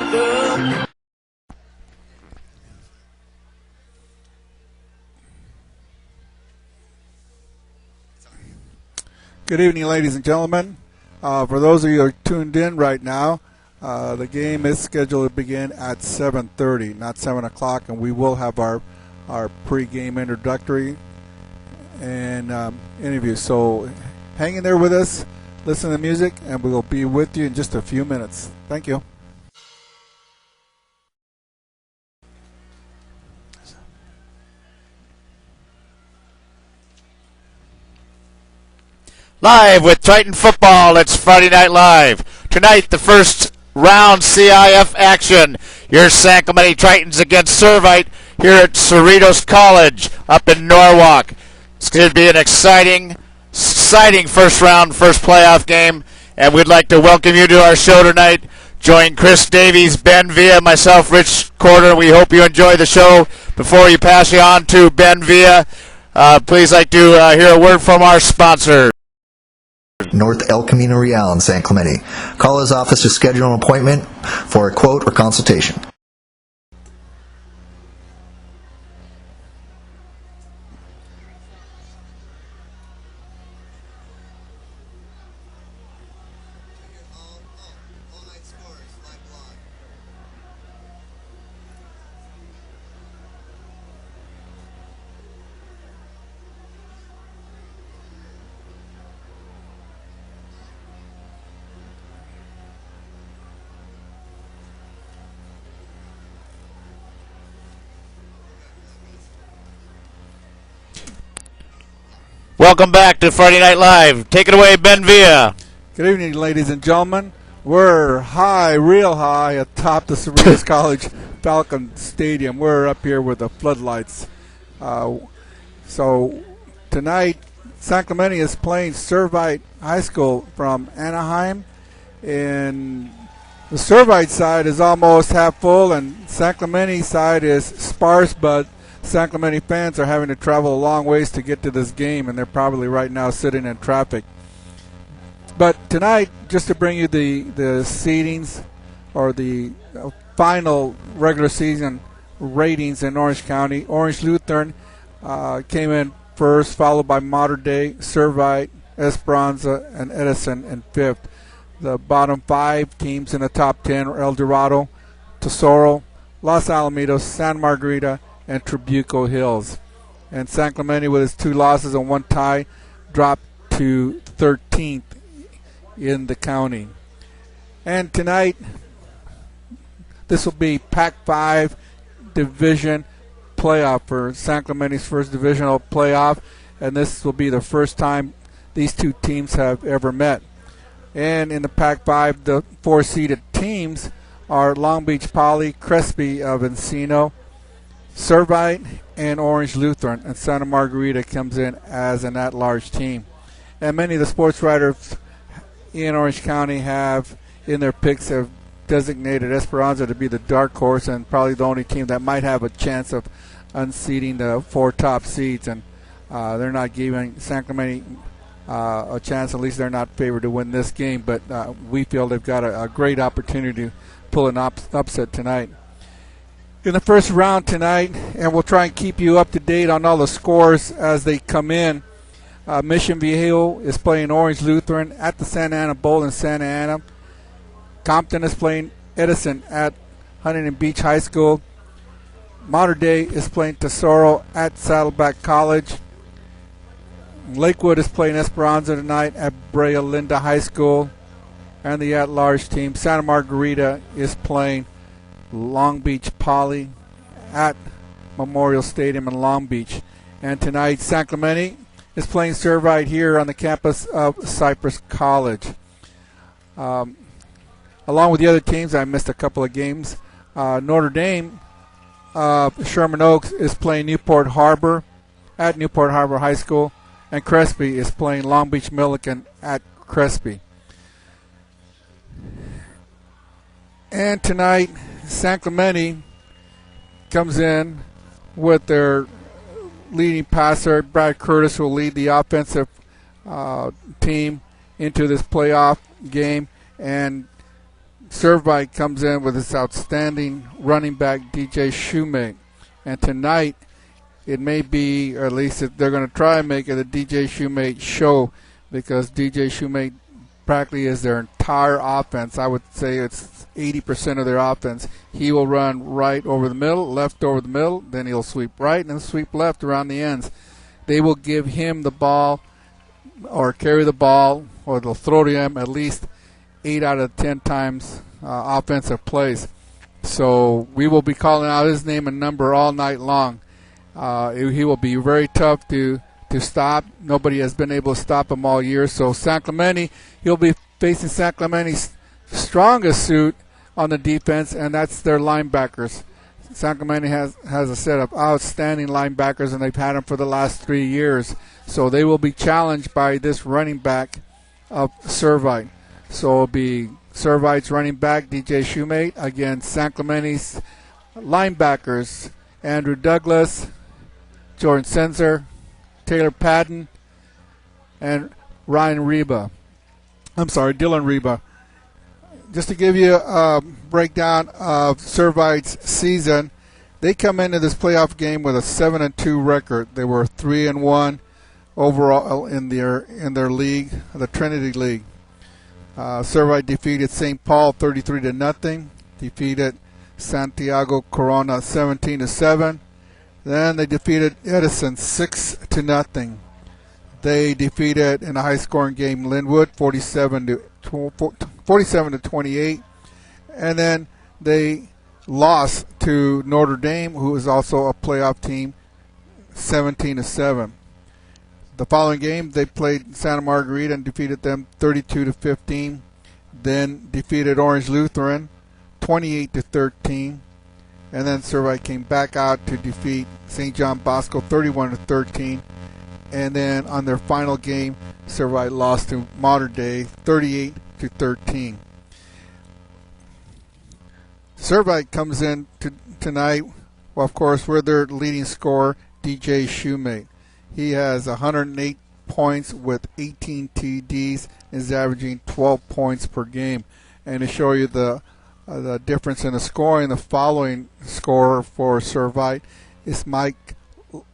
Good evening, ladies and gentlemen. For those of you who are tuned in right now, the game is scheduled to begin at 7:30, not 7 o'clock, and we will have our pre-game introductory and interview. So hang in there with us, listen to the music, and we will be with you in just a few minutes. Thank you. Live with Triton Football, it's Friday Night Live. Tonight, the first round CIF action. Your San Clemente Tritons against Servite here at Cerritos College up in Norwalk. It's going to be an exciting first round, first playoff game. And we'd like to welcome you to our show tonight. Join Chris Davies, Ben Villa, myself, Rich Corder. We hope you enjoy the show. Before you pass you on to Ben Villa, please like to hear a word from our sponsor. North El Camino Real in San Clemente. Call his office to schedule an appointment for a quote or consultation. Welcome back to Friday Night Live. Take it away, Ben Villa. Good evening, ladies and gentlemen. We're high, real high, atop the Cerritos College Falcon Stadium. We're up here with the floodlights. So tonight, San Clemente is playing Servite High School from Anaheim. And the Servite side is almost half full, and San Clemente side is sparse, but San Clemente fans are having to travel a long ways to get to this game, and they're probably right now sitting in traffic. But tonight, just to bring you the seedings or the final regular season ratings in Orange County, Orange Lutheran came in first, followed by Mater Dei, Servite, Esperanza, and Edison in fifth. The bottom five teams in the top 10 are El Dorado, Tesoro, Los Alamitos, Santa Margarita, and Trabuco Hills. And San Clemente, with its 2 losses and 1 tie, dropped to 13th in the county. And tonight, this will be Pac-5 division playoff for San Clemente's first divisional playoff, and this will be the first time these two teams have ever met. And in the Pac-5, the 4-seeded teams are Long Beach Poly, Crespi of Encino, Servite, and Orange Lutheran, and Santa Margarita comes in as an at-large team. And many of the sports writers in Orange County have, in their picks, have designated Esperanza to be the dark horse and probably the only team that might have a chance of unseating the 4 top seeds. And they're not giving San Clemente a chance. At least they're not favored to win this game. But we feel they've got a great opportunity to pull an upset tonight. In the first round tonight, and we'll try and keep you up to date on all the scores as they come in. Mission Viejo is playing Orange Lutheran at the Santa Ana Bowl in Santa Ana. Compton is playing Edison at Huntington Beach High School. Mater Dei is playing Tesoro at Saddleback College. Lakewood is playing Esperanza tonight at Brea Linda High School. And the at-large team, Santa Margarita, is playing Long Beach Poly at Memorial Stadium in Long Beach. And tonight, San Clemente is playing Servite here on the campus of Cypress College. Along with the other teams, I missed a couple of games. Notre Dame, Sherman Oaks, is playing Newport Harbor at Newport Harbor High School. And Crespi is playing Long Beach Millikan at Crespi. And tonight, San Clemente comes in with their leading passer, Brad Curtis, who will lead the offensive team into this playoff game. And Servite comes in with this outstanding running back, DJ Shoemate. And tonight, it may be, or at least they're going to try and make it a DJ Shoemate show, because DJ Shoemate practically is their entire offense. I would say it's 80% of their offense. He will run right over the middle, left over the middle, then he'll sweep right and sweep left around the ends. They will give him the ball or carry the ball, or they'll throw to him at least 8 out of 10 times offensive plays. So we will be calling out his name and number all night long. He will be very tough to stop. Nobody has been able to stop him all year. So San Clemente, he'll be facing San Clemente's strongest suit on the defense, and that's their linebackers. San Clemente has a set of outstanding linebackers, and they've had them for the last 3 years. So they will be challenged by this running back of Servite. So it'll be Servite's running back, DJ Shoemate, against San Clemente's linebackers, Andrew Douglas, Jordan Senzer, Taylor Patton, and Dylan Reba. Just to give you a breakdown of Servite's season, they come into this playoff game with a 7-2 record. They were 3-1 overall in their league, the Trinity League. Servite defeated St. Paul 33-0. Defeated Santiago Corona 17-7. Then they defeated Edison 6-0. They defeated in a high-scoring game Linwood 47-28, and then they lost to Notre Dame, who is also a playoff team, 17-7. The following game, they played Santa Margarita and defeated them 32-15. Then defeated Orange Lutheran 28-13. And then Servite came back out to defeat St. John Bosco 31-13. And then on their final game, Servite lost to Mater Dei 38-13. Servite comes in tonight, well, of course, with their leading scorer, DJ Shoemate. He has 108 points with 18 TDs and is averaging 12 points per game. And to show you the difference in the scoring, the following scorer for Servite is Mike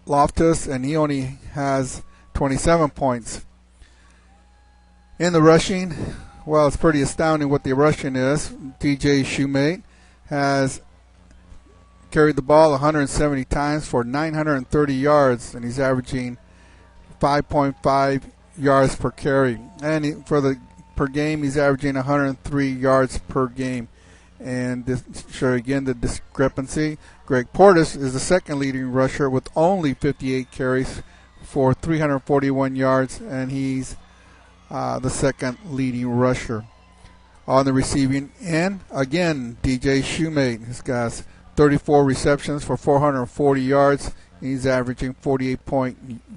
Loftus, and he only has 27 points. In the rushing, well, it's pretty astounding what the rushing is. DJ Shoemate has carried the ball 170 times for 930 yards, and he's averaging 5.5 yards per carry. And per game, he's averaging 103 yards per game. And this show again the discrepancy. Greg Portis is the second leading rusher with only 58 carries for 341 yards, and he's the second leading rusher. On the receiving end, again, DJ Shoemate. He's got 34 receptions for 440 yards. He's averaging 48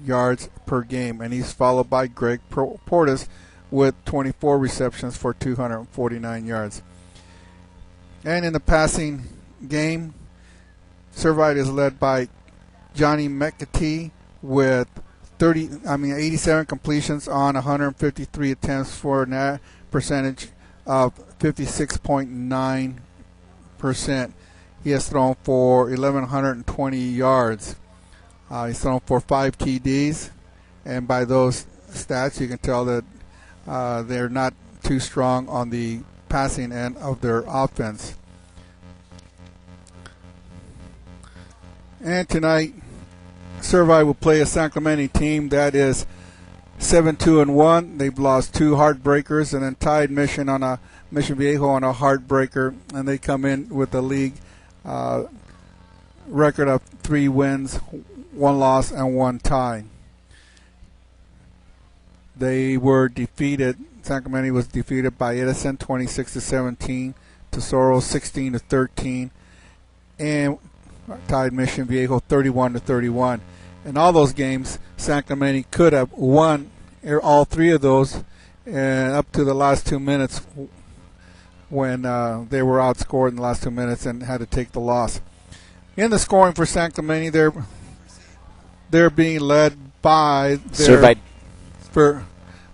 yards per game, and he's followed by Greg Portis with 24 receptions for 249 yards. And in the passing game, Servite is led by Johnny McAtee with 87 completions on 153 attempts for a percentage of 56.9%. He has thrown for 1,120 yards. He's thrown for 5 TDs, and by those stats, you can tell that they're not too strong on the passing end of their offense. And tonight, Servite will play a San Clemente team that is 7-2-1. They've lost 2 heartbreakers and then tied Mission Viejo on a heartbreaker, and they come in with a league record of 3 wins, 1 loss, and 1 tie. They were defeated. San Clemente was defeated by Edison 26-17, Tesoro 16-13, and tied Mission Viejo 31-31. In all those games, San Clemente could have won all 3 of those, and up to the last 2 minutes when they were outscored in the last 2 minutes and had to take the loss. In the scoring for San Clemente, they're being led by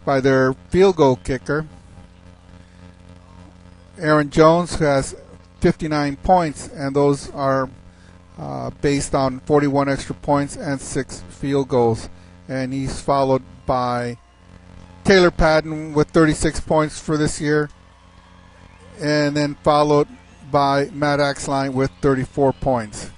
their field goal kicker, Aaron Jones, who has 59 points, and those are based on 41 extra points and 6 field goals. And he's followed by Taylor Patton with 36 points for this year, and then followed by Matt Axline with 34 points.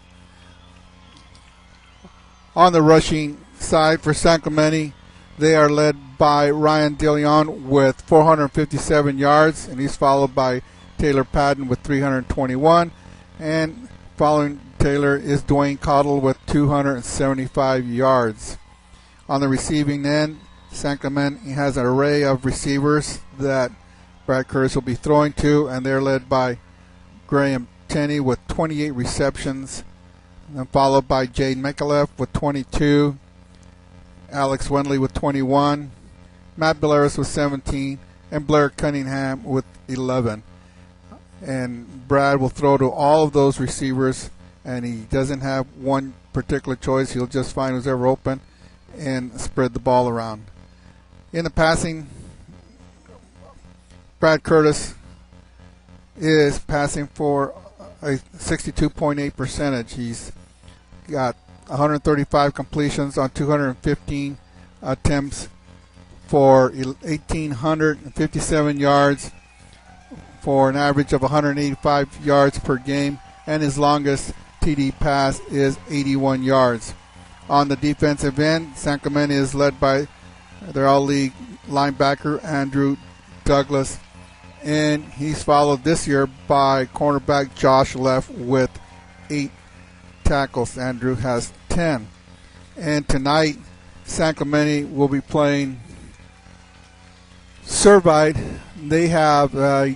On the rushing side for San Clemente, they are led by Ryan DeLeon with 457 yards, and he's followed by Taylor Patton with 321, and following Taylor is Dwayne Cottle with 275 yards. On the receiving end, San Clemente has an array of receivers that Brad Curtis will be throwing to, and they're led by Graham Tenney with 28 receptions, and followed by Jade Micallef with 22, Alex Wendley with 21, Matt Belaris with 17, and Blair Cunningham with 11. And Brad will throw to all of those receivers, and he doesn't have one particular choice. He'll just find who's ever open and spread the ball around. In the passing, Brad Curtis is passing for a 62.8 percentage. He's got 135 completions on 215 attempts for 1,857 yards for an average of 185 yards per game, and his longest TD pass is 81 yards. On the defensive end, San Clemente is led by their all-league linebacker Andrew Douglas, and he's followed this year by cornerback Josh Leff with 8 tackles. Andrew has 10. And tonight, San Clemente will be playing Servite. They have a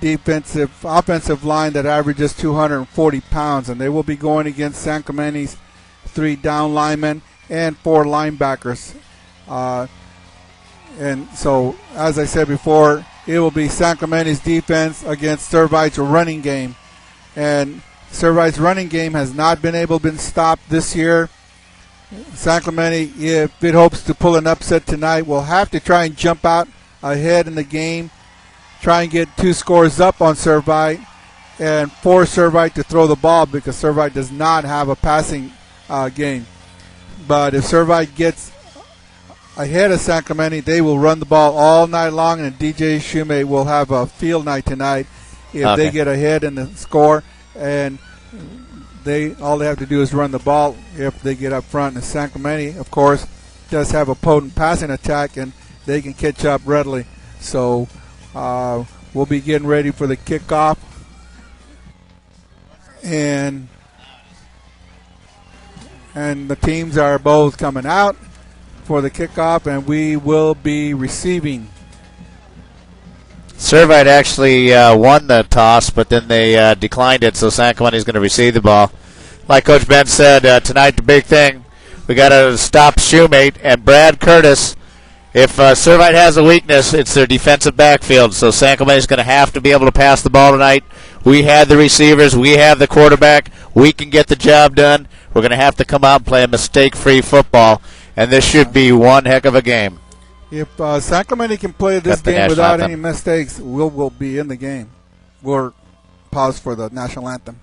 offensive line that averages 240 pounds, and they will be going against San Clemente's 3 down linemen and 4 linebackers. And so, as I said before, it will be San Clemente's defense against Servite's running game. And Servite's running game has not been able to be stopped this year. San Clemente, if it hopes to pull an upset tonight, will have to try and jump out ahead in the game, try and get 2 scores up on Servite, and force Servite to throw the ball, because Servite does not have a passing game. But if Servite gets ahead of San Clemente, they will run the ball all night long, and DJ Shumate will have a field night tonight if they get ahead in the score, and all they have to do is run the ball if they get up front. And San Clemente, of course, does have a potent passing attack, and they can catch up readily. So we'll be getting ready for the kickoff, and the teams are both coming out for the kickoff, and we will be receiving. Servite actually won the toss, but then they declined it, so San Clemente is going to receive the ball. Like Coach Ben said, tonight the big thing, we got to stop Shumate and Brad Curtis. If Servite has a weakness, it's their defensive backfield, so San Clemente is going to have to be able to pass the ball tonight. We have the receivers, we have the quarterback, we can get the job done. We're going to have to come out and play a mistake-free football, and this should be one heck of a game. If San Clemente can play this game without any mistakes, we'll be in the game. We'll pause for the national anthem.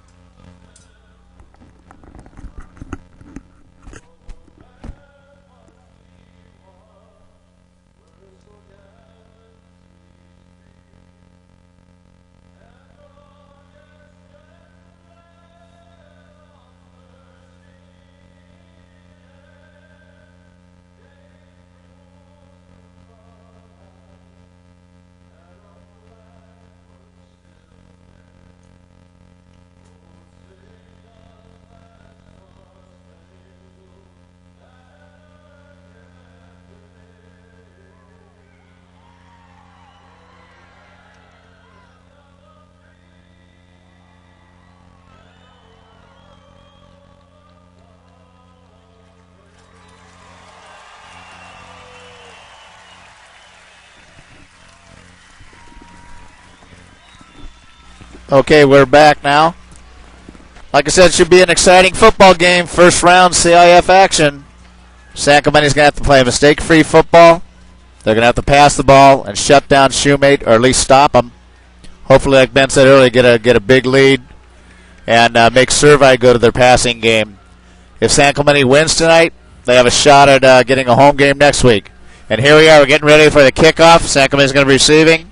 Okay, we're back now. Like I said, it should be an exciting football game. First round CIF action. San Clemente's going to have to play a mistake-free football. They're going to have to pass the ball and shut down Shumate, or at least stop him. Hopefully, like Ben said earlier, get a big lead and make Servite go to their passing game. If San Clemente wins tonight, they have a shot at getting a home game next week. And here we are. We're getting ready for the kickoff. San Clemente is going to be receiving.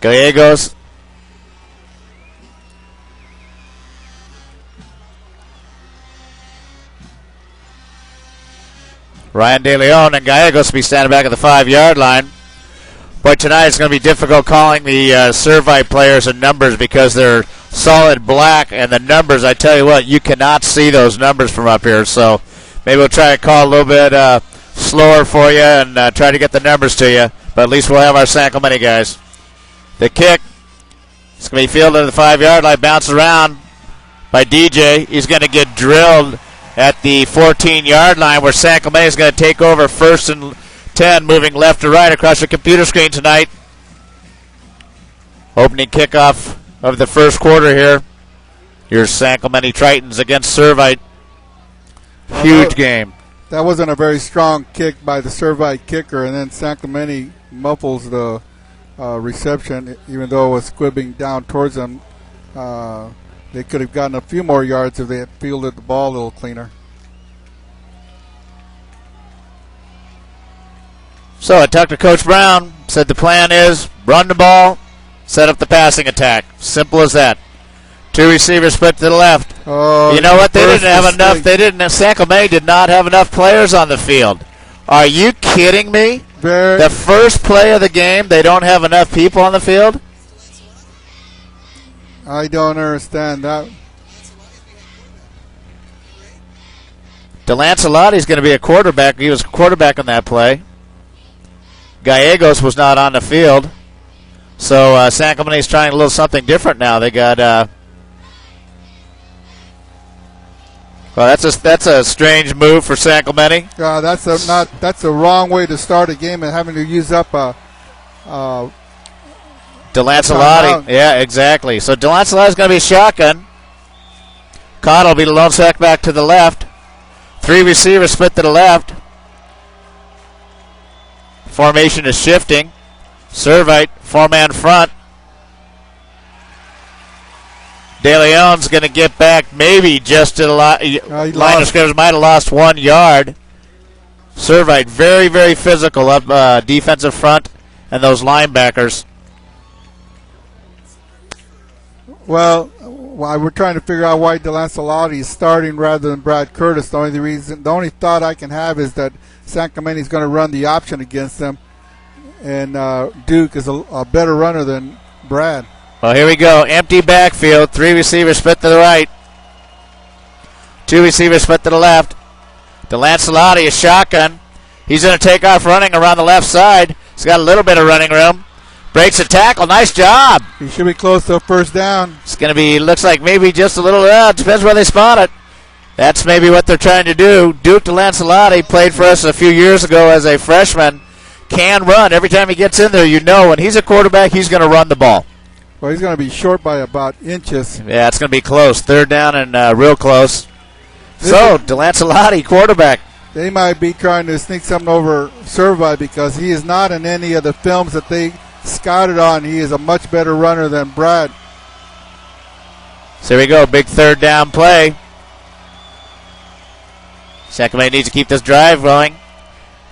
Gallegos. Ryan De Leon and Gallegos will be standing back at the 5-yard line. But tonight it's going to be difficult calling the Servite players and numbers because they're solid black, and the numbers, I tell you what, you cannot see those numbers from up here. So maybe we'll try to call a little bit slower for you and try to get the numbers to you. But at least we'll have our San Clemente guys. The kick is going to be fielded at the 5-yard line, bounce around by DJ. He's going to get drilled at the 14-yard line where San Clemente is going to take over 1st and 10, moving left to right across the computer screen tonight. Opening kickoff of the first quarter here. Here's San Clemente Tritons against Servite. Huge game. That wasn't a very strong kick by the Servite kicker, and then San Clemente muffles the reception, even though it was squibbing down towards them. They could have gotten a few more yards if they had fielded the ball a little cleaner. So I talked to Coach Brown, said the plan is run the ball, set up the passing attack. Simple as that. 2 receivers split to the left. Oh, you know what? They didn't have mistake. enough. San Clemente did not have enough players on the field. Are you kidding me? The first play of the game, they don't have enough people on the field? I don't understand that. DeLancelotti is going to be a quarterback. He was a quarterback on that play. Gallegos was not on the field. So San Clemente is trying a little something different now. They got well, that's a strange move for San Clemente. That's a wrong way to start a game and having to use up a DeLancelotti. Yeah, exactly. So DeLancelotti is going to be shotgun. Cottle will be the lone sack back to the left. 3 receivers split to the left. Formation is shifting. Servite, 4-man front. De Leon's going to get back maybe just to the line of scrimmage. Might have lost 1 yard. Servite, very, very physical up defensive front and those linebackers. Well, we're trying to figure out why DeLancelotti is starting rather than Brad Curtis. The only thought I can have is that San Clemente is going to run the option against them, and Duke is a better runner than Brad. Well, here we go. Empty backfield. 3 receivers split to the right. 2 receivers split to the left. DeLancelotti is shotgun. He's going to take off running around the left side. He's got a little bit of running room. Breaks a tackle. Nice job. He should be close to a first down. It's going to be, looks like maybe just a little, depends where they spot it. That's maybe what they're trying to do. Duke DeLancelotti played for us a few years ago as a freshman. Can run. Every time he gets in there, you know when he's a quarterback, he's going to run the ball. Well, he's going to be short by about inches. Yeah, it's going to be close. 3rd down and real close. So, DeLancelotti, quarterback. They might be trying to sneak something over Servite because he is not in any of the films that they scouted on. He is a much better runner than Brad. So here we go. Big 3rd down play. San Clemente needs to keep this drive going.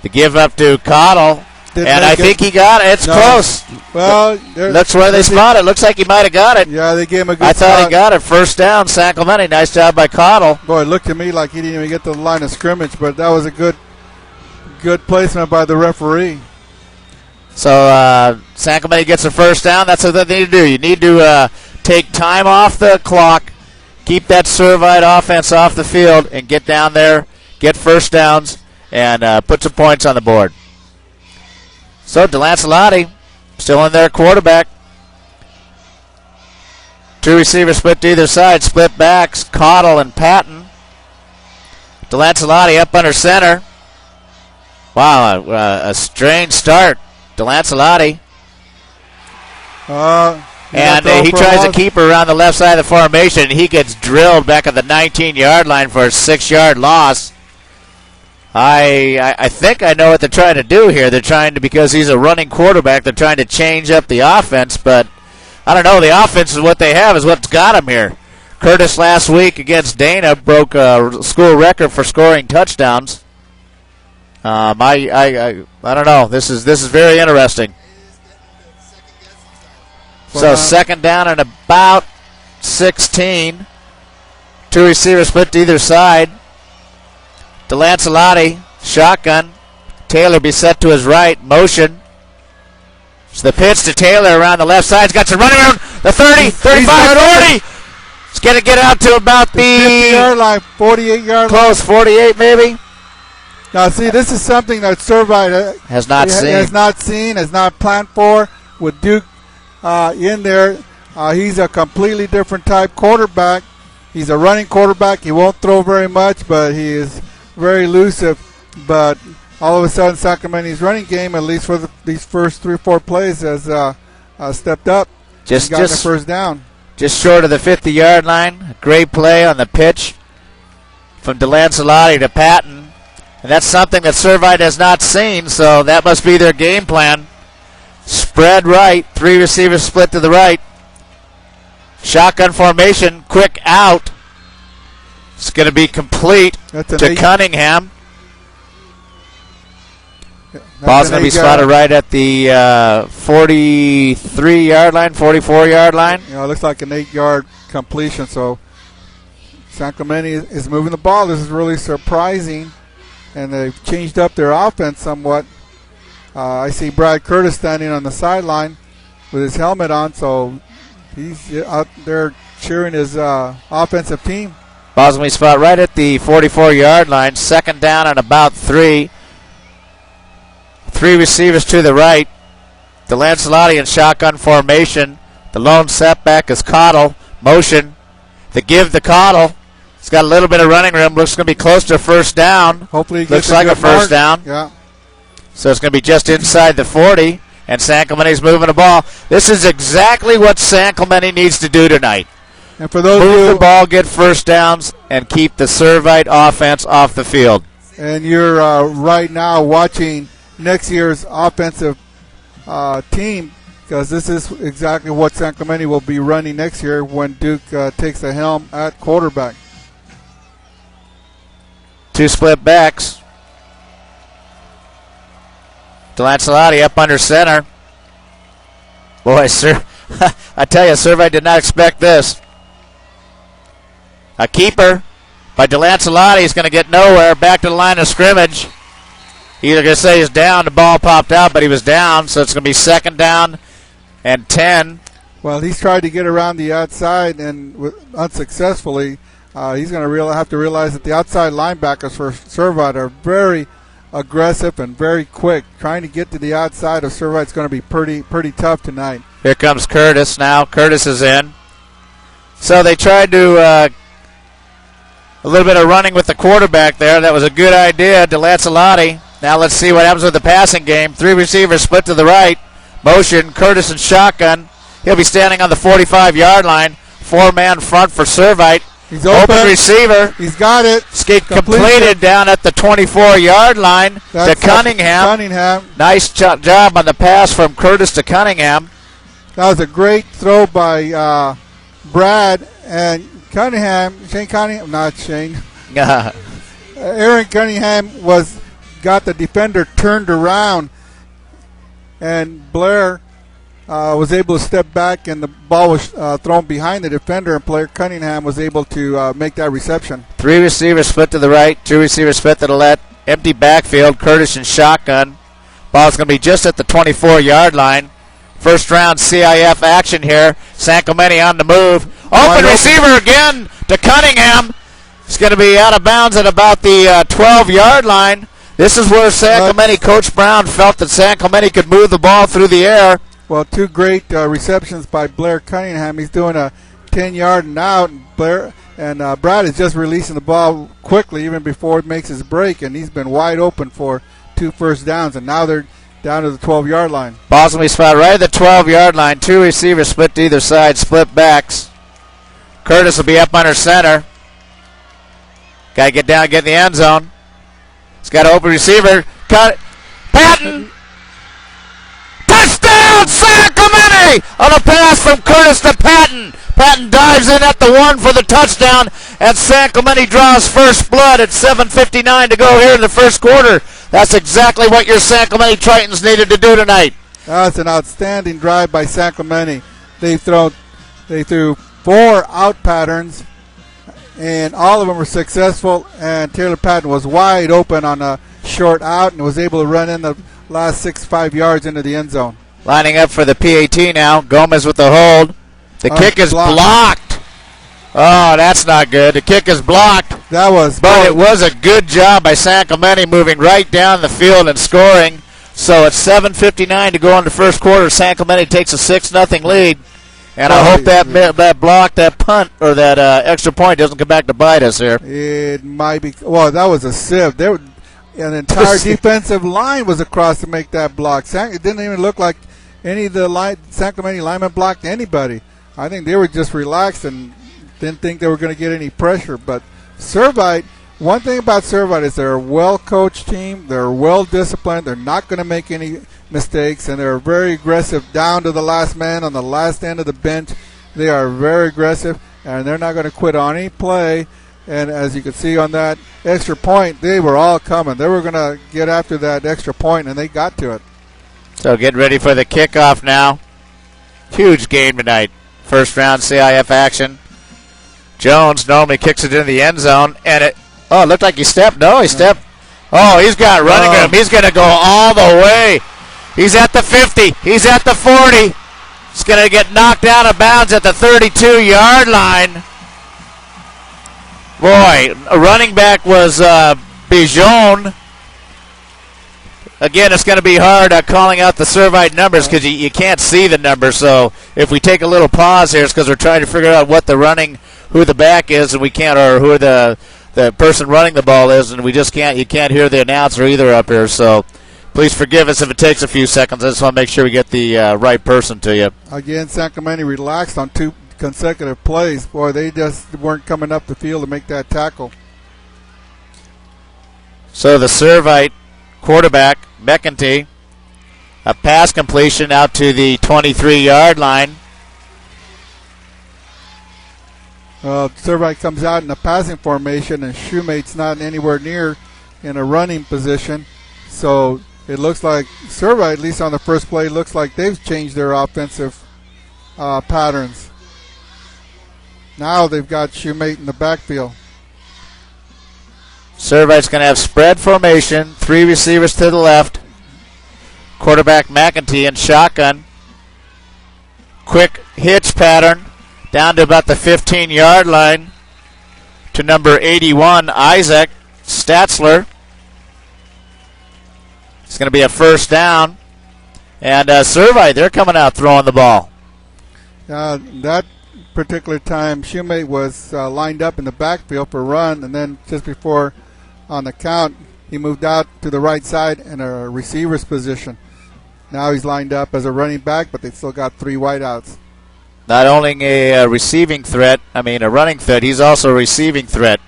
The give up to Cottle. And I think he got it. It's close. Well, looks where they spot it. Looks like he might have got it. Yeah, they gave him a good I thought spot. he got it. 1st down, San Clemente. Nice job by Cottle. Boy, it looked to me like he didn't even get to the line of scrimmage, but that was a good placement by the referee. So San Clemente gets a 1st down. That's what they need to do. You need to take time off the clock, keep that Servite offense off the field, and get down there, get 1st downs, and put some points on the board. So DeLancelotti still in there, quarterback. 2 receivers split to either side, split backs, Cottle and Patton. DeLancelotti up under center. Wow, a strange start. DeLancelotti. And he tries to keep her around the left side of the formation. He gets drilled back at the 19-yard line for a 6-yard loss. I think I know what they're trying to do here. They're trying to, because he's a running quarterback, they're trying to change up the offense, but I don't know. The offense is what they have, is what's got them here. Curtis last week against Dana broke a school record for scoring touchdowns. I don't know. This is very interesting. So second down and about 16. Two receivers split to either side. DeLancelotti, shotgun. Taylor be set to his right, motion. So the pitch to Taylor around the left side. He's got some running around the 30, 35, 40. He's going to get out to about the 50-yard line, 48-yard line. Close, 48 maybe. Now, see, this is something that Servite has not seen, has not planned for. With Duke in there, he's a completely different type quarterback. He's a running quarterback. He won't throw very much, but he is very elusive. But all of a sudden, Sacramento's running game, at least for these first 3 or 4 plays, has stepped up. Just gotten the first down. Just short of the 50-yard line. A great play on the pitch from DeLancelotti to Patton. And that's something that Servite has not seen, so that must be their game plan. Spread right, 3 receivers split to the right. Shotgun formation, quick out. It's going to be complete to Cunningham. Ball's going to be spotted right at the 43-yard line, 44-yard line. It looks like an 8-yard completion, so San Clemente is moving the ball. This is really surprising. And they've changed up their offense somewhat. I see Brad Curtis standing on the sideline with his helmet on, so he's out there cheering his offensive team. Ball's going to be spot right at the 44-yard line. Second down and about 3. 3 receivers to the right. DeLancelotti in shotgun formation. The lone setback is Cottle. Motion. The give to Cottle. He's got a little bit of running room. Looks going to be close to first down. Hopefully, he looks like a first down. Yeah. So it's going to be just inside the 40, and San Clemente's moving the ball. This is exactly what San Clemente needs to do tonight. And for those move the ball, get first downs, and keep the Servite offense off the field. And you're right now watching next year's offensive team, because this is exactly what San Clemente will be running next year when Duke takes the helm at quarterback. 2 split backs. DeLancelotti up under center. Boy, sir, I tell you, Servite did not expect this. A keeper by DeLancelotti is going to get nowhere. Back to the line of scrimmage. Either going to say he's down, the ball popped out, but he was down, so it's going to be second down and 10. Well, he's tried to get around the outside and unsuccessfully. He's going to have to realize that the outside linebackers for Servite are very aggressive and very quick. Trying to get to the outside of Servite is going to be pretty tough tonight. Here comes Curtis now. Curtis is in. So they tried to a little bit of running with the quarterback there. That was a good idea, DeLancelotti. Now let's see what happens with the passing game. 3 receivers split to the right. Motion, Curtis and shotgun. He'll be standing on the 45-yard line. 4-man front for Servite. He's open receiver. He's got it. Skate completed down at the 24-yard line to Cunningham. Nice job on the pass from Curtis to Cunningham. That was a great throw by Brad and Cunningham. Aaron Cunningham got the defender turned around, and Blair was able to step back, and the ball was thrown behind the defender, and player Cunningham was able to make that reception. 3 receivers split to the right, 2 receivers split to the left. Empty backfield, Curtis and shotgun. Ball's going to be just at the 24-yard line. First round CIF action here. San Clemente on the move. Open receiver again to Cunningham. It's going to be out of bounds at about the 12-yard line. This is where San Clemente, Coach Brown felt that San Clemente could move the ball through the air. Well, 2 great receptions by Blair Cunningham. He's doing a 10-yard and out, and Brad is just releasing the ball quickly even before it makes his break, and he's been wide open for 2 first downs, and now they're down to the 12-yard line. Ball's going to be spot right at the 12-yard line. 2 receivers split to either side, split backs. Curtis will be up under center. Got to get down, get in the end zone. He's got an open receiver. Cut. Patton. Touchdown, San Clemente! On a pass from Curtis to Patton. Patton dives in at the 1 for the touchdown, and San Clemente draws first blood at 7:59 to go here in the first quarter. That's exactly what your San Clemente Tritons needed to do tonight. That's an outstanding drive by San Clemente. They threw 4 out patterns, and all of them were successful, and Taylor Patton was wide open on a short out and was able to run in the last 5 yards into the end zone. Lining up for the PAT now. Gomez with the hold. The kick is blocked. Oh, that's not good. The kick is blocked. But it was a good job by San Clemente moving right down the field and scoring. So it's 7:59 to go in the first quarter. San Clemente takes a 6-0 lead. And I hope that block, that punt, or that extra point doesn't come back to bite us here. It might be. Well, that was a sieve. An entire defensive line was across to make that block. It didn't even look like any of the San Clemente linemen blocked anybody. I think they were just relaxed and didn't think they were going to get any pressure. But Servite, one thing about Servite is they're a well-coached team. They're well-disciplined. They're not going to make any mistakes, and they're very aggressive down to the last man on the last end of the bench. They are very aggressive, and they're not going to quit on any play. And as you can see on that extra point, they were all coming. They were going to get after that extra point, and they got to it. So get ready for the kickoff now. Huge game tonight. First round CIF action. Jones normally kicks it into the end zone, and it looked like he stepped. No, he stepped. Oh, he's got running room. He's going to go all the way. He's at the 50. He's at the 40. He's going to get knocked out of bounds at the 32-yard line. Boy, a running back was Bijon. Again, it's going to be hard calling out the Servite numbers because you can't see the numbers. So if we take a little pause here, it's because we're trying to figure out what who the back is, and we can't, or who the person running the ball is, and we just can't. You can't hear the announcer either up here. So please forgive us if it takes a few seconds. I just want to make sure we get the right person to you. Again, San Clemente relaxed on 2 consecutive plays. Boy, they just weren't coming up the field to make that tackle. So the Servite quarterback, McEntee, a pass completion out to the 23-yard line. Servite comes out in a passing formation, and Shoemate's not anywhere near in a running position. So it looks like Servite, at least on the first play, looks like they've changed their offensive patterns. Now they've got Shoemate in the backfield. Servite's going to have spread formation, 3 receivers to the left. Quarterback McEntee in shotgun. Quick hitch pattern down to about the 15-yard line to number 81, Isaac Statzler. It's going to be a first down. And Servite, they're coming out throwing the ball. That particular time, Shoemate was lined up in the backfield for a run, and then just before on the count, he moved out to the right side in a receiver's position. Now he's lined up as a running back, but they still got 3 wideouts. Not only a running threat, he's also a receiving threat.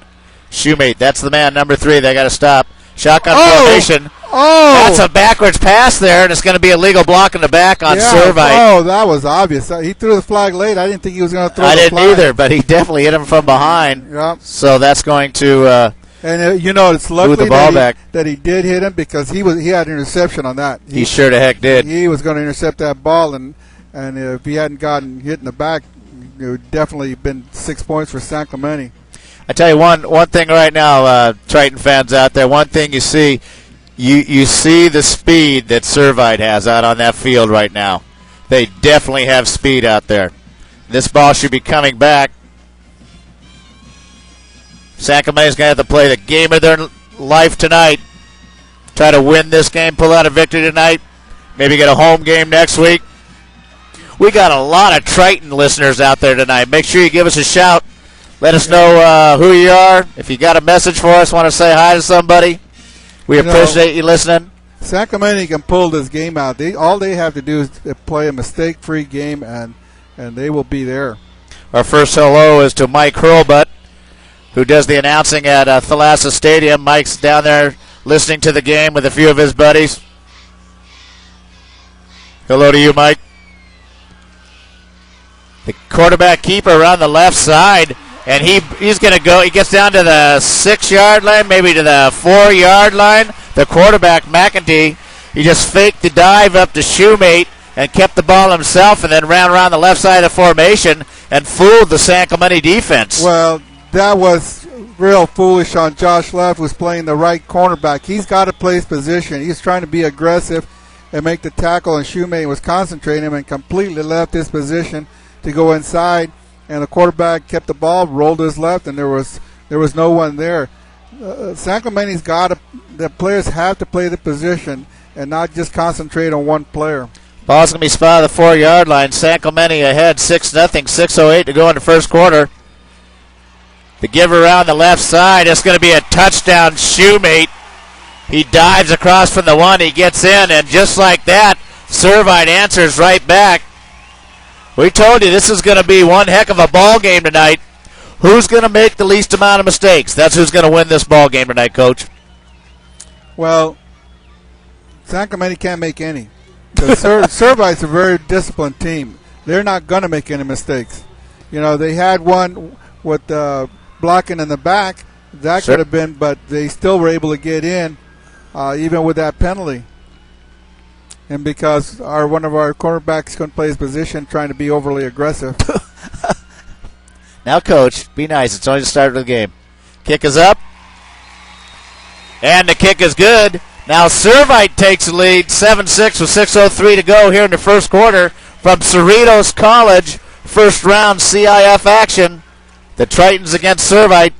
Shoemate, that's the man, number 3. They got to stop. Shotgun formation. Oh! That's a backwards pass there, and it's going to be a legal block in the back on Servite. Oh, that was obvious. He threw the flag late. I didn't think he was going to throw the flag. I didn't either, but he definitely hit him from behind. Yep. So that's going to it's lucky that he did hit him because he had an interception on that. He sure the heck did. He was going to intercept that ball, and if he hadn't gotten hit in the back, it would definitely been 6 points for San Clemente. I tell you one thing right now, Triton fans out there, one thing you see, you see the speed that Servite has out on that field right now. They definitely have speed out there. This ball should be coming back. San Clemente's going to have to play the game of their life tonight. Try to win this game, pull out a victory tonight, maybe get a home game next week. We got a lot of Triton listeners out there tonight. Make sure you give us a shout. Let us know who you are. If you got a message for us, want to say hi to somebody, we appreciate you listening. San Clemente can pull this game out. All they have to do is play a mistake-free game, and they will be there. Our first hello is to Mike Hurlbutt, who does the announcing at Thalassa Stadium. Mike's down there listening to the game with a few of his buddies. Hello to you, Mike. The quarterback keeper around the left side, and he's going to go. He gets down to the 6-yard line, maybe to the 4-yard line. The quarterback, McEntee, he just faked the dive up to Shoemate and kept the ball himself and then ran around the left side of the formation and fooled the San Clemente defense. Well, that was real foolish on Josh Leff, who's playing the right cornerback. He's got to play his position. He's trying to be aggressive and make the tackle, and Shoemate was concentrating him and completely left his position to go inside, and the quarterback kept the ball, rolled his left, and there was no one there. San Clemente's the players have to play the position and not just concentrate on one player. Ball's going to be spotted at the 4-yard line. San Clemente ahead 6-0, 6:08 to go in the first quarter. The give around the left side, it's going to be a touchdown. Shoemate, he dives across from the 1, he gets in, and just like that, Servite answers right back. We told you this is going to be one heck of a ball game tonight. Who's going to make the least amount of mistakes? That's who's going to win this ball game tonight, Coach. Well, San Clemente can't make any. Servite's a very disciplined team. They're not going to make any mistakes. You know, they had one with blocking in the back. That could have been, but they still were able to get in, even with that penalty. And because one of our cornerbacks couldn't play his position, trying to be overly aggressive. Now, Coach, be nice. It's only the start of the game. Kick is up. And the kick is good. Now Servite takes the lead, 7-6 with 6:03 to go here in the first quarter from Cerritos College. First round CIF action. The Tritons against Servite.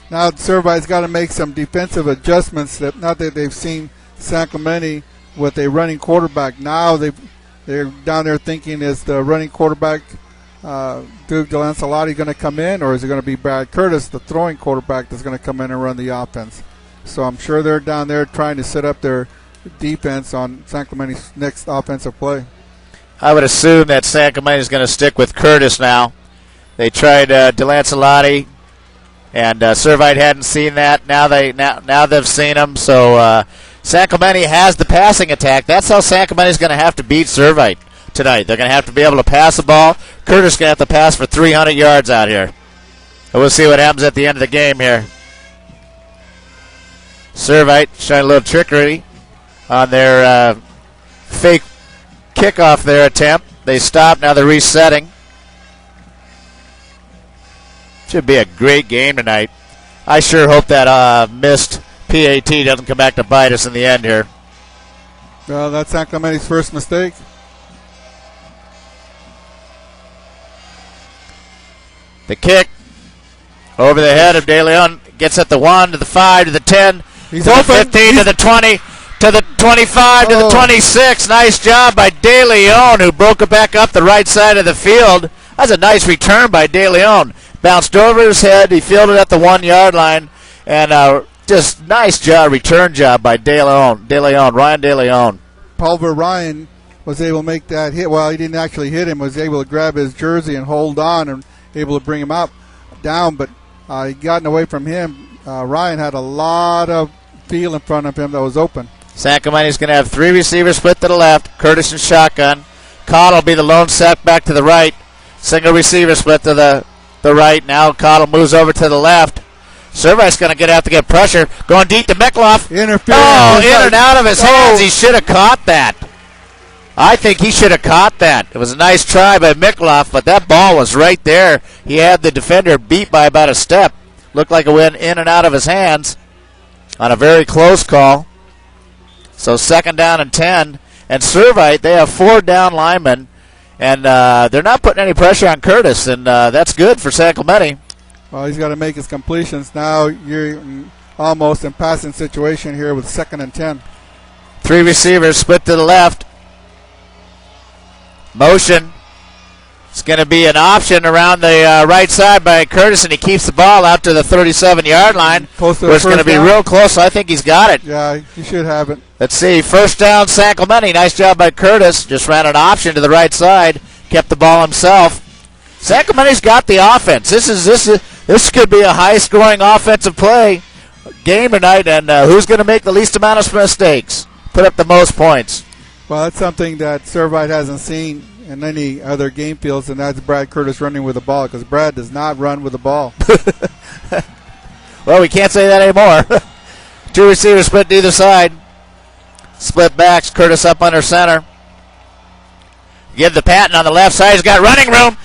Now Servite's got to make some defensive adjustments. Not that they've seen San Clemente with a running quarterback. Now they're down there thinking, is the running quarterback Duke DeLancelotti going to come in, or is it going to be Brad Curtis, the throwing quarterback, that's going to come in and run the offense? So I'm sure they're down there trying to set up their defense on San Clemente's next offensive play. I would assume that San Clemente is going to stick with Curtis now. They tried DeLancelotti, and Servite hadn't seen that. Now they've seen him. So San Clemente has the passing attack. That's how San Clemente is going to have to beat Servite tonight. They're going to have to be able to pass the ball. Curtis is going to have to pass for 300 yards out here. And we'll see what happens at the end of the game here. Servite showing a little trickery on their fake kickoff their attempt. They stopped. Now they're resetting. Should be a great game tonight. I sure hope that missed PAT doesn't come back to bite us in the end here. Well, that's San Clemente's first mistake. The kick over the head of De Leon gets at the 1 to the 5 to the 10. He's to open. the 15 to the 20 to the 25 to the 26. Nice job by De Leon, who broke it back up the right side of the field. That's a nice return by De Leon. Bounced over his head. He fielded at the 1-yard line. And just nice job, return job by Ryan De Leon. Pulver Ryan was able to make that hit. Well, he didn't actually hit him. Was able to grab his jersey and hold on and able to bring him down. But he gotten away from him. Ryan had a lot of field in front of him that was open. San Clemente's going to have 3 receivers split to the left. Curtis and shotgun. Cottle will be the lone set back to the right. Single receiver split to the right. Now Cottle moves over to the left. Servite's going to have to get pressure. Going deep to Mikloff. Interference. Oh, in and out of his hands. He should have caught that. I think he should have caught that. It was a nice try by Mikloff, but that ball was right there. He had the defender beat by about a step. Looked like it went in and out of his hands on a very close call. So 2nd down and 10. And Servite, they have 4 down linemen, and they're not putting any pressure on Curtis, and that's good for San Clemente. Well, he's got to make his completions. Now you're almost in passing situation here with 2nd and 10. 3 receivers split to the left. Motion. It's going to be an option around the right side by Curtis, and he keeps the ball out to the 37-yard line. Where it's going to be real close. I think he's got it. Yeah, he should have it. Let's see. 1st down, San Clemente. Nice job by Curtis. Just ran an option to the right side. Kept the ball himself. San Clemente's got the offense. This could be a high-scoring offensive play game tonight, and who's going to make the least amount of mistakes, put up the most points. Well, that's something that Servite hasn't seen in any other game fields, and that's Brad Curtis running with the ball, because Brad does not run with the ball. Well, we can't say that anymore. Two receivers split to either side. Split backs, Curtis up under center. Give the Patton on the left side. He's got running room.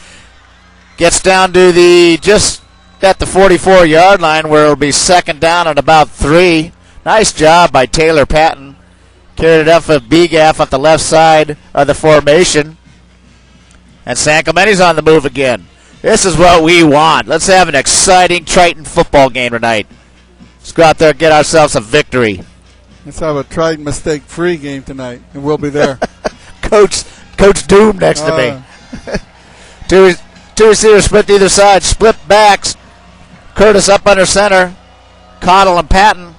Gets down to just at the 44-yard line, where it'll be second down and about 3. Nice job by Taylor Patton. Carried it up with B-Gaff at the left side of the formation. And San Clemente's on the move again. This is what we want. Let's have an exciting Triton football game tonight. Let's go out there and get ourselves a victory. Let's have a Triton mistake-free game tonight, and we'll be there. Coach Doom next to me. Two receivers split to either side. Split backs. Curtis up under center. Cottle and Patton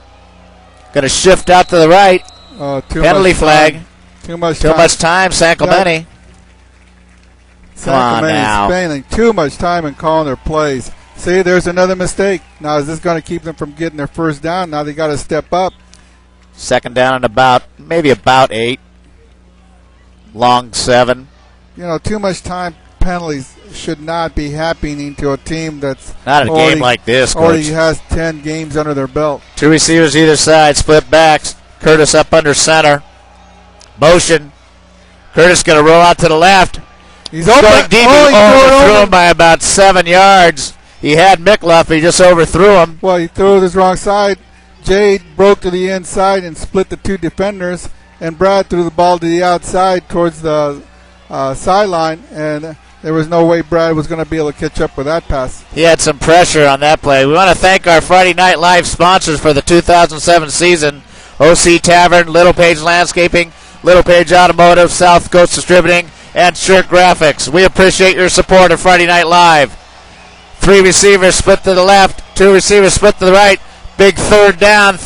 going to shift out to the right. Penalty flag. Too much time, San Clemente. San Clemente spending too much time in calling their plays. See, there's another mistake. Now, is this going to keep them from getting their first down? Now they got to step up. Second down and maybe about 8. Long 7. Too much time penalties should not be happening to a team that's not a game like this, Coach. Already has 10 games under their belt. Two receivers either side, split backs. Curtis up under center. Motion. Curtis going to roll out to the left. He's going deep. He overthrew him by about 7 yards. He had Mickluff. He just overthrew him. Well, he threw it his wrong side. Jade broke to the inside and split the 2 defenders, and Brad threw the ball to the outside towards the sideline, and there was no way Brad was going to be able to catch up with that pass. He had some pressure on that play. We want to thank our Friday Night Live sponsors for the 2007 season: OC Tavern, Little Page Landscaping, Little Page Automotive, South Coast Distributing, and Shirt Graphics. We appreciate your support of Friday Night Live. 3 receivers split to the left, 2 receivers split to the right. Big third down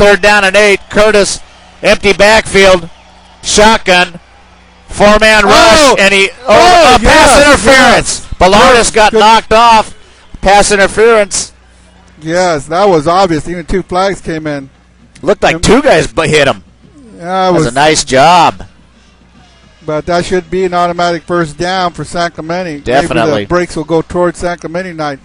and 8. Curtis, empty backfield, shotgun, 4-man rush, and pass interference. Ballardus got knocked off. Pass interference. Yes, that was obvious. Even 2 flags came in. Looked like 2 guys hit him. Yeah, that was a nice job. But that should be an automatic first down for San Clemente. Definitely. Maybe the breaks will go towards San Clemente tonight.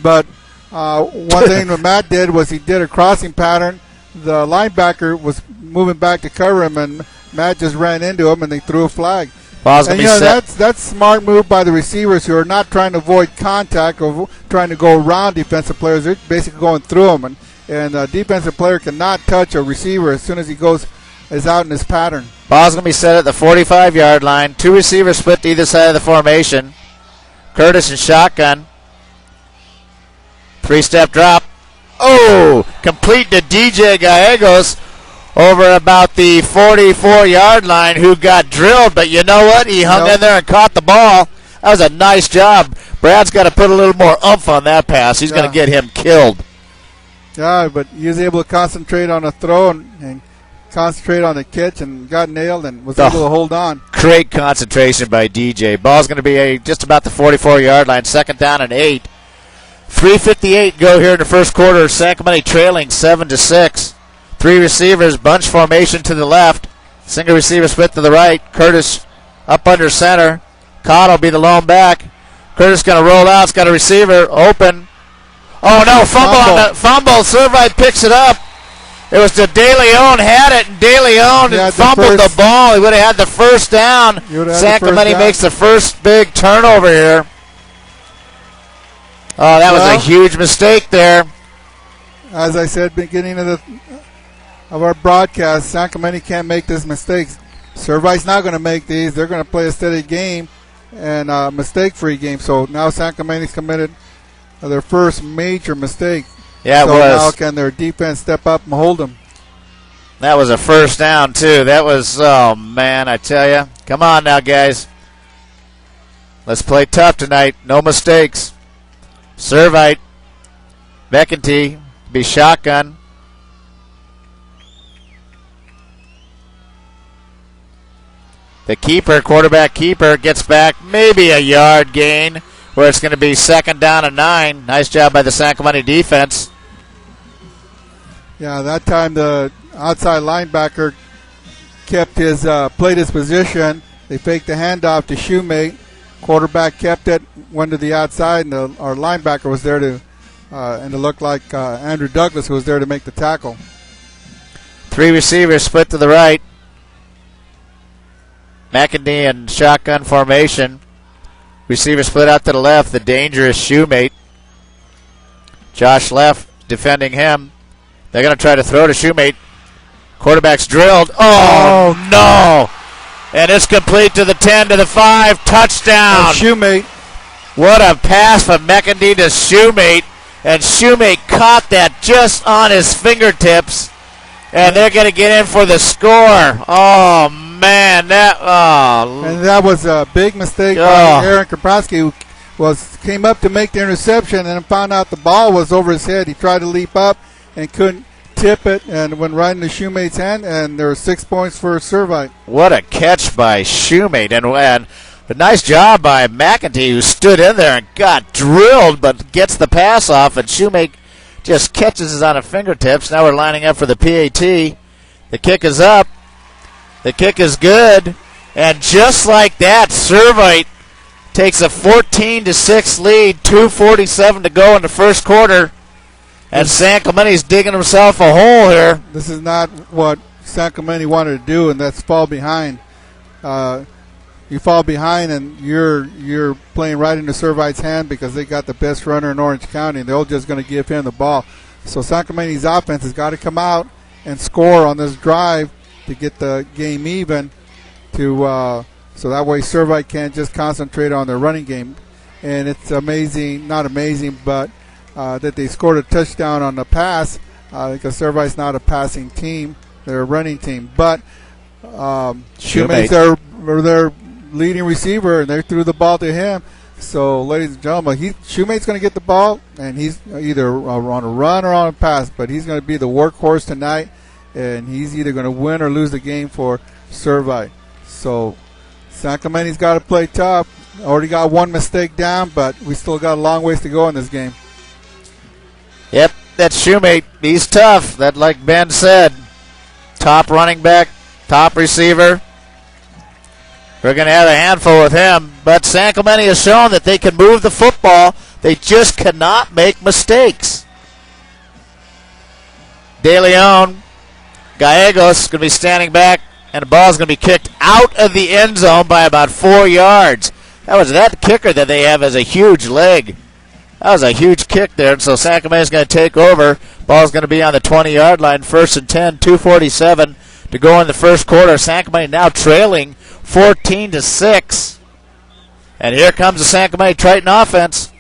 But one thing that Matt did was he did a crossing pattern. The linebacker was moving back to cover him, and Matt just ran into him, and they threw a flag. And that's smart move by the receivers who are not trying to avoid contact or trying to go around defensive players. They're basically going through them, and a defensive player cannot touch a receiver as soon as he is out in his pattern. Ball's going to be set at the 45-yard line. 2 receivers split to either side of the formation. Curtis in shotgun. 3-step drop. Complete to DJ Gallegos over about the 44-yard line, who got drilled. But you know what? He hung in there and caught the ball. That was a nice job. Brad's got to put a little more oomph on that pass. He's going to get him killed. Yeah, but he was able to concentrate on a throw and concentrate on the catch and got nailed and was able to hold on. Great concentration by DJ. Ball's going to be just about the 44-yard line. Second down and 8. 3:58 go here in the first quarter. San Clemente trailing 7-6. 3 receivers, bunch formation to the left. Single receiver split to the right. Curtis up under center. Cottle will be the lone back. Curtis going to roll out. It's got a receiver open. Oh no! Fumble. Servite picks it up. It was De Leon had it, and De Leon fumbled the ball. He would have had the first down. San Clemente makes the first big turnover here. Oh, that was a huge mistake there. As I said, beginning of our broadcast, San Clemente can't make these mistakes. Servite's not going to make these. They're going to play a steady game and a mistake-free game. So now San Clemente's committed their first major mistake. Yeah, it so was. Now can their defense step up and hold them? That was a first down, too. That was, oh, man, I tell you. Come on now, guys. Let's play tough tonight. No mistakes. Servite, McEntee, be shotgun. The quarterback keeper, gets back maybe a yard gain, where it's going to be second down and 9. Nice job by the San Clemente defense. Yeah, that time the outside linebacker kept his played his position. They faked the handoff to Shoemate. Quarterback kept it, went to the outside, and our linebacker was there to, and it looked like Andrew Douglas who was there to make the tackle. 3 receivers split to the right. McIntyre in shotgun formation. Receiver split out to the left, the dangerous Shoemate. Josh left defending him. They're going to try to throw to Shoemate. Quarterback's drilled. Oh, no. And it's complete to the 10, to the 5. Touchdown. Shoemate. What a pass from McIntyre to Shoemate. And Shoemate caught that just on his fingertips. And they're going to get in for the score. Oh, man. And that was a big mistake by Aaron Kaprowski, who came up to make the interception and found out the ball was over his head. He tried to leap up and couldn't tip it and went right into Shoemate's hand, and there were 6 points for Servite. What a catch by Shoemate, and a nice job by McIntyre, who stood in there and got drilled but gets the pass off, and Shoemate just catches it on her fingertips. Now we're lining up for the PAT. The kick is up. The kick is good, and just like that, Servite takes a 14-6 lead, 2:47 to go in the first quarter. And San Clemente's digging himself a hole here. This is not what San Clemente wanted to do, and that's fall behind. You fall behind, and you're playing right into Servite's hand because they got the best runner in Orange County, and they're just going to give him the ball. So San Clemente's offense has got to come out and score on this drive to get the game even, so that way Servite can't just concentrate on their running game. And it's amazing, not amazing, but that they scored a touchdown on the pass because Servite's not a passing team. They're a running team. But Shoemate's their leading receiver, and they threw the ball to him. So, ladies and gentlemen, Shoemate's going to get the ball, and he's either on a run or on a pass, but he's going to be the workhorse tonight, and he's either going to win or lose the game for Servite. So, San Clemente's got to play tough. Already got one mistake down, but we still got a long ways to go in this game. Yep, that's Shoemate. He's tough. That, like Ben said, top running back, top receiver. We're going to have a handful with him. But San Clemente has shown that they can move the football. They just cannot make mistakes. De Leon, Gallegos going to be standing back, and the ball is going to be kicked out of the end zone by about 4 yards. That kicker that they have has a huge leg. That was a huge kick there, and so San Clemente is going to take over. Ball's going to be on the 20-yard line, 1st and 10, 2:47 to go in the first quarter. San Clemente now trailing 14-6. And here comes the San Clemente Triton offense.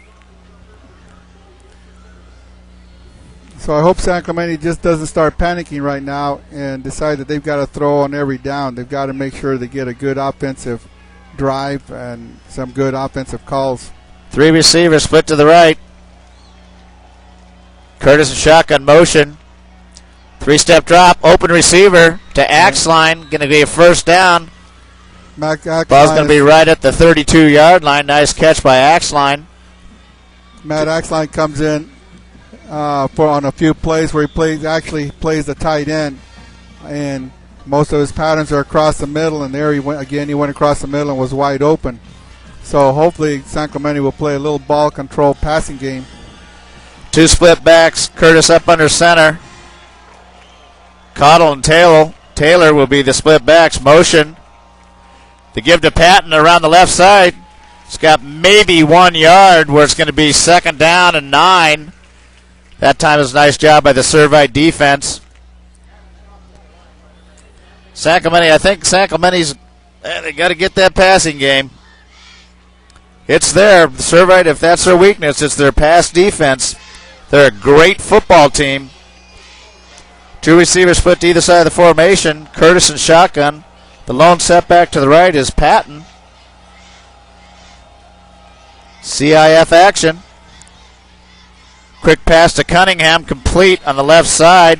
So I hope San Clemente just doesn't start panicking right now and decide that they've got to throw on every down. They've got to make sure they get a good offensive drive and some good offensive calls. 3 receivers split to the right. Curtis in shotgun motion. 3-step drop, open receiver to Axline. Going to be a first down. Ball's going to be right at the 32-yard line. Nice catch by Axline. Matt Axline comes in on a few plays where he actually plays the tight end, and most of his patterns are across the middle, and there he went across the middle and was wide open. So hopefully San Clemente will play a little ball control passing game. 2 split backs. Curtis up under center. Cottle and Taylor will be the split backs. Motion to give to Patton around the left side. It's got maybe 1 yard where it's going to be 2nd down and 9. That time is a nice job by the Servite defense. San Clemente, I think San Clemente's, they got to get that passing game. It's there. The Servite, if that's their weakness, it's their pass defense. They're a great football team. 2 receivers split to either side of the formation. Curtis in shotgun. The lone setback to the right is Patton. CIF action. Quick pass to Cunningham, complete on the left side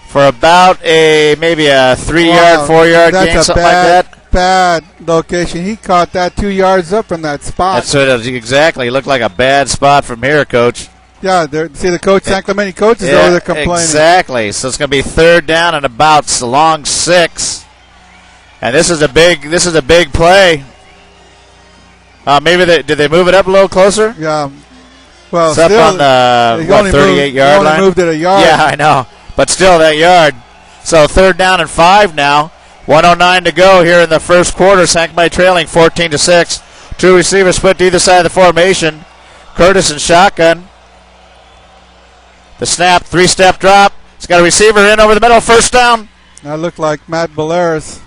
for about maybe a 3-yard, 4-yard gain, something like that. Bad location. He caught that 2 yards up from that spot. That's what it was, exactly. It looked like a bad spot from here, Coach. Yeah, see the coach, San Clemente coach is over there complaining. Exactly. So it's going to be 3rd down and about along 6. And this is a big play. Maybe did they move it up a little closer? Yeah. Well, it's still, up on the 38-yard line. He moved it a yard. Yeah, I know. But still that yard. So 3rd down and 5 now. 1:09 to go here in the first quarter. San Clemente trailing 14-6. 2 receivers split to either side of the formation. Curtis in shotgun. The snap, 3-step drop. He's got a receiver in over the middle. 1st down. That looked like Matt Valeris.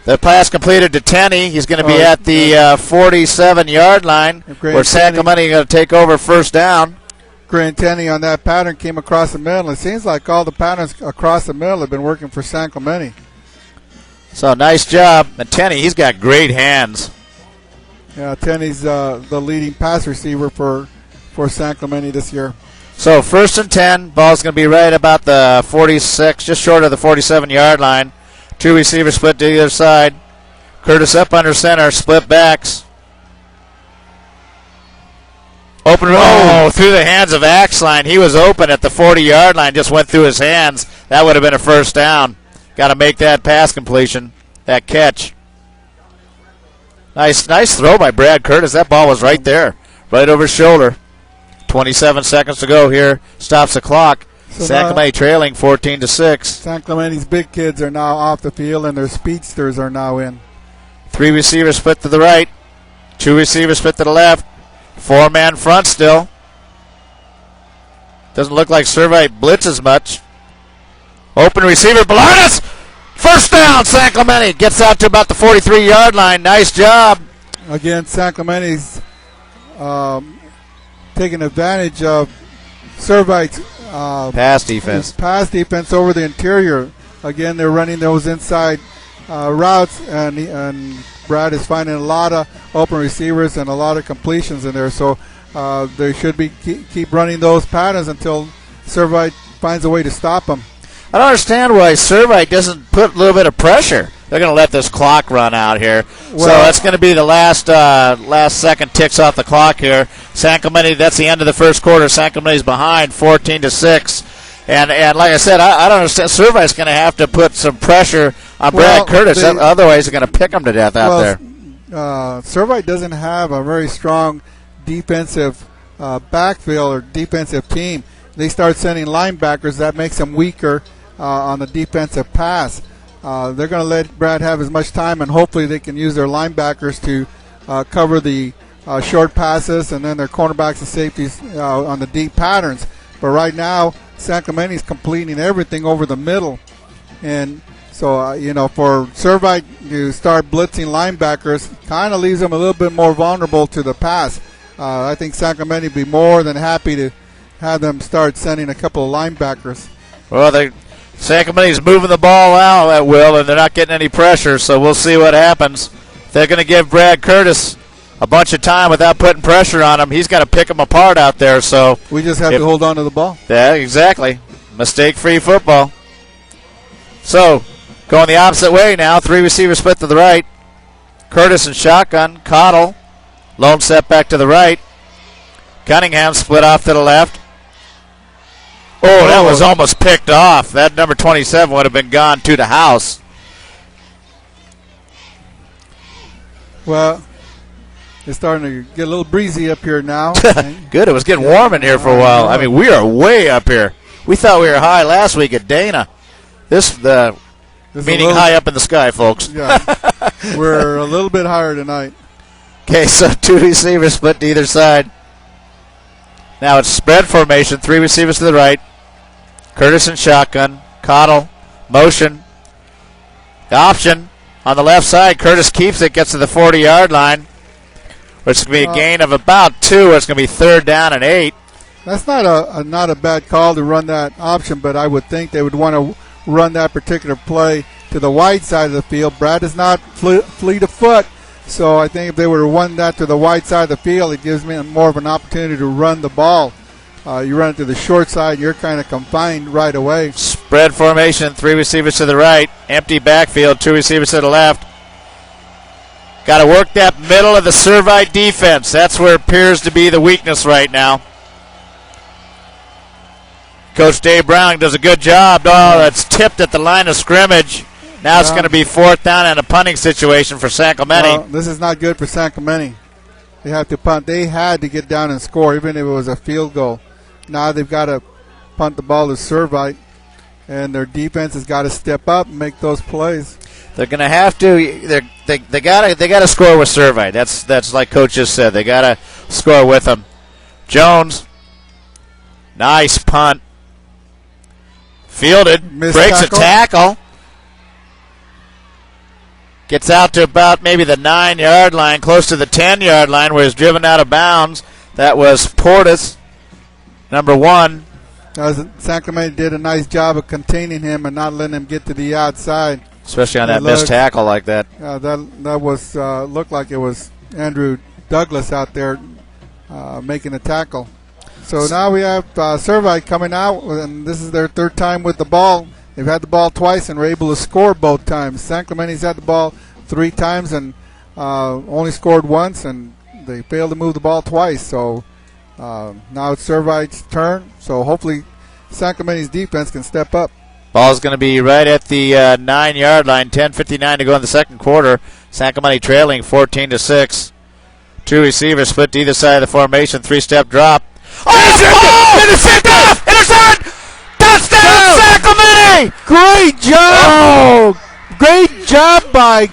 The pass completed to Tenney. He's going to be at the 47-yard line where San Clemente going to take over 1st down. Grant Tenney on that pattern came across the middle. It seems like all the patterns across the middle have been working for San Clemente. So nice job. And Tenney, he's got great hands. Yeah, Tenney's the leading pass receiver for San Clemente this year. So 1st and 10. Ball's going to be right about the 46, just short of the 47-yard line. 2 receivers split to either side. Curtis up under center, split backs. Open through the hands of Axline. He was open at the 40-yard line, just went through his hands. That would have been a 1st down. Got to make that pass completion, that catch. Nice throw by Brad Curtis. That ball was right there, right over his shoulder. 27 seconds to go here. Stops the clock. So San Clemente trailing 14-6. San Clemente's big kids are now off the field, and their speedsters are now in. 3 receivers split to the right. 2 receivers split to the left. 4-man front still. Doesn't look like Servite blitzes much. Open receiver, Balanis. 1st down, San Clemente. Gets out to about the 43-yard line. Nice job. Again, San Clemente's taking advantage of Servite's pass defense over the interior. Again, they're running those inside routes, and Brad is finding a lot of open receivers and a lot of completions in there. So they should be keep running those patterns until Servite finds a way to stop them. I don't understand why Servite doesn't put a little bit of pressure. They're going to let this clock run out here. Well, so that's going to be the last second ticks off the clock here. San Clemente, that's the end of the first quarter. San Clemente's behind 14-6. And like I said, I don't understand. Servite's going to have to put some pressure on Brad Curtis. Otherwise, they're going to pick him to death out there. Servite doesn't have a very strong defensive backfield or defensive team. They start sending linebackers. That makes them weaker on the defensive pass. They're going to let Brad have as much time, and hopefully they can use their linebackers to cover the short passes, and then their cornerbacks and safeties on the deep patterns. But right now, San Clemente is completing everything over the middle. And so, for Servite to start blitzing linebackers kind of leaves them a little bit more vulnerable to the pass. I think San Clemente would be more than happy to have them start sending a couple of linebackers. Well, San Clemente's moving the ball out at will, and they're not getting any pressure, so we'll see what happens. They're going to give Brad Curtis a bunch of time without putting pressure on him. He's got to pick them apart out there. So we just have to hold on to the ball. Yeah, exactly. Mistake-free football. So going the opposite way now. 3 receivers split to the right. Curtis in shotgun. Cottle. Lone set back to the right. Cunningham split off to the left. Oh, that was almost picked off. That number 27 would have been gone to the house. Well, it's starting to get a little breezy up here now. Good. It was getting warm in here for a while. I mean, we are way up here. We thought we were high last week at Dana. This meaning high up in the sky, folks. Yeah. We're a little bit higher tonight. Okay, so 2 receivers split to either side. Now it's spread formation. 3 receivers to the right. Curtis in shotgun. Cottle. Motion. The option on the left side. Curtis keeps it. Gets to the 40-yard line. Which is going to be a gain of about 2. It's going to be 3rd down and 8. That's not a bad call to run that option, but I would think they would want to run that particular play to the wide side of the field. Brad is not fleet of foot, so I think if they were to run that to the wide side of the field, it gives me more of an opportunity to run the ball. You run it to the short side, you're kind of confined right away. Spread formation, 3 receivers to the right. Empty backfield, 2 receivers to the left. Got to work that middle of the Servite defense. That's where it appears to be the weakness right now. Coach Dave Brown does a good job. Oh, that's tipped at the line of scrimmage. Now it's going to be 4th down and a punting situation for San Clemente. Well, this is not good for San Clemente. They have to punt. They had to get down and score, even if it was a field goal. Now they've got to punt the ball to Servite, and their defense has got to step up and make those plays. They're going to have to. They got to score with Servite. That's like Coach just said. They got to score with them. Jones, nice punt. Fielded, breaks a tackle. Gets out to about maybe the 9-yard line, close to the 10-yard line, where he's driven out of bounds. That was Portis, number 1. San Clemente did a nice job of containing him and not letting him get to the outside. Especially on that missed tackle like that. That was looked like it was Andrew Douglas out there making a tackle. So now we have Servite coming out, and this is their 3rd time with the ball. They've had the ball twice and were able to score both times. San Clemente's had the ball 3 times and only scored once, and they failed to move the ball twice. So now it's Servite's turn. So hopefully San Clemente's defense can step up. Ball's going to be right at the 9-yard line. 10:59 to go in the second quarter. San Clemente trailing 14-6. 2 receivers split to either side of the formation. 3-step drop. Intercepted! Intercepted! Touchdown, San Clemente! Great job! Great job by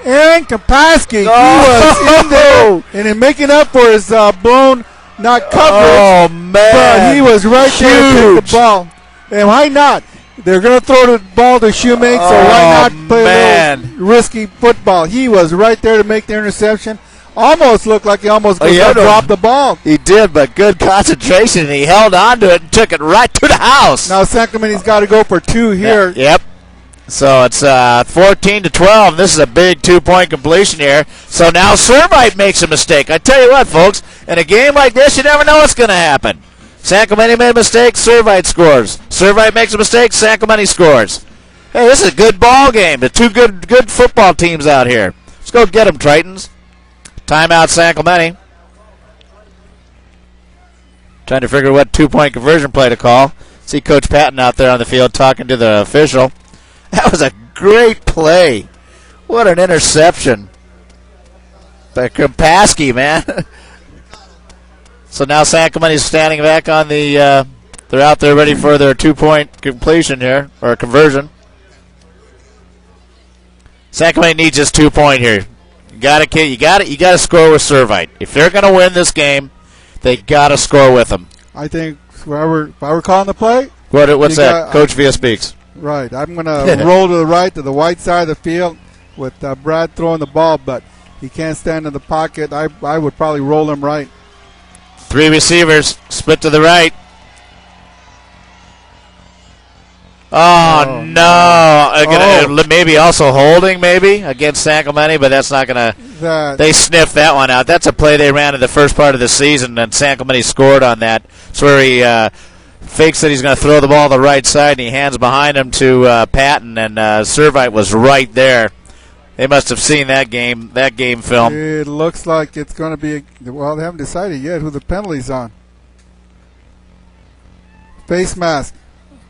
Aaron Kapaski. He was in there and in making up for his blown not coverage. Oh, man. But he was right there to take the ball. And why not? They're going to throw the ball to Shoemake, so why not play a little risky football? He was right there to make the interception. Almost looked like he almost dropped the ball. He did, but good concentration, and he held on to it and took it right to the house. Now San Clemente's got to go for 2 here. Yep. So it's 14-12. This is a big 2-point completion here. So now Servite makes a mistake. I tell you what, folks, in a game like this, you never know what's going to happen. San Clemente made a mistake, Servite scores. Servite makes a mistake, San Clemente scores. Hey, this is a good ball game. The 2 good football teams out here. Let's go get them, Tritons. Timeout, San Clemente. Trying to figure what 2-point conversion play to call. See Coach Patton out there on the field talking to the official. That was a great play. What an interception by Kapaski, man. So now San Clemente's standing back on the. They're out there ready for their 2-point completion here, or conversion. San Clemente needs just 2-point here. You got to score with Servite. If they're going to win this game, they got to score with them. I think if I were calling the play. What's that? Coach Villa speaks. Right. I'm going to roll to the right to the white side of the field with Brad throwing the ball, but he can't stand in the pocket. I would probably roll him right. 3 receivers split to the right. Oh, no. Maybe also holding, maybe, against San Clemente, but that's not going to. They sniffed that one out. That's a play they ran in the first part of the season, and San Clemente scored on that. It's where he fakes that he's going to throw the ball to the right side, and he hands behind him to Patton, and Servite was right there. They must have seen that game film. It looks like it's going to be, well, they haven't decided yet who the penalty's on. Face mask.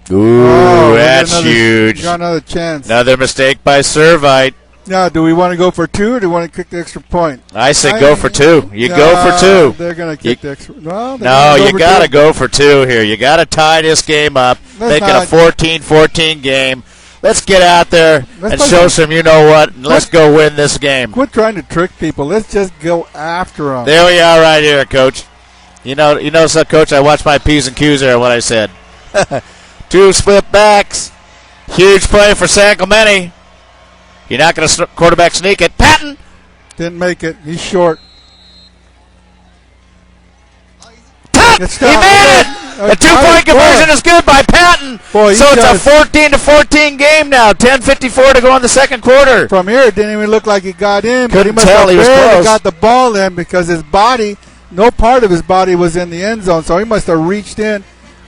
Ooh, that's huge. Got another chance. Another mistake by Servite. Now, do we want to go for 2 or do we want to kick the extra point? I say go for 2. You go for 2. They're going to kick the extra. Well, no, you got to go for 2 here. You got to tie this game up. Make it a 14-14 game. Let's get out there and show some you-know-what, and let's go win this game. Quit trying to trick people. Let's just go after them. There we are right here, Coach. You know, so, Coach, I watched my P's and Q's there, what I said. 2 split backs. Huge play for San Clemente. You're not going to quarterback sneak it. Patton! Didn't make it. He's short. He made it! A 2-point conversion is good by Patton. So it's a 14-14 game now. 10:54 to go in the second quarter. From here, it didn't even look like he got in. Couldn't tell he was close. Got the ball in because his body, no part of his body was in the end zone. So he must have reached in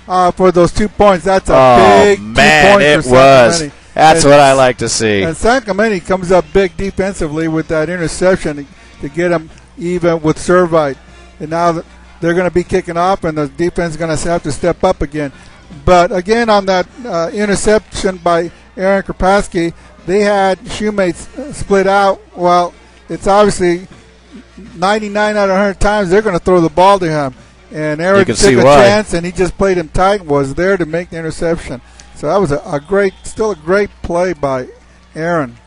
for those 2 points. That's a big 2 points for San Clemente. That's what I like to see. And San Clemente comes up big defensively with that interception to get him even with Servite. And now they're going to be kicking off, and the defense is going to have to step up again. But again, on that interception by Aaron Krapaski, they had Shoemates split out. Well, it's obviously 99 out of 100 times they're going to throw the ball to him. And Aaron took a chance, and he just played him tight and was there to make the interception. So that was still a great play by Aaron.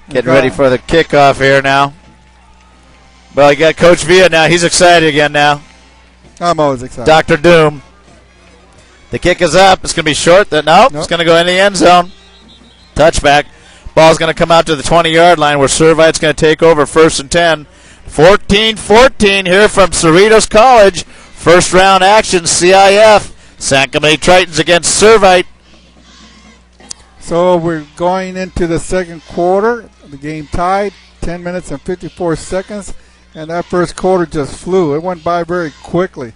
Getting ready for the kickoff here now. Well, you got Coach Villa now. He's excited again now. I'm always excited. Dr. Doom. The kick is up. It's going to be short. Nope. It's going to go in the end zone. Touchback. Ball's going to come out to the 20-yard line where Servite's going to take over 1st and 10. 14-14 here from Cerritos College. First round action, CIF. San Clemente Tritons against Servite. So we're going into the second quarter. The game tied, 10 minutes and 54 seconds. And that first quarter just flew. It went by very quickly,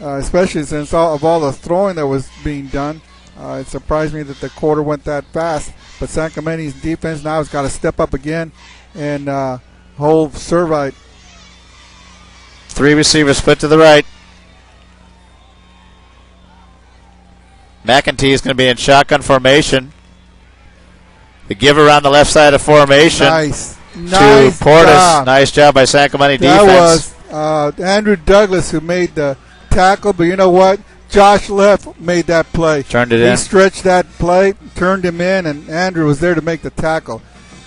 especially since of all the throwing that was being done. It surprised me that the quarter went that fast. But San Clemente's defense now has got to step up again and hold Servite. 3 receivers split to the right. McEntee is going to be in shotgun formation. The give around the left side of formation. Nice Portis. Job. Nice job by San Clemente defense. That was Andrew Douglas who made the tackle, but you know what? Josh Leff made that play. Turned it in. He stretched that play, turned him in, and Andrew was there to make the tackle.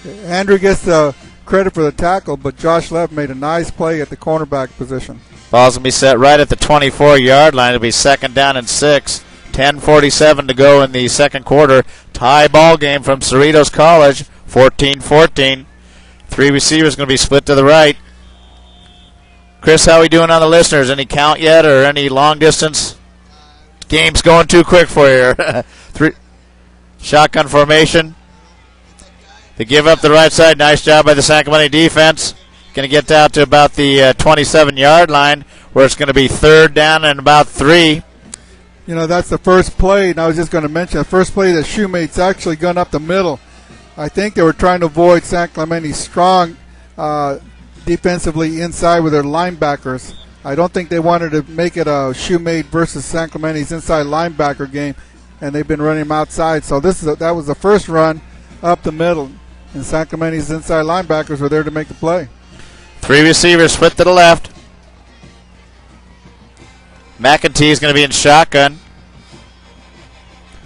Andrew gets the credit for the tackle, but Josh Leff made a nice play at the cornerback position. Ball's going to be set right at the 24-yard line. It'll be 2nd down and 6. 10:47 to go in the second quarter. Tie ball game from Cerritos College. 14-14. 3 receivers going to be split to the right. Chris, how are we doing on the listeners? Any count yet or any long distance? Game's going too quick for you. 3 shotgun formation. They give up the right side. Nice job by the San Clemente defense. Going to get out to about the 27-yard line where it's going to be 3rd down and about 3. You know, that's the first play, and I was just going to mention the first play that Shoemate's actually gone up the middle. I think they were trying to avoid San Clemente's strong defensively inside with their linebackers. I don't think they wanted to make it a Shoemate versus San Clemente's inside linebacker game, and they've been running them outside. So that was the first run up the middle, and San Clemente's inside linebackers were there to make the play. 3 receivers split to the left. McEntee is going to be in shotgun.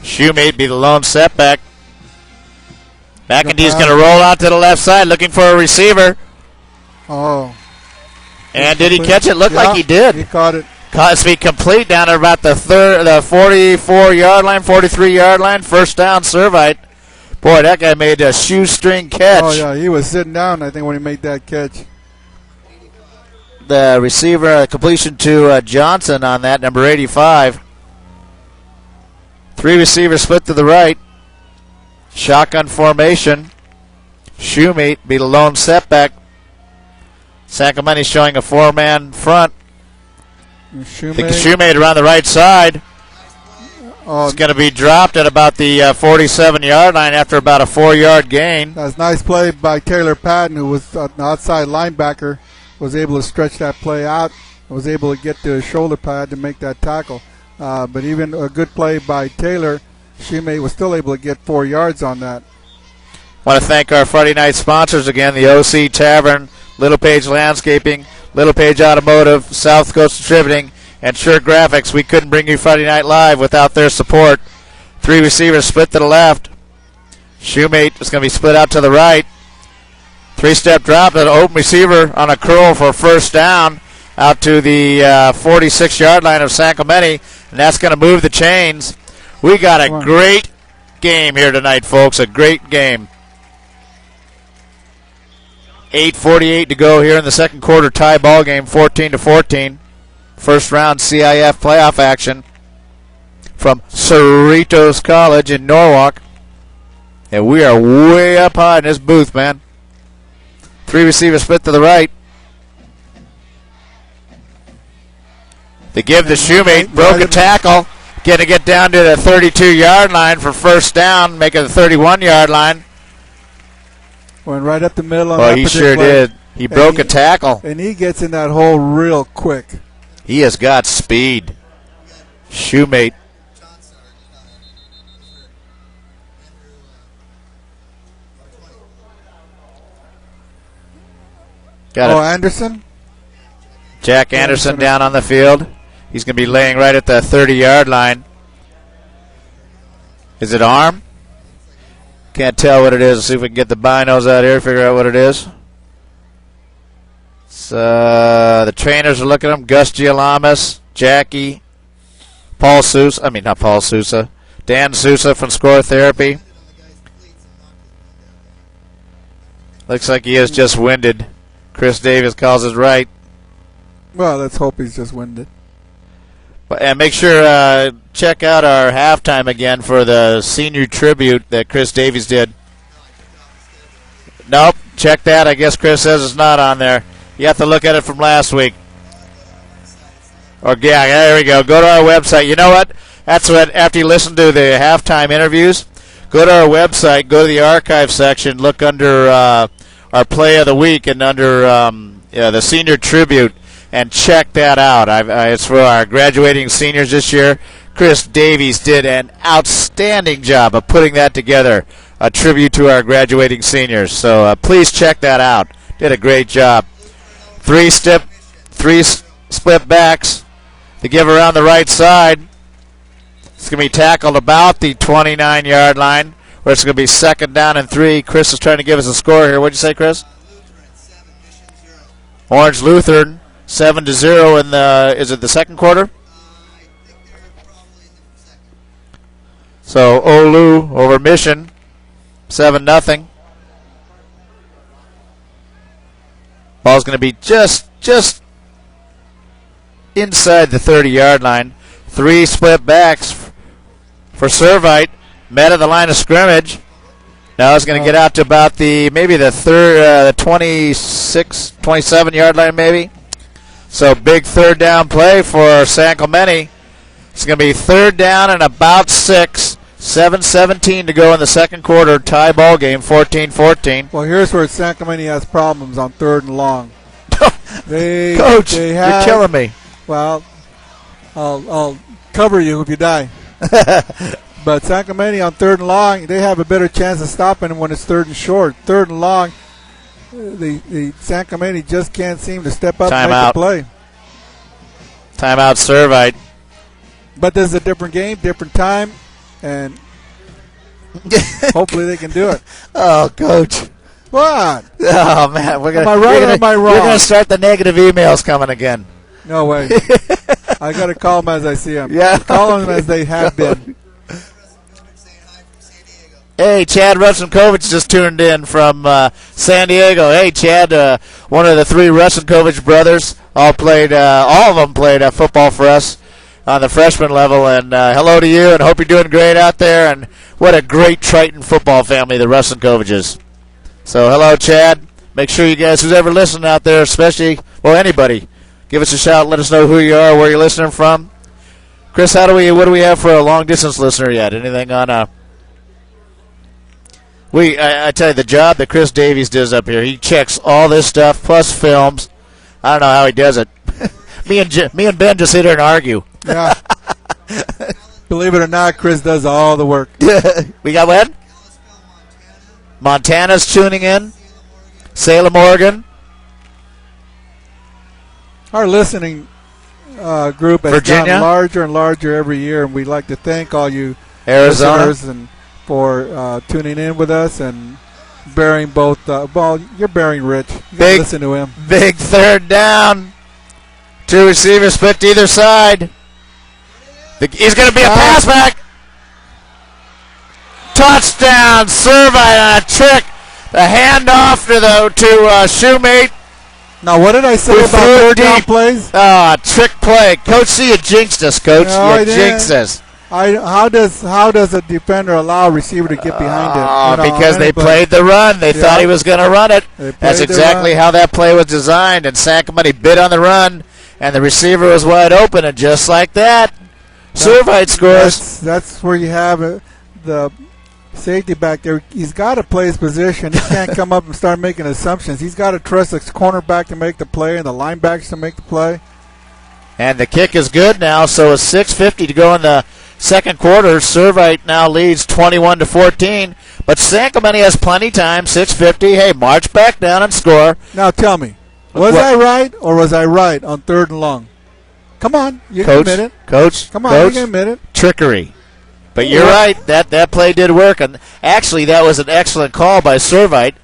Shoemate be the lone setback. McEntee is going to roll out to the left side looking for a receiver. Oh. And did he catch it? Looked like he did. He caught it. Caught his feet complete down at about the 44-yard line, 43-yard line. First down, Servite. Boy, that guy made a shoestring catch. Oh, yeah, he was sitting down, I think, when he made that catch. The receiver completion to Johnson on that, number 85. 3 receivers split to the right. Shotgun formation. Shoemate be the lone setback. San Clemente showing a 4-man front. Shoemate around the right side. It's going to be dropped at about the 47-yard line after about a 4-yard gain. That's a nice play by Taylor Patton, who was an outside linebacker. Was able to stretch that play out, was able to get to his shoulder pad to make that tackle. But even a good play by Taylor, Shoemate was still able to get 4 yards on that. Want to thank our Friday night sponsors again, the OC Tavern, Little Page Landscaping, Little Page Automotive, South Coast Distributing, and Sure Graphics. We couldn't bring you Friday Night Live without their support. 3 receivers split to the left. Shoemate is going to be split out to the right. 3-step drop, an open receiver on a curl for first down out to the 46-yard line of San Clemente, and that's going to move the chains. We got a great game here tonight, folks, a great game. 8:48 to go here in the second quarter, tie ball game, 14-14. First round CIF playoff action from Cerritos College in Norwalk. And we are way up high in this booth, man. 3 receivers split to the right. They give the Shoemate, broke a tackle. Going to get down to the 32-yard line for first down, make it the 31-yard line. Went right up the middle on that. Oh, he sure did. He broke a tackle. And he gets in that hole real quick. He has got speed. Shoemate. Got Oh, it. Anderson? Jack Anderson down on the field. He's going to be laying right at the 30-yard line. Is it arm? Can't tell what it is. Let's see if we can get the binos out here, figure out what it is. So the trainers are looking at him. Gus Gialamas, Jackie, Paul Sousa. I mean, not Paul Sousa. Dan Sousa from Score Therapy. Looks like he is just winded. Chris Davis calls it right. Well, let's hope he's just winded. And make sure check out our halftime again for the senior tribute that Chris Davies did. Nope, check that. I guess Chris says it's not on there. You have to look at it from last week. Or yeah, there we go. Go to our website. You know what? That's what. After you listen to the halftime interviews, go to our website. Go to the archive section. Look under our play of the week and under the senior tribute. And check that out. It's for our graduating seniors this year. Chris Davies did an outstanding job of putting that together, a tribute to our graduating seniors. So please check that out. Did a great job. Three split backs to give around the right side. It's going to be tackled about the 29-yard line, where it's going to be 2nd down and 3. Chris is trying to give us a score here. What'd you say, Chris? Orange Lutheran. 7-0 in the, is it the second quarter? So Olu over Mission, 7-0. Ball's going to be just inside the 30-yard line. 3 split backs for Servite. Met at the line of scrimmage. Now it's going to get out to about maybe the 26, 27-yard line maybe. So big 3rd down play for San Clemente. It's going to be 3rd down and about 6. 7:17 to go in the second quarter. Tie ball game, 14-14. Well, here's where San Clemente has problems on 3rd and long. Coach, you're killing me. Well, I'll cover you if you die. But San Clemente on 3rd and long, they have a better chance of stopping him when it's 3rd and short. 3rd and long, the San Clemente just can't seem to step up and make the play. Timeout, Servite. But this is a different game, different time, and hopefully they can do it. Oh, Coach. What? Oh, man. Am I right or am I wrong? We're going to start the negative emails coming again. No way. I got to call them as I see them. Yeah. Call them as they have been. Hey, Chad Rusinkovich just tuned in from San Diego. Hey, Chad, one of the 3 Rusinkovich brothers, all of them played football for us on the freshman level. And hello to you, and hope you're doing great out there. And what a great Triton football family the Rusinkoviches. So hello, Chad. Make sure you guys, who's ever listening out there, especially, well, anybody, give us a shout. Let us know who you are, where you're listening from. Chris, what do we have for a long-distance listener yet? Anything on I tell you, the job that Chris Davies does up here, he checks all this stuff, plus films. I don't know how he does it. me and Ben just sit here and argue. Yeah. Believe it or not, Chris does all the work. We got what? Montana's tuning in. Salem, Oregon. Our listening group has Virginia? gotten larger and larger every year, and we'd like to thank all you Arizona listeners and for tuning in with us and bearing both. You're bearing Rich. You gotta listen to him. Big 3rd down. 2 receivers split to either side. He's going to be a pass back. Touchdown, Servite on a trick. The handoff to Shoemate. Now, what did I say about 3rd down plays? Trick play. Coach C, you jinxed us, Coach. No, you jinxed us. How does a defender allow a receiver to get behind it? Because they played the run. They thought he was going to run it. That's exactly how that play was designed. And San Clemente bid on the run, and the receiver was wide open. And just like that, Servite scores. That's where you have the safety back there. He's got to play his position. He can't come up and start making assumptions. He's got to trust the cornerback to make the play and the linebackers to make the play. And the kick is good now, so it's 6:50 to go in the second quarter. Servite now leads 21-14, but San Clemente has plenty of time. 6:50. Hey, march back down and score. Now tell me, Was I right or was I right on 3rd and long? Come on, you can admit it. Coach, Come on, Coach, you can admit it. trickery. But you're right. That play did work, and actually that was an excellent call by Servite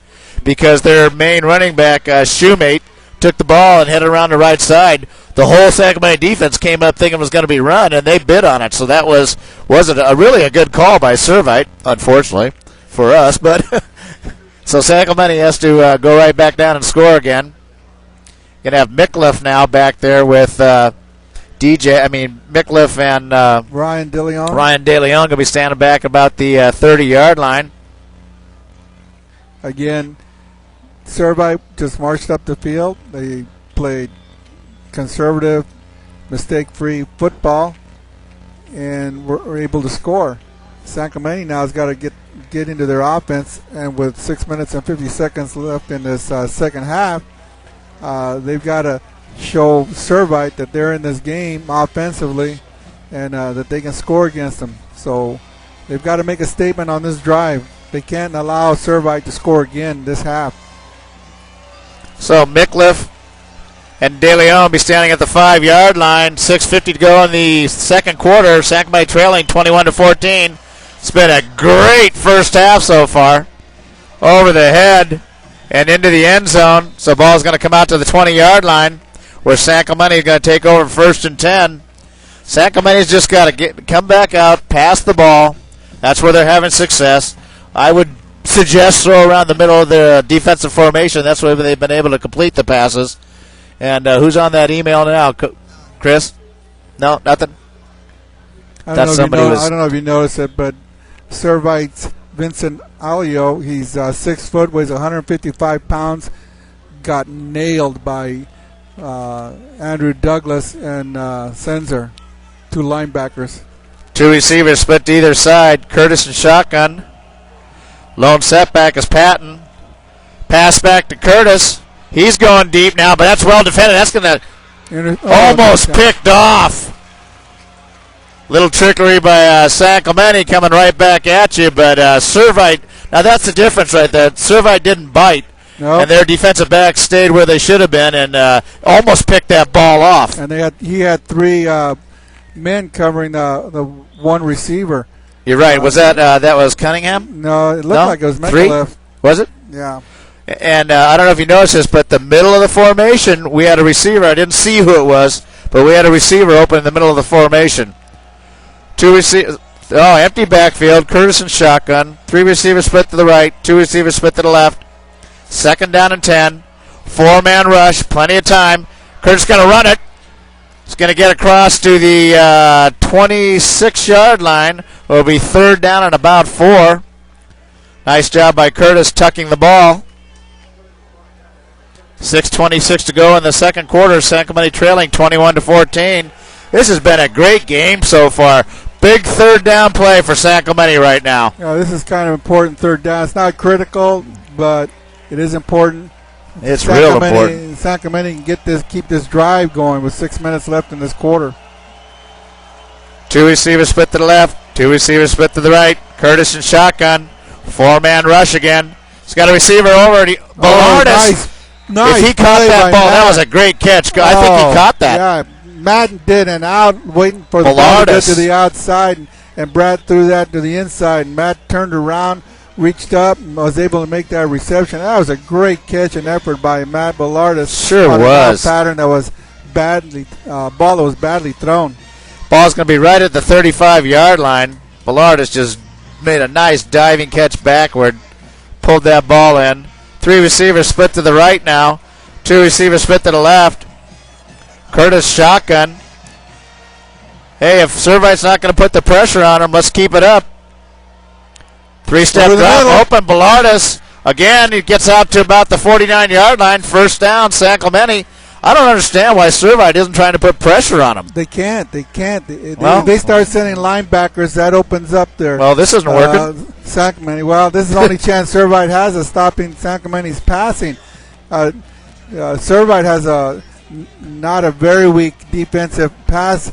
because their main running back Shoemate took the ball and headed around the right side. The whole Sacramento defense came up thinking it was going to be run, and they bid on it. So that wasn't really a good call by Servite, unfortunately for us. But so Sacramento has to go right back down and score again. Going to have Mickliffe now back there with Mickliffe and Ryan DeLeon. Ryan DeLeon going to be standing back about the 30-yard line. Again, Servite just marched up the field. They played conservative, mistake-free football, and were able to score. Sacramento now has got to get into their offense, and with 6 minutes and 50 seconds left in this second half, they've got to show Servite that they're in this game offensively and that they can score against them. So they've got to make a statement on this drive. They can't allow Servite to score again this half. So Mickliffe and DeLeon will be standing at the 5-yard line. 6:50 to go in the second quarter. Sacramento trailing 21-14. It's been a great first half so far. Over the head and into the end zone. So the ball's going to come out to the 20-yard line where Sacramento is going to take over 1st and 10. Sacramento's just got to come back out, pass the ball. That's where they're having success. I would suggest throw around the middle of their defensive formation. That's where they've been able to complete the passes. And who's on that email now? Chris? No, nothing? I don't know if you noticed it, but Servite's Vincent Alio, he's 6 foot, weighs 155 pounds, got nailed by Andrew Douglas and Senzer, 2 linebackers. 2 receivers split to either side. Curtis and shotgun. Lone setback is Patton. Pass back to Curtis. He's going deep now, but that's well defended. That's going to almost picked off. Little trickery by Sacramento coming right back at you, but Servite, now that's the difference right there. Servite didn't bite, and their defensive backs stayed where they should have been and almost picked that ball off. And he had 3 men covering the one receiver. You're right. Was that was Cunningham? No, it looked like it was Mickliffe. 3? Was it? Yeah. And I don't know if you noticed this, but the middle of the formation, we had a receiver. I didn't see who it was, but we had a receiver open in the middle of the formation. 2 receivers. Oh, empty backfield. Curtis and shotgun. 3 receivers split to the right. 2 receivers split to the left. 2nd down and 10. 4-man rush. Plenty of time. Curtis going to run it. He's going to get across to the 26-yard line. It'll be 3rd down and about 4. Nice job by Curtis tucking the ball. 6:26 to go in the second quarter. Sacramento trailing 21-14. This has been a great game so far. Big 3rd down play for Sacramento right now. Yeah, this is kind of important 3rd down. It's not critical, but it is important. It's real important. Sacramento can keep this drive going with 6 minutes left in this quarter. 2 receivers split to the left. 2 receivers split to the right. Curtis and shotgun. 4-man rush again. He's got a receiver over. Ballardis. Nice. If he caught that ball, that was a great catch. I think he caught that. Yeah, Madden did an out, waiting for the ball to get to the outside, and Brad threw that to the inside. And Matt turned around, reached up, and was able to make that reception. That was a great catch and effort by Matt Ballardis. Sure was. Pattern that was ball that was badly thrown. Ball's going to be right at the 35-yard line. Ballardis just made a nice diving catch backward, pulled that ball in. 3 receivers split to the right now. 2 receivers split to the left. Curtis shotgun. Hey, if Servite's not going to put the pressure on him, let's keep it up. 3-step drop, open. Ballardis. Again, he gets out to about the 49-yard line. 1st down, Sacramento. I don't understand why Servite isn't trying to put pressure on him. They can't. If they start sending linebackers, that opens up their... Well, this isn't working. Sacramento. Well, this is the only chance Servite has of stopping Sacramento's passing. Servite has not a very weak defensive pass,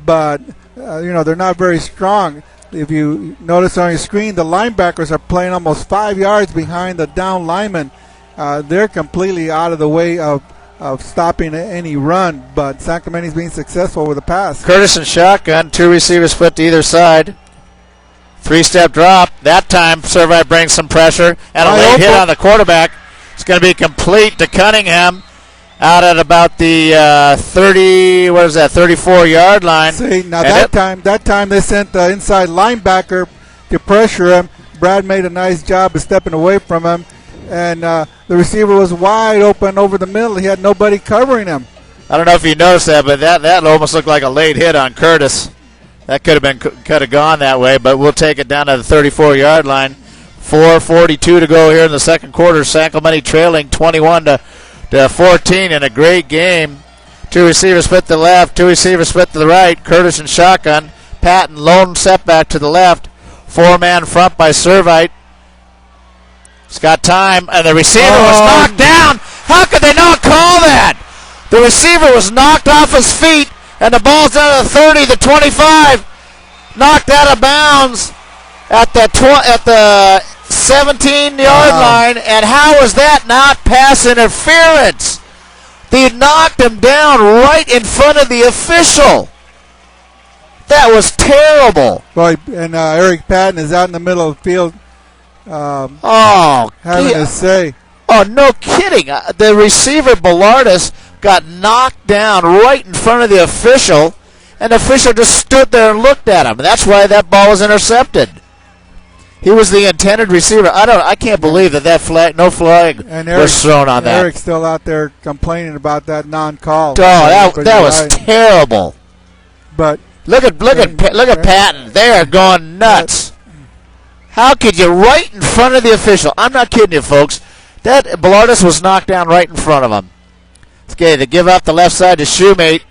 but they're not very strong. If you notice on your screen, the linebackers are playing almost 5 yards behind the down lineman. They're completely out of the way of of stopping any run, but San Clemente's being successful with the pass. Curtis and shotgun, 2 receivers split to either side. 3-step drop. That time, Servite brings some pressure and a late hit on the quarterback. It's going to be complete to Cunningham out at about the 34-yard line. See, now that time they sent the inside linebacker to pressure him. Brad made a nice job of stepping away from him, and the receiver was wide open over the middle. He had nobody covering him. I don't know if you noticed that, but that almost looked like a late hit on Curtis. That could have gone that way, but we'll take it down to the 34-yard line. 4:42 to go here in the second quarter. San Clemente trailing 21-14 in a great game. 2 receivers split to the left, 2 receivers split to the right. Curtis and shotgun. Patton lone setback to the left. 4-man front by Servite. He's got time, and the receiver was knocked down. How could they not call that? The receiver was knocked off his feet, and the ball's out of the 30, the 25, knocked out of bounds at the 17-yard line. And how was that not pass interference? They knocked him down right in front of the official. That was terrible. Well, and Eric Patton is out in the middle of the field having a say. Oh, no kidding. The receiver, Ballardus, got knocked down right in front of the official, and the official just stood there and looked at him. That's why that ball was intercepted. He was the intended receiver. I can't believe that flag, no flag was thrown on that. Eric's still out there complaining about that non-call. Oh, that was terrible. But look at Patton. They are going nuts. How could you right in front of the official? I'm not kidding you, folks. That Ballardus was knocked down right in front of him. Okay, they give up the left side to Shoemate.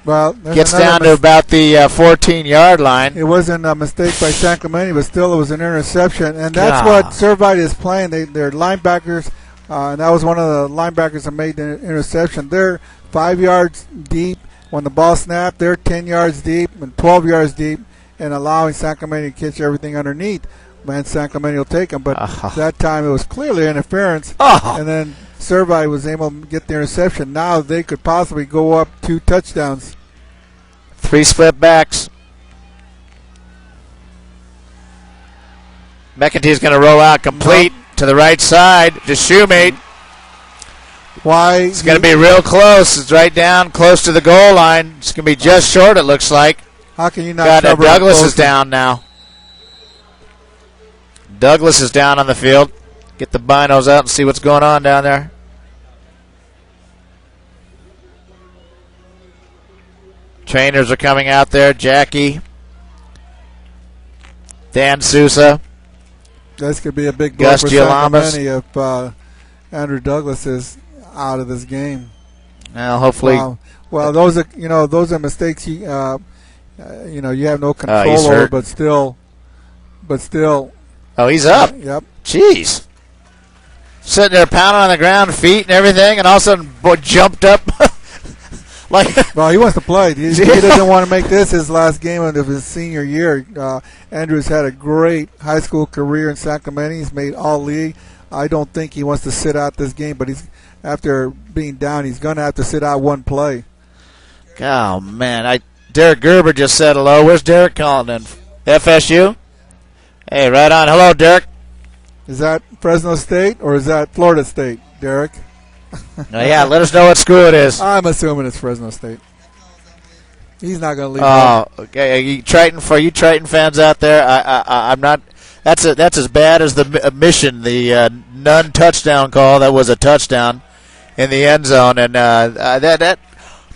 Well, gets down to about the 14-yard line. It wasn't a mistake by San Clemente, but still it was an interception. And that's what Servite is playing. They're linebackers, and that was one of the linebackers that made the interception. They're 5 yards deep. When the ball snapped, they're 10 yards deep and 12 yards deep, and allowing San Clemente to catch everything underneath. Man, San Clemente will take them. But that time it was clearly interference. And then Servite was able to get the interception. Now they could possibly go up 2 touchdowns. 3 split backs. McEntee's going to roll out complete to the right side to Shoemate. Why? It's going to be real close. It's right down close to the goal line. It's going to be just short, it looks like. How can you not cover Douglas is down now. Douglas is down on the field. Get the binos out and see what's going on down there. Trainers are coming out there. Jackie. Dan Sousa. This could be a big blow for San Clemente if Andrew Douglas is out of this game. Well, hopefully. Well, those are mistakes you have no control over, but still. Oh, he's up. Yep. Jeez. Sitting there pounding on the ground, feet and everything, and all of a sudden jumped up. Well, he wants to play. He doesn't want to make this his last game of his senior year. Andrew's had a great high school career in San Clemente. He's made all league. I don't think he wants to sit out this game, but after being down, he's going to have to sit out one play. Oh, man. Derek Gerber just said hello. Where's Derek calling in? FSU? Hey, right on. Hello, Derek. Is that Fresno State or is that Florida State, Derek? Yeah, let us know what school it is. I'm assuming it's Fresno State. He's not going to leave. Oh, okay. For you Triton fans out there, I'm not. That's as bad as the mission, the non-touchdown call. That was a touchdown in the end zone, and that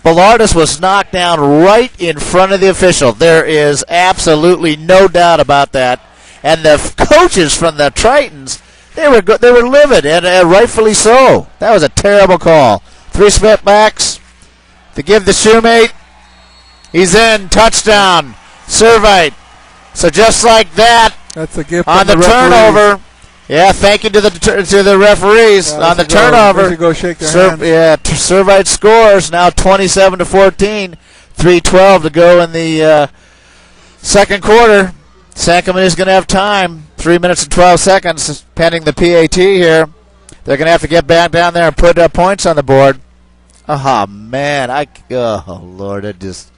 Ballardus was knocked down right in front of the official. There is absolutely no doubt about that. And the coaches from the Tritons, they were livid, and rightfully so. That was a terrible call. 3 split backs to give the Shoemate. He's in. Touchdown. Servite. So just like that, that's a gift on the turnover. Yeah, thank you to the referees on the turnover. Go shake their hands. Yeah, Servite scores now 27-14. 3:12 to go in the second quarter. San Clemente is going to have time. 3 minutes and 12 seconds pending the PAT here. They're going to have to get back down there and put points on the board. Oh, man. Oh, Lord. It just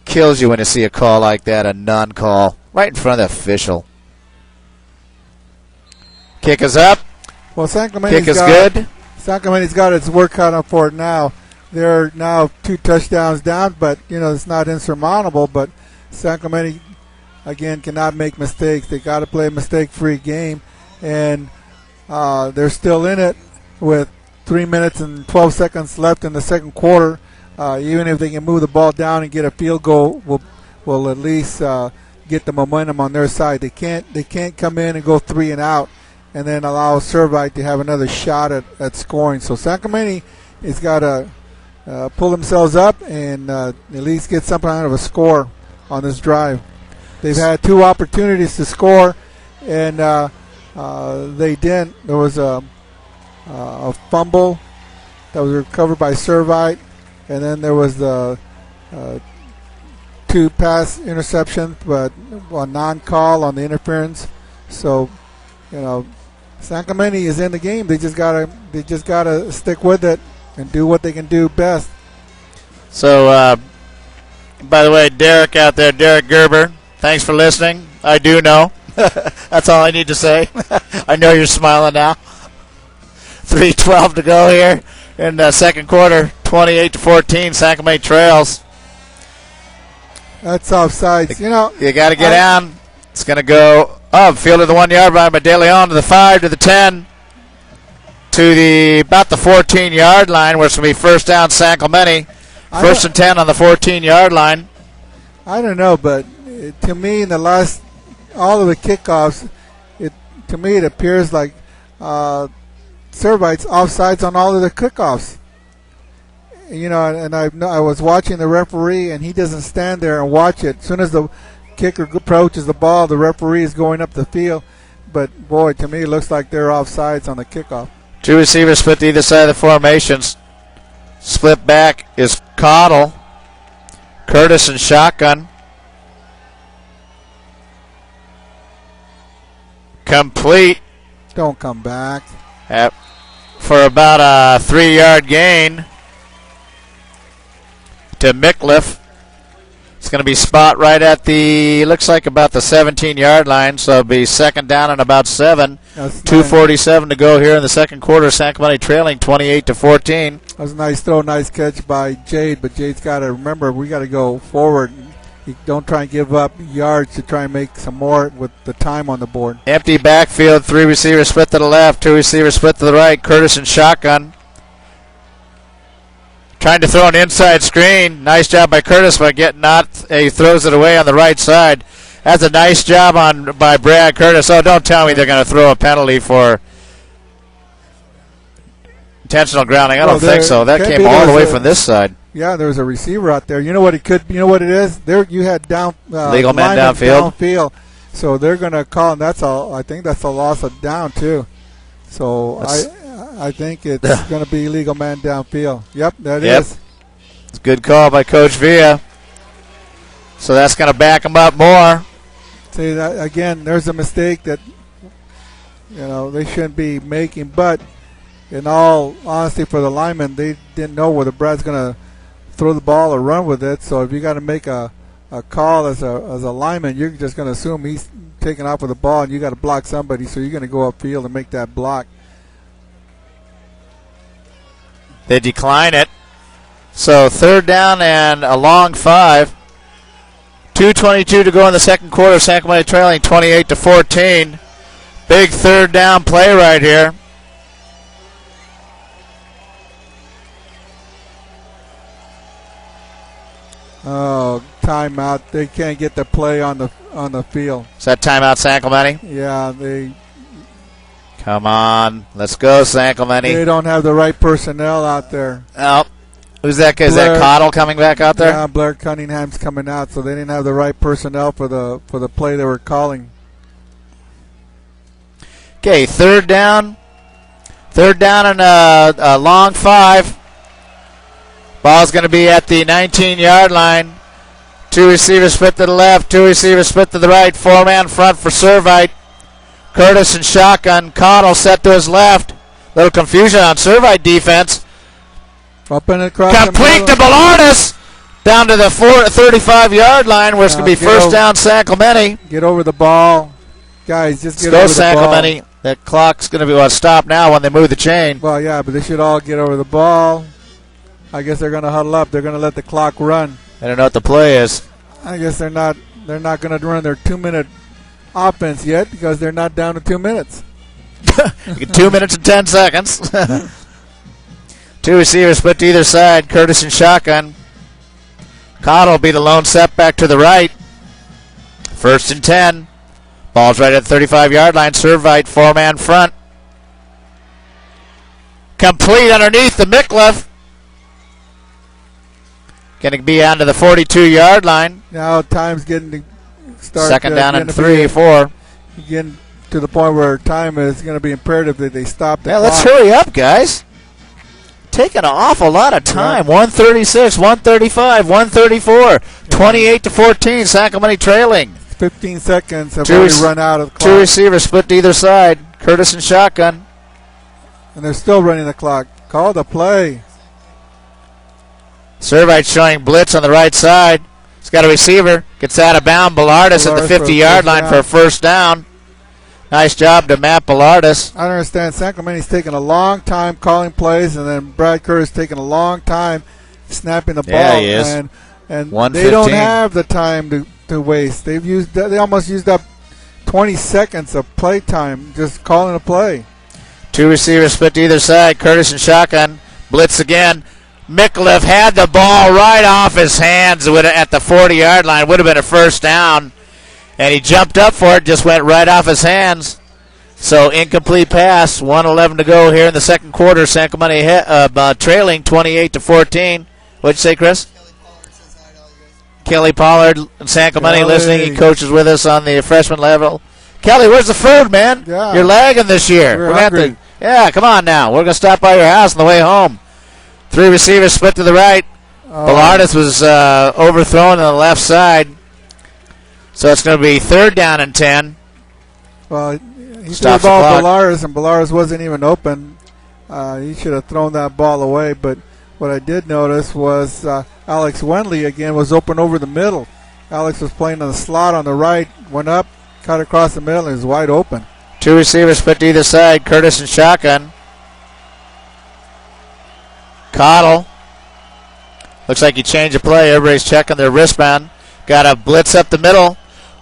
kills you when you see a call like that, a non-call, right in front of the official. Kick is up. Well, San Clemente's Kick is good. San Clemente's got its work cut out for it now. They're now 2 touchdowns down, but, it's not insurmountable. But San Clemente, again, cannot make mistakes. They got to play a mistake-free game. And they're still in it with 3 minutes and 12 seconds left in the second quarter. Even if they can move the ball down and get a field goal, will at least get the momentum on their side. They can't come in and go 3 and out and then allow Servite to have another shot at scoring. So San Clemente has got to pull themselves up and at least get something out of a score on this drive. They've had 2 opportunities to score, and they didn't. There was a fumble that was recovered by Servite, and then there was the 2 pass interceptions, but a non-call on the interference. So, San Clemente is in the game. They just gotta stick with it and do what they can do best. So, by the way, Derek out there, Derek Gerber, thanks for listening. I do know. That's all I need to say. I know you're smiling now. 3:12 to go here in the second quarter. 28-14, San Clemente trails. That's offsides. You got to get down. It's going to go up. Field to the 1 yard line by De Leon to the 5 to the 10 to about the 14-yard line, where it's going to be first down San Clemente. First and 10 on the 14-yard line. I don't know, but to me, in the last all of the kickoffs, it appears like Servite's offsides on all of the kickoffs. And I was watching the referee, and he doesn't stand there and watch it. As soon as the kicker approaches the ball, the referee is going up the field. But, boy, to me, it looks like they're offsides on the kickoff. 2 receivers split to either side of the formations. Split back is Cottle. Curtis and shotgun. Complete. Don't come back. For about a 3-yard gain to Mickliffe. It's going to be spot right at looks like about the 17-yard line, so it'll be second down and about 7. 2:47 to go here in the second quarter. San Clemente trailing 28-14. That was a nice throw, nice catch by Jade, but Jade's got to remember we got to go forward. You don't try and give up yards to try and make some more with the time on the board. Empty backfield, 3 receivers split to the left, 2 receivers split to the right. Curtis and shotgun. Trying to throw an inside screen. Nice job by Curtis by getting he throws it away on the right side. That's a nice job by Brad Curtis. Oh, don't tell me they're going to throw a penalty for intentional grounding. I don't think so. That came all the way from this side. Yeah, there was a receiver out there. You know what it is? There you had legal man downfield. So they're going to call, and I think that's a loss of down too. So I think it's going to be illegal man downfield. Yep, that is. It's a good call by Coach Villa. So that's going to back him up more. See, that, again, there's a mistake that they shouldn't be making. But in all honesty, for the linemen, they didn't know whether Brad's going to throw the ball or run with it. So if you got to make a call as a lineman, you're just going to assume he's taking off with the ball, and you got to block somebody. So you're going to go upfield and make that block. They decline it. So third down and a long 5. 2:22 to go in the second quarter. San Clemente trailing 28-14. Big third down play right here. Oh, timeout. They can't get the play on the field. Is that timeout, San Clemente? Yeah, they. Come on. Let's go, San Clemente. They don't have the right personnel out there. Oh. Who's that? Is that Cottle coming back out there? Yeah, Blair Cunningham's coming out, so they didn't have the right personnel for the play they were calling. Okay, third down. Third down and a long 5. Ball's going to be at the 19-yard line. 2 receivers split to the left, 2 receivers split to the right. 4-man front for Servite. Curtis and shotgun. Cottle set to his left. Little confusion on Servite defense. Up and across Complete to Ballardus. Down to the 35-yard line where it's going to be first down San Clemente. Get over the ball. Guys, just get Let's over go San the ball. Clemente. That clock's going to be stopped now when they move the chain. Well, yeah, but they should all get over the ball. I guess they're going to huddle up. They're going to let the clock run. I don't know what the play is. I guess they're not going to run their 2-minute offense yet because they're not down to 2 minutes. 2 minutes and 10 seconds. Two receivers split to either side. Curtis in shotgun. Cottle will be the lone setback to the right. 1st and 10. Ball's right at the 35-yard line. Servite, 4-man front. Complete underneath the Micklef. Going to be onto the 42-yard line. Now time's getting to start. Second down and 3, 4. Getting to the point where time is going to be imperative that they stop the Yeah, clock. let's hurry up, guys. Taking an awful lot of time. 136, 135, 134, 28 to 14. San Clemente trailing. 15 seconds have already run out of the clock. Two receivers split to either side. Curtis in shotgun. And they're still running the clock. Call the play. Servite showing blitz on the right side. He's got a receiver. Gets out of bounds. Ballardus at the 50-yard line for a first down. Nice job to Matt Ballardus. I don't understand. San Clemente's taking a long time calling plays, and then Brad Curtis taking a long time snapping the ball. Yeah, he is. And they 1:15. don't have the time to waste. They almost used up 20 seconds of play time just calling a play. Two receivers split to either side. Curtis in shotgun. Blitz again. Micklef had the ball right off his hands at the 40-yard line. Would have been a first down. And he jumped up for it, just went right off his hands. So incomplete pass. 1:11 to go here in the second quarter. San Clemente trailing 28 to 14. What'd you say, Chris? Kelly Pollard and San Clemente listening. He coaches with us on the freshman level. Kelly, where's the food, man? Yeah. You're lagging this year. We're hungry. Yeah, come on now. We're going to stop by your house on the way home. Three receivers split to the right. Ballardus was overthrown on the left side. So it's going to be 3rd down and 10. Well, he threw the ball to Ballardus, and Ballardus wasn't even open. He should have thrown that ball away. But what I did notice was Alex Wendley again was open over the middle. Alex was playing on the slot on the right, went up, cut across the middle, and was wide open. Two receivers split to either side. Curtis in shotgun. Cottle. Looks like he changed the play. Everybody's checking their wristband. Got a blitz up the middle.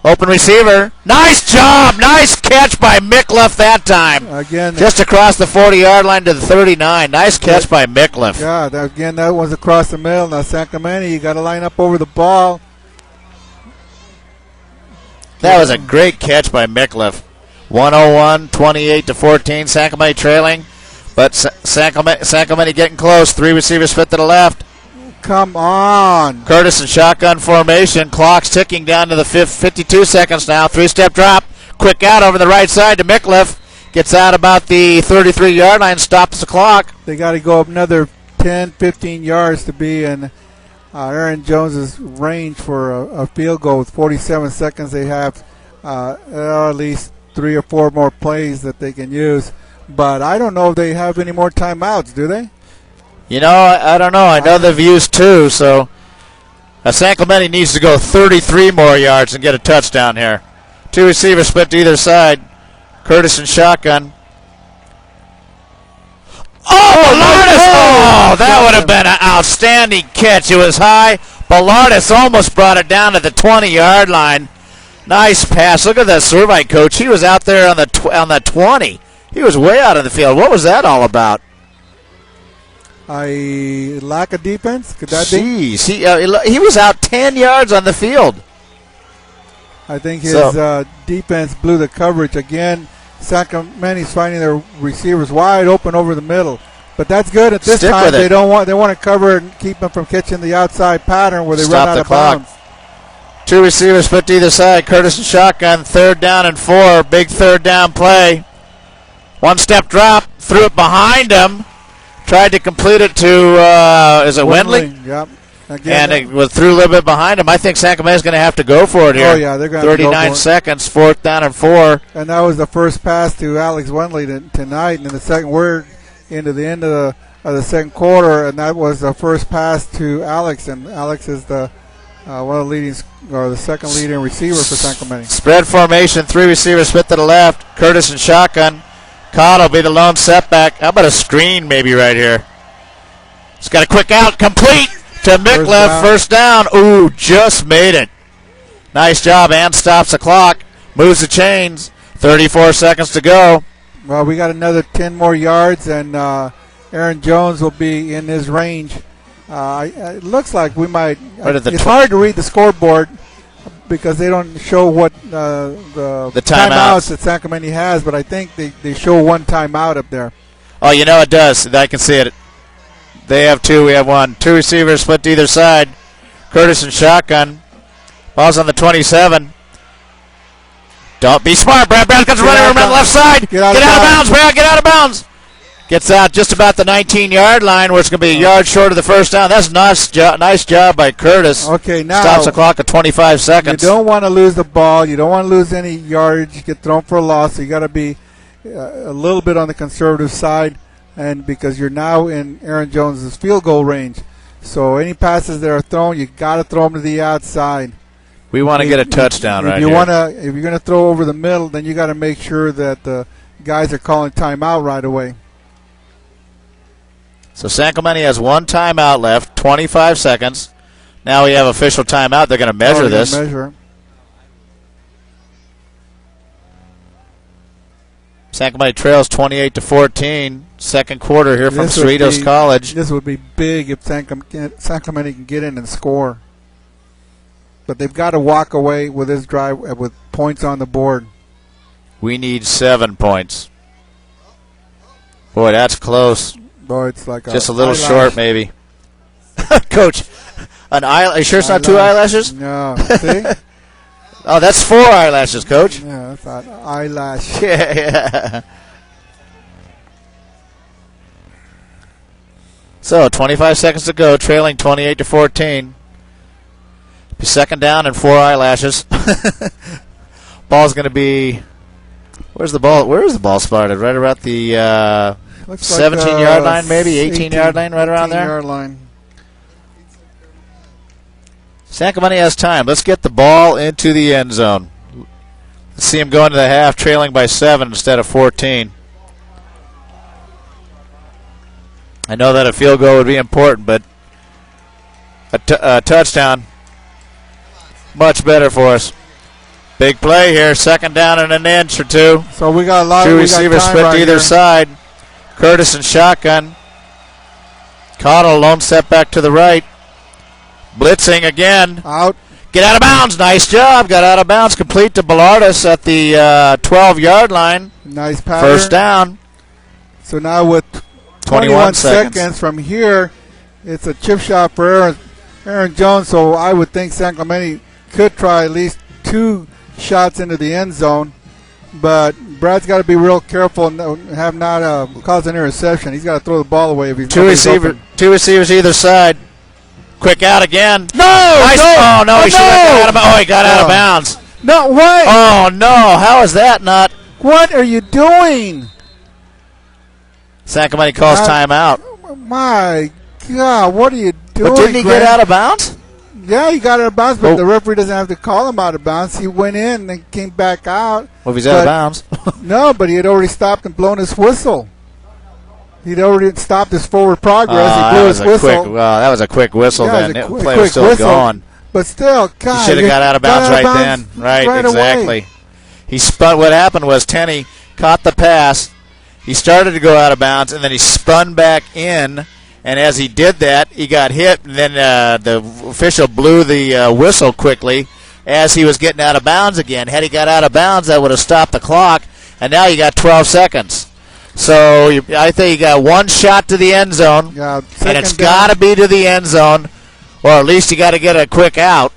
Open receiver. Nice job. Nice catch by Micklef that time. Again, just across the 40-yard line to the 39. Nice catch by Micklef. Yeah, that was across the middle. Now, San Clemente, you got to line up over the ball. That was a great catch by Micklef. 101, 28 to 14. San Clemente trailing, but San Clemente getting close. Three receivers split to the left. Come on. Curtis in shotgun formation. Clock's ticking down to the 52 seconds now. 3-step drop. Quick out over the right side to Micklef. Gets out about the 33-yard line. Stops the clock. They got to go up another 10, 15 yards to be in Aaron Jones's range for a field goal. With 47 seconds, they have at least 3 or 4 more plays that they can use. But I don't know if they have any more timeouts, do they? You know, I don't know. I know they've used 2, so San Clemente needs to go 33 more yards and get a touchdown here. Two receivers split to either side. Curtis in shotgun. Oh, that would have been an outstanding catch. It was high. Ballardus almost brought it down to the 20-yard line. Nice pass. Look at that Servite coach. He was out there on the 20. He was way out of the field. What was that all about? A lack of defense? Could that be? Jeez, he was out 10 yards on the field. I think his defense blew the coverage again. San Clemente's finding their receivers wide open over the middle, but that's good. At this time, they want to cover and keep them from catching the outside pattern where they run out of bounds. Two receivers split to either side. Curtis and shotgun. 3rd down and 4. Big 3rd down play. 1-step drop. Threw it behind him. Tried to complete it to, is it Wendley? Yep. Again, and it was through a little bit behind him. I think San Clemente's going to have to go for it here. Oh, yeah, they're going to 39 seconds, 4th down and 4. And that was the first pass to Alex Wendley tonight. And in the second, we're into the end of of the second quarter, and that was the first pass to Alex, and Alex is the one of the leading or the second leading receiver for San Clemente. Spread formation, 3 receivers split to the left. Curtis in shotgun. Cott will be the lone setback. How about a screen maybe right here? He's got a quick out, complete to Miklev, first down. Ooh, just made it. Nice job, and stops the clock. Moves the chains. 34 seconds to go. Well, we got another 10 more yards, and Aaron Jones will be in his range. It looks like we might. It's hard to read the scoreboard because they don't show what the timeouts that San Clemente has, but I think they show one timeout up there. Oh, you know it does. I can see it. They have 2. We have 1. 2 receivers split to either side. Curtis in shotgun. Ball's on the 27. Don't be smart, Brad. Brad's got to run around the left side. Get out of bounds, Brad. Get out of bounds. Gets out just about the 19-yard line, where it's going to be a yard short of the first down. That's nice job by Curtis. Okay, now stops the clock at 25 seconds. You don't want to lose the ball. You don't want to lose any yards. You get thrown for a loss. So you got to be a little bit on the conservative side, and because you're now in Aaron Jones's field goal range. So any passes that are thrown, you got to throw them to the outside. We want to get a touchdown right here. If you're going to throw over the middle, then you got to make sure that the guys are calling timeout right away. So San Clemente has 1 timeout left, 25 seconds. Now we have official timeout. They're going to measure this. San Clemente trails 28-14. Second quarter here from Cerritos College. This would be big if San Clemente can get in and score. But they've got to walk away with this drive with points on the board. We need 7 points. Boy, that's close. Boy, it's like just a little short, maybe. Coach, are you sure it's not 2 eyelashes? No. See? Oh, that's 4 eyelashes, Coach. Yeah, that's an eyelash. Yeah. So 25 seconds to go, trailing 28-14. Second down and 4 eyelashes. Ball's going to be. Where's the ball? Where is the ball spotted? Right around the 17-yard line, maybe 18-yard line, right around there. 18-yard line. San Clemente has time. Let's get the ball into the end zone. Let's see him go into the half, trailing by 7 instead of 14. I know that a field goal would be important, but a touchdown, much better for us. Big play here, second down and an inch or 2. So we got a lot. 2 receivers split to either side. Curtis in shotgun. Cottle lone step back to the right. Blitzing again. Out. Get out of bounds. Nice job. Got out of bounds. Complete to Ballardus at the 12-yard line. Nice pattern. First down. So now with 21 seconds from here, it's a chip shot for Aaron Jones. So I would think San Clemente could try at least 2 shots into the end zone. But Brad's got to be real careful and have not caused an interception. He's got to throw the ball away if he's two receivers either side. Quick out again. No! Nice. Oh, no. He should have got out of bounds. Oh, he got out of bounds. No, what? Oh, no. How is that not? What are you doing? San Clemente calls timeout. My God, what are you doing? But didn't he get out of bounds? Yeah, he got out of bounds, but the referee doesn't have to call him out of bounds. He went in and came back out. Well, if he's out of bounds. No, but he had already stopped and blown his whistle. He'd already stopped his forward progress. He blew his whistle. That was a quick whistle then. The play was still whistle, going. But still, God. He should have got out of bounds right then. Right, exactly. Away. He spun. What happened was Tenney caught the pass. He started to go out of bounds, and then he spun back in. And as he did that, he got hit, and then the official blew the whistle quickly as he was getting out of bounds again. Had he got out of bounds, that would have stopped the clock, and now you got 12 seconds. So I think you got 1 shot to the end zone, and it's got to be to the end zone, or at least you got to get a quick out.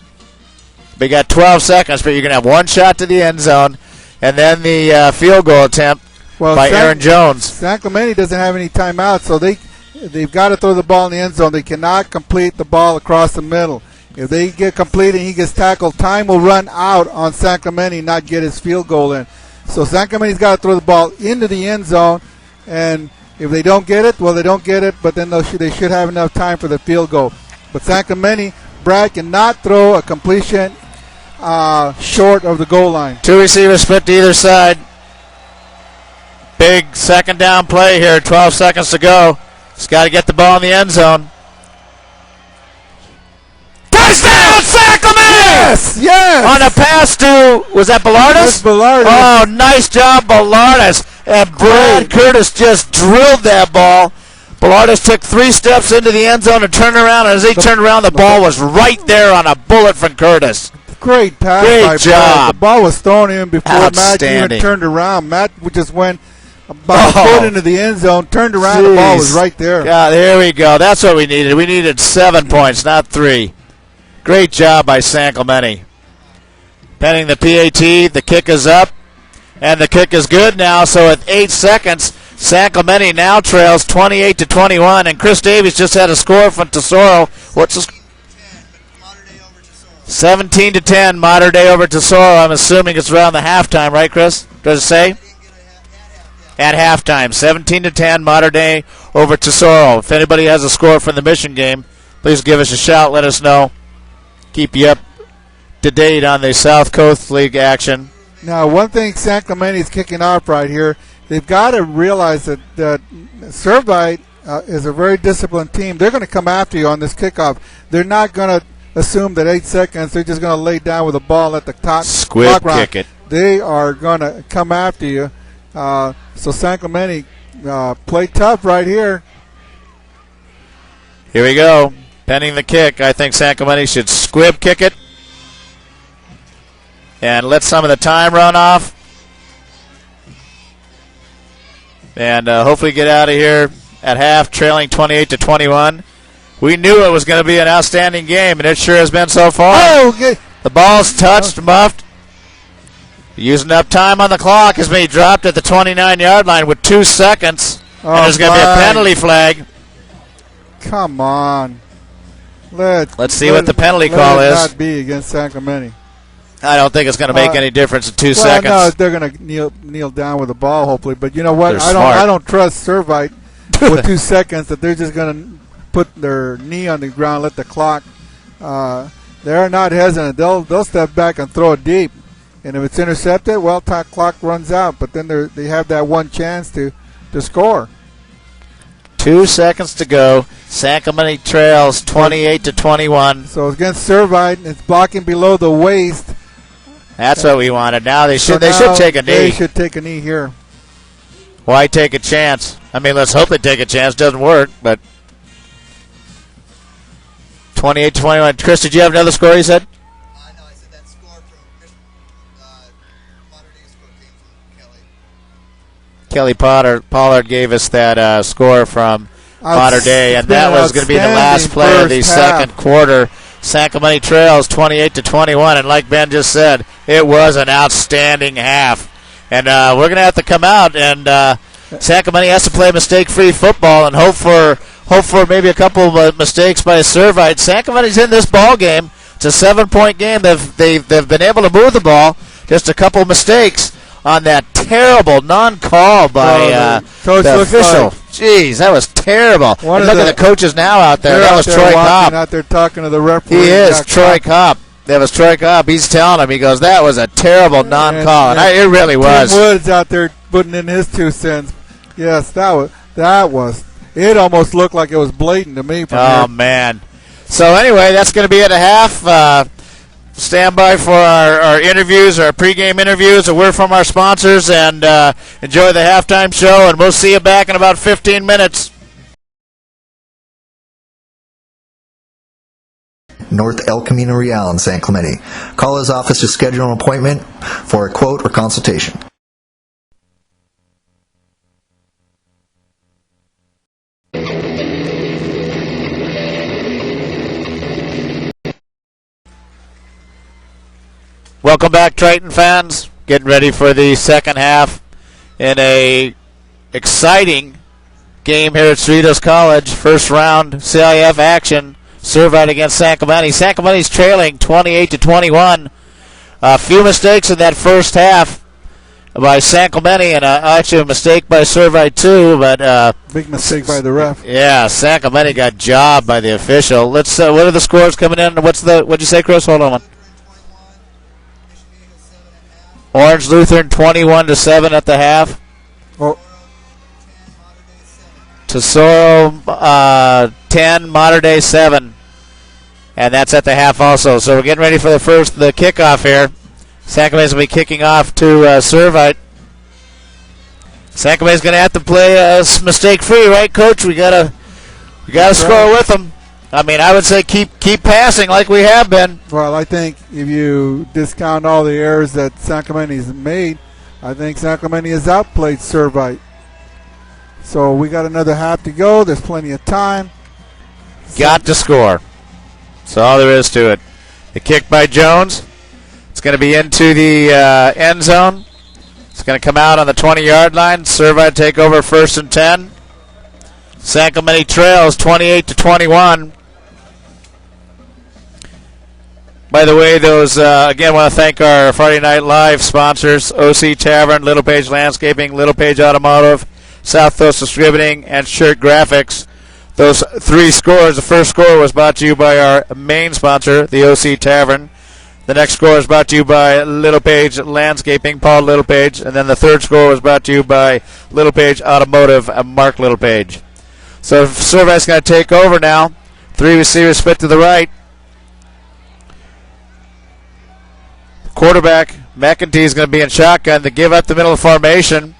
But you got 12 seconds, but you're going to have 1 shot to the end zone, and then the field goal attempt by Aaron Jones. San Clemente doesn't have any timeouts, so they've got to throw the ball in the end zone. They cannot complete the ball across the middle. If they get completed and he gets tackled, time will run out on San Clemente, not get his field goal in. So San Clemente's got to throw the ball into the end zone, and If they don't get it, well, they don't get it, but then they should have enough time for the field goal. But San Clemente, Brad cannot throw a completion short of the goal line. 2 receivers split to either side. Big second down play here, 12 seconds to go. Just got to get the ball in the end zone. Touchdown, San Clemente! Yes! On a pass to, was that Ballardus? Ballardus. Oh, nice job, Ballardus. And Brad Curtis just drilled that ball. Ballardus took 3 steps into the end zone and turned around, and as he turned around, the ball was right there on a bullet from Curtis. Great pass by Great job. Brad. The ball was thrown in before Matt even turned around. Matt just went about a foot into the end zone, turned around, the ball was right there. Yeah, there we go. That's what we needed. We needed 7 points, not 3. Great job by San Clemente. Pending the PAT, the kick is up, and the kick is good now. So at 8 seconds, San Clemente now trails 28-21, and Chris Davies just had a score from Tesoro. What's the 17-10, Mater Dei over Tesoro. I'm assuming it's around the halftime, right, Chris? Does it say? At halftime, 17-10, Mater Dei over Tesoro. If anybody has a score from the Mission game, please give us a shout. Let us know. Keep you up to date on the South Coast League action. Now, one thing San Clemente is kicking off right here, they've got to realize that Servite is a very disciplined team. They're going to come after you on this kickoff. They're not going to assume that 8 seconds, they're just going to lay down with the ball at the top. Squib kick it. They are going to come after you. So San Clemente play tough right here. Here we go. Pending the kick, I think San Clemente should squib kick it and let some of the time run off. And hopefully get out of here at half, trailing 28-21. We knew it was going to be an outstanding game, and it sure has been so far. Oh, okay. The ball's touched, muffed. Using up time on the clock has been dropped at the 29-yard line with 2 seconds. And there's going to be a penalty flag. Come on. Let's see what the penalty call is. Not be against San Clemente. I don't think it's going to make any difference in 2 seconds. No, they're going to kneel down with the ball, hopefully. But you know what? They're I don't trust Servite with 2 seconds that they're just going to put their knee on the ground, let the clock. They're not hesitant. They'll step back and throw it deep. And if it's intercepted, well, clock runs out. But then they have that one chance to score. 2 seconds to go. San Clemente trails 28-21. So against Servite, it's blocking below the waist. That's what we wanted. Now they should take a knee. They should take a knee here. Why take a chance? I mean, let's hope they take a chance. Doesn't work, but 28-21. Chris, did you have another score you said? No, I said that score from Mater Dei score came from Kelly. Kelly Pollard gave us that score from Mater Dei, and that was going to be the last play of the second quarter. San Clemente trails 28-21, and like Ben just said, it was an outstanding half. And we're going to have to come out, and San Clemente has to play mistake-free football and hope for maybe a couple of mistakes by Servite. San Clemente's in this ball game. It's a 7-point game. They've been able to move the ball. Just a couple of mistakes on that terrible non-call by the official. Jeez, that was terrible. And look at the coaches now out there. That was Troy Kopp. Out there talking to the referee. He is Troy Kopp. That was Troy Kopp. He's telling him. He goes, "That was a terrible non-call," and it really was. Tim Woods out there putting in his 2 cents. Yes, that was. It almost looked like it was blatant to me. Oh man. So anyway, that's going to be at a half. Stand by for our interviews, our pregame interviews, a word from our sponsors, and enjoy the halftime show, and we'll see you back in about 15 minutes. North El Camino Real in San Clemente. Call his office to schedule an appointment for a quote or consultation. Welcome back, Triton fans. Getting ready for the second half in a exciting game here at Cerritos College. First round CIF action. Servite against San Clemente. San Clemente's trailing 28-21. A few mistakes in that first half by San Clemente, and actually a mistake by Servite too. But big mistake by the ref. Yeah, San Clemente got jobbed by the official. Let's. What are the scores coming in? What'd you say, Chris? Hold on one. Orange Lutheran 21-7 at the half. Oh. Tesoro 10, Mater Dei 7. And that's at the half also. So we're getting ready for the kickoff here. San Clemente's going to be kicking off to Servite. San Clemente's going to have to play mistake-free, right, Coach? We gotta score with them. I mean, I would say keep passing like we have been. Well, I think if you discount all the errors that San Clemente's made, I think San Clemente has outplayed Servite. So we got another half to go. There's plenty of time. Got to score. That's all there is to it. The kick by Jones. It's going to be into the end zone. It's going to come out on the 20-yard line. Servite take over 1st and 10. San Clemente trails 28-21. By the way, again, want to thank our Friday Night Live sponsors, OC Tavern, Little Page Landscaping, Little Page Automotive, South Coast Distributing, and Shirt Graphics. Those 3 scores, the first score was brought to you by our main sponsor, the OC Tavern. The next score is brought to you by Little Page Landscaping, Paul Little Page. And then the third score was brought to you by Little Page Automotive, Mark Little Page. So Servite's going to take over now. 3 receivers split to the right. Quarterback, McEntee, is going to be in shotgun to give up the middle of the formation.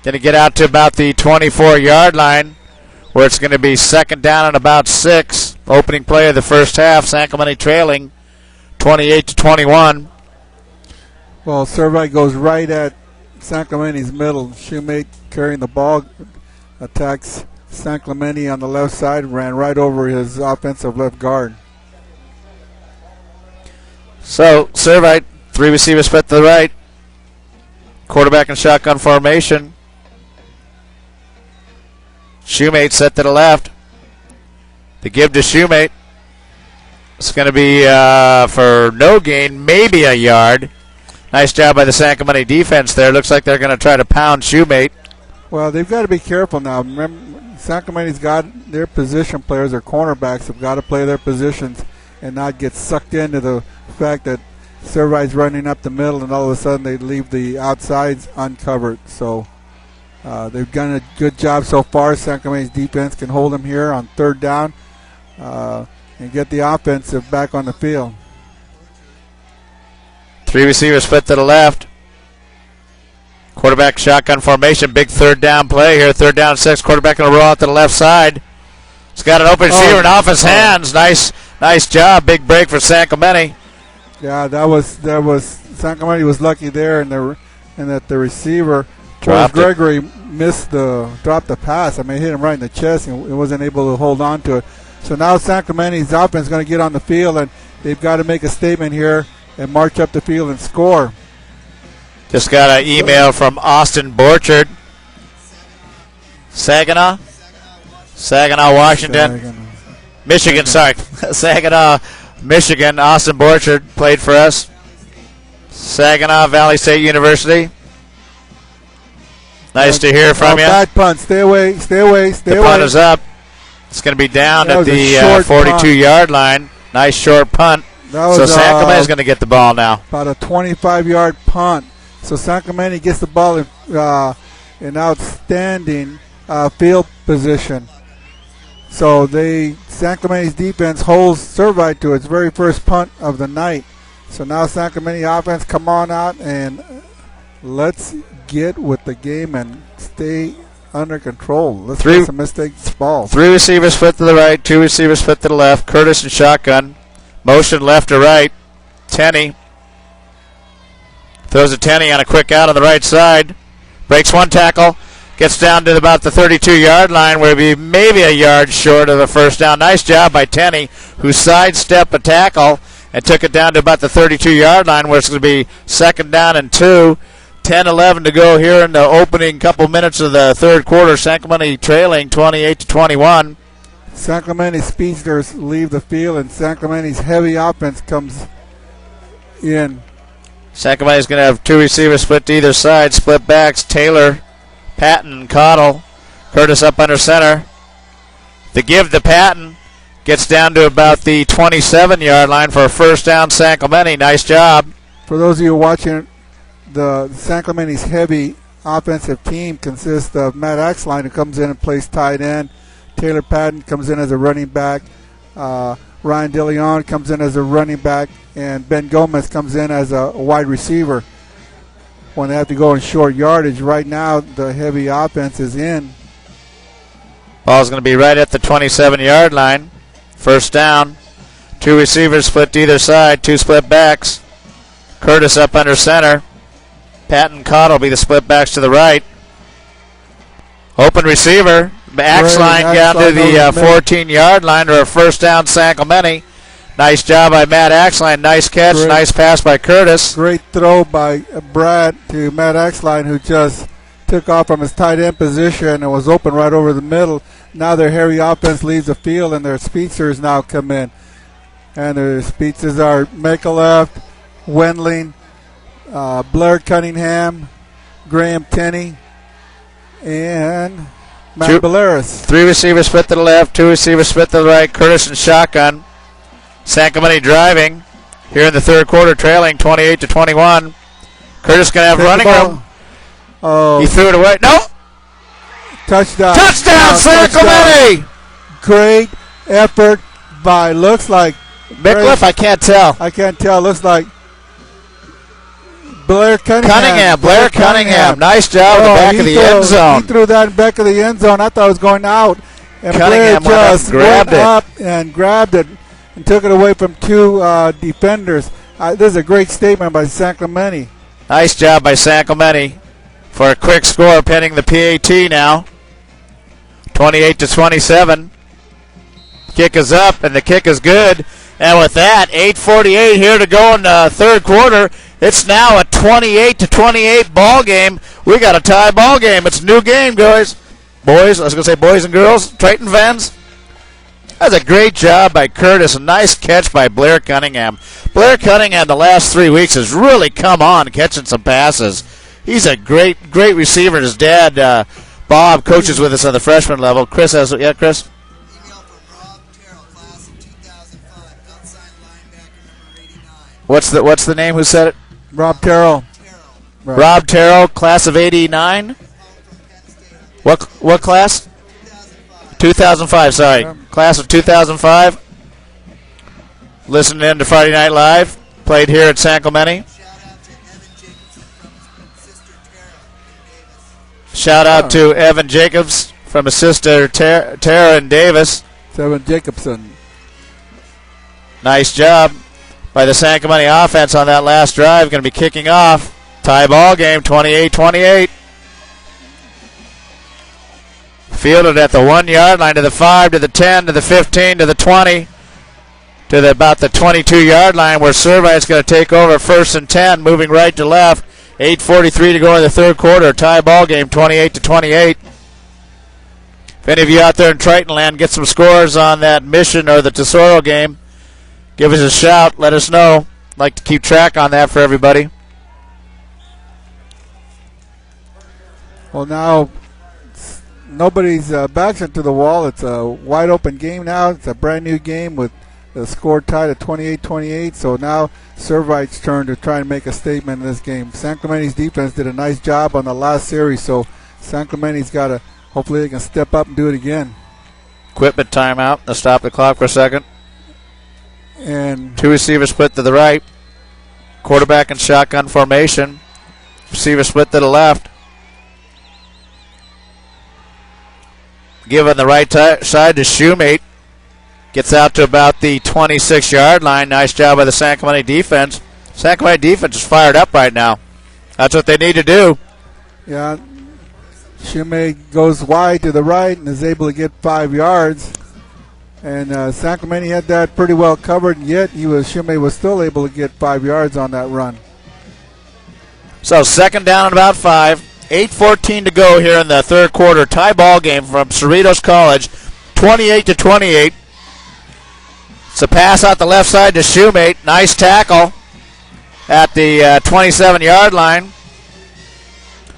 Going to get out to about the 24-yard line, where it's going to be 2nd down and about 6. Opening play of the first half, San Clemente trailing 28-21. Well, Servite goes right at San Clemente's middle. Shoemate carrying the ball, attacks San Clemente on the left side, ran right over his offensive left guard. So, Servite, 3 receivers split to the right. Quarterback in shotgun formation. Shoemate set to the left. The give to Shoemate. It's going to be for no gain, maybe a yard. Nice job by the San Clemente defense there. Looks like they're going to try to pound Shoemate. Well, they've got to be careful now. Remember, San Clemente's got their position players, their cornerbacks, have got to play their positions and not get sucked into the fact that Servite's running up the middle and all of a sudden they leave the outsides uncovered. So they've done a good job so far. San Clemente's defense can hold them here on 3rd down and get the offensive back on the field. 3 receivers split to the left. Quarterback shotgun formation, big 3rd down play here. 3rd down and 6. Quarterback going to roll out to the left side. He's got an open receiver and off his hands. Nice job. Big break for San Clemente. Yeah, that was San Clemente was lucky there, and that the receiver Gregory dropped the pass. I mean, hit him right in the chest, and he wasn't able to hold on to it. So now San Clemente's offense is going to get on the field, and they've got to make a statement here and march up the field and score. Just got an email from Austin Borchard. Saginaw, Washington. Michigan, sorry. Saginaw, Michigan. Austin Borchard played for us. Saginaw Valley State University. Nice to hear from you. Bad punt. Stay away. The punt is up. It's going to be down at the 42-yard line. Nice short punt. So San Clemente is going to get the ball now. About a 25-yard punt. So San Clemente gets the ball in outstanding field position. So San Clemente's defense holds Servite to its very first punt of the night. So now San Clemente offense, come on out and let's get with the game and stay under control. Let's get some mistakes ball. 3 receivers split to the right, 2 receivers split to the left. Curtis in shotgun. Motion left to right. Tenney. Throws a Tenney on a quick out on the right side. Breaks 1 tackle. Gets down to about the 32-yard line, where he'll be maybe a yard short of the first down. Nice job by Tenney, who sidestepped a tackle and took it down to about the 32-yard line, where it's going to be 2nd down and 2. 10-11 to go here in the opening couple minutes of the third quarter. San Clemente trailing 28-21. San Clemente speedsters leave the field, and San Clemente's heavy offense comes in. San Clemente's going to have two receivers split to either side. Split backs, Taylor, Patton, Cottle. Curtis up under center. The give to Patton. Gets down to about the 27-yard line for a first down, San Clemente. Nice job. For those of you watching, the San Clemente's heavy offensive team consists of Matt Axline, who comes in and plays tight end. Taylor Patton comes in as a running back. Ryan DeLeon comes in as a running back. And Ben Gomez comes in as a wide receiver. When they have to go in short yardage, right now the heavy offense is in. Ball's going to be right at the 27-yard line. First down. Two receivers split to either side. Two split backs. Curtis up under center. Patton Cottle will be the split backs to the right. Open receiver. Axline down to the 14-yard line for a first down, San Clemente. Nice job by Matt Axline. Nice catch. Great. Nice pass by Curtis. Great throw by Brad to Matt Axline, who just took off from his tight end position and was open right over the middle. Now their heavy offense leaves the field, and their speedsters now come in. And their speedsters are Micallef, Wendling, Blair Cunningham, Graham Tenney, and Matt Balearis. Three receivers split to the left, two receivers split to the right. Curtis in shotgun. San Clemente driving here in the third quarter, trailing 28-21. Curtis going to have running room. Oh, He threw it away. No! touchdown. Touchdown, San Clemente! Great effort by, looks like, Micallef, I can't tell. I can't tell, looks like Blair Cunningham. Blair Cunningham. Nice job in the back of the end zone. He threw that in the back of the end zone. I thought it was going out. And Cunningham Blair just went up and grabbed it and took it away from two defenders. This is a great statement by San Clemente. Nice job by San Clemente for a quick score, pinning the PAT now. 28-27. Kick is up, and the kick is good. And with that, 8:48 here to go in the third quarter. It's now a 28-28 ball game. We got a tie ball game. It's a new game, guys. Boys, I was going to say boys and girls, Triton fans. That's a great job by Curtis. A nice catch by Blair Cunningham. Blair Cunningham the last 3 weeks has really come on catching some passes. He's a great receiver. His dad, Bob, coaches with us on the freshman level. Chris has, yeah, Chris? Email from Rob Terrell, class of 2005, outside linebacker number 89. What's the name? Who said it? Rob Terrell. Right. Rob Terrell, class of 89. What class? 2005, sorry. Yeah. Class of 2005. Listening in to Friday Night Live. Played here at San Clemente. Shout out to Evan Jacobs from his sister Tara. Shout out to Evan Jacobs from his sister Tara and Davis. Seven Jacobson. Nice job by the San Clemente offense on that last drive. Going to be kicking off. Tie ball game, 28-28. Fielded at the 1-yard line, to the 5, to the 10, to the 15, to the 20, to about the 22-yard line, where Servite's going to take over first and 10, moving right to left. 8:43 to go in the third quarter. Tie ball game, 28-28. If any of you out there in Triton land get some scores on that Mission or the Tesoro game, give us a shout. Let us know. I'd like to keep track on that for everybody. Well, now nobody's backs into the wall. It's a wide open game now. It's a brand new game with the score tied at 28-28. So now Servite's turn to try and make a statement in this game. San Clemente's defense did a nice job on the last series. So San Clemente's got to, hopefully they can step up and do it again. Equipment timeout. Let's stop the clock for a second. And Two receivers split to the right. Quarterback in shotgun formation. Receiver split to the left. Give on the right side to Shoemate. Gets out to about the 26-yard line. Nice job by the San Clemente defense. San Clemente defense is fired up right now. That's what they need to do. yeah, Shoemate goes wide to the right and is able to get 5 yards. And San Clemente had that pretty well covered, and yet Shoemate was still able to get 5 yards on that run. So second down and about 5. 8:14 to go here in the third quarter. Tie ball game from Cerritos College. 28-28. It's a pass out the left side to Shoemate. Nice tackle. at the 27-yard line.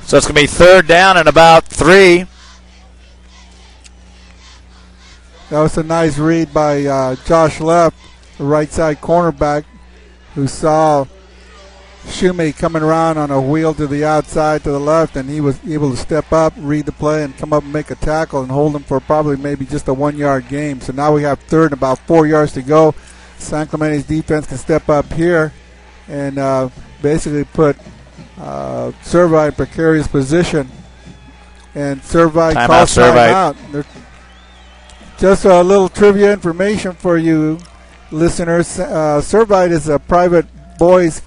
So it's going to be third down and about 3. That was a nice read by Josh Leff, the right side cornerback, who saw Shumate coming around on a wheel to the outside to the left, and he was able to step up, read the play, and come up and make a tackle and hold him for probably maybe just a 1-yard gain. So now we have third and about 4 yards to go. San Clemente's defense can step up here and basically put Servite in precarious position. And Servite calls timeout. Just a little trivia information for you listeners. Servite is a private boys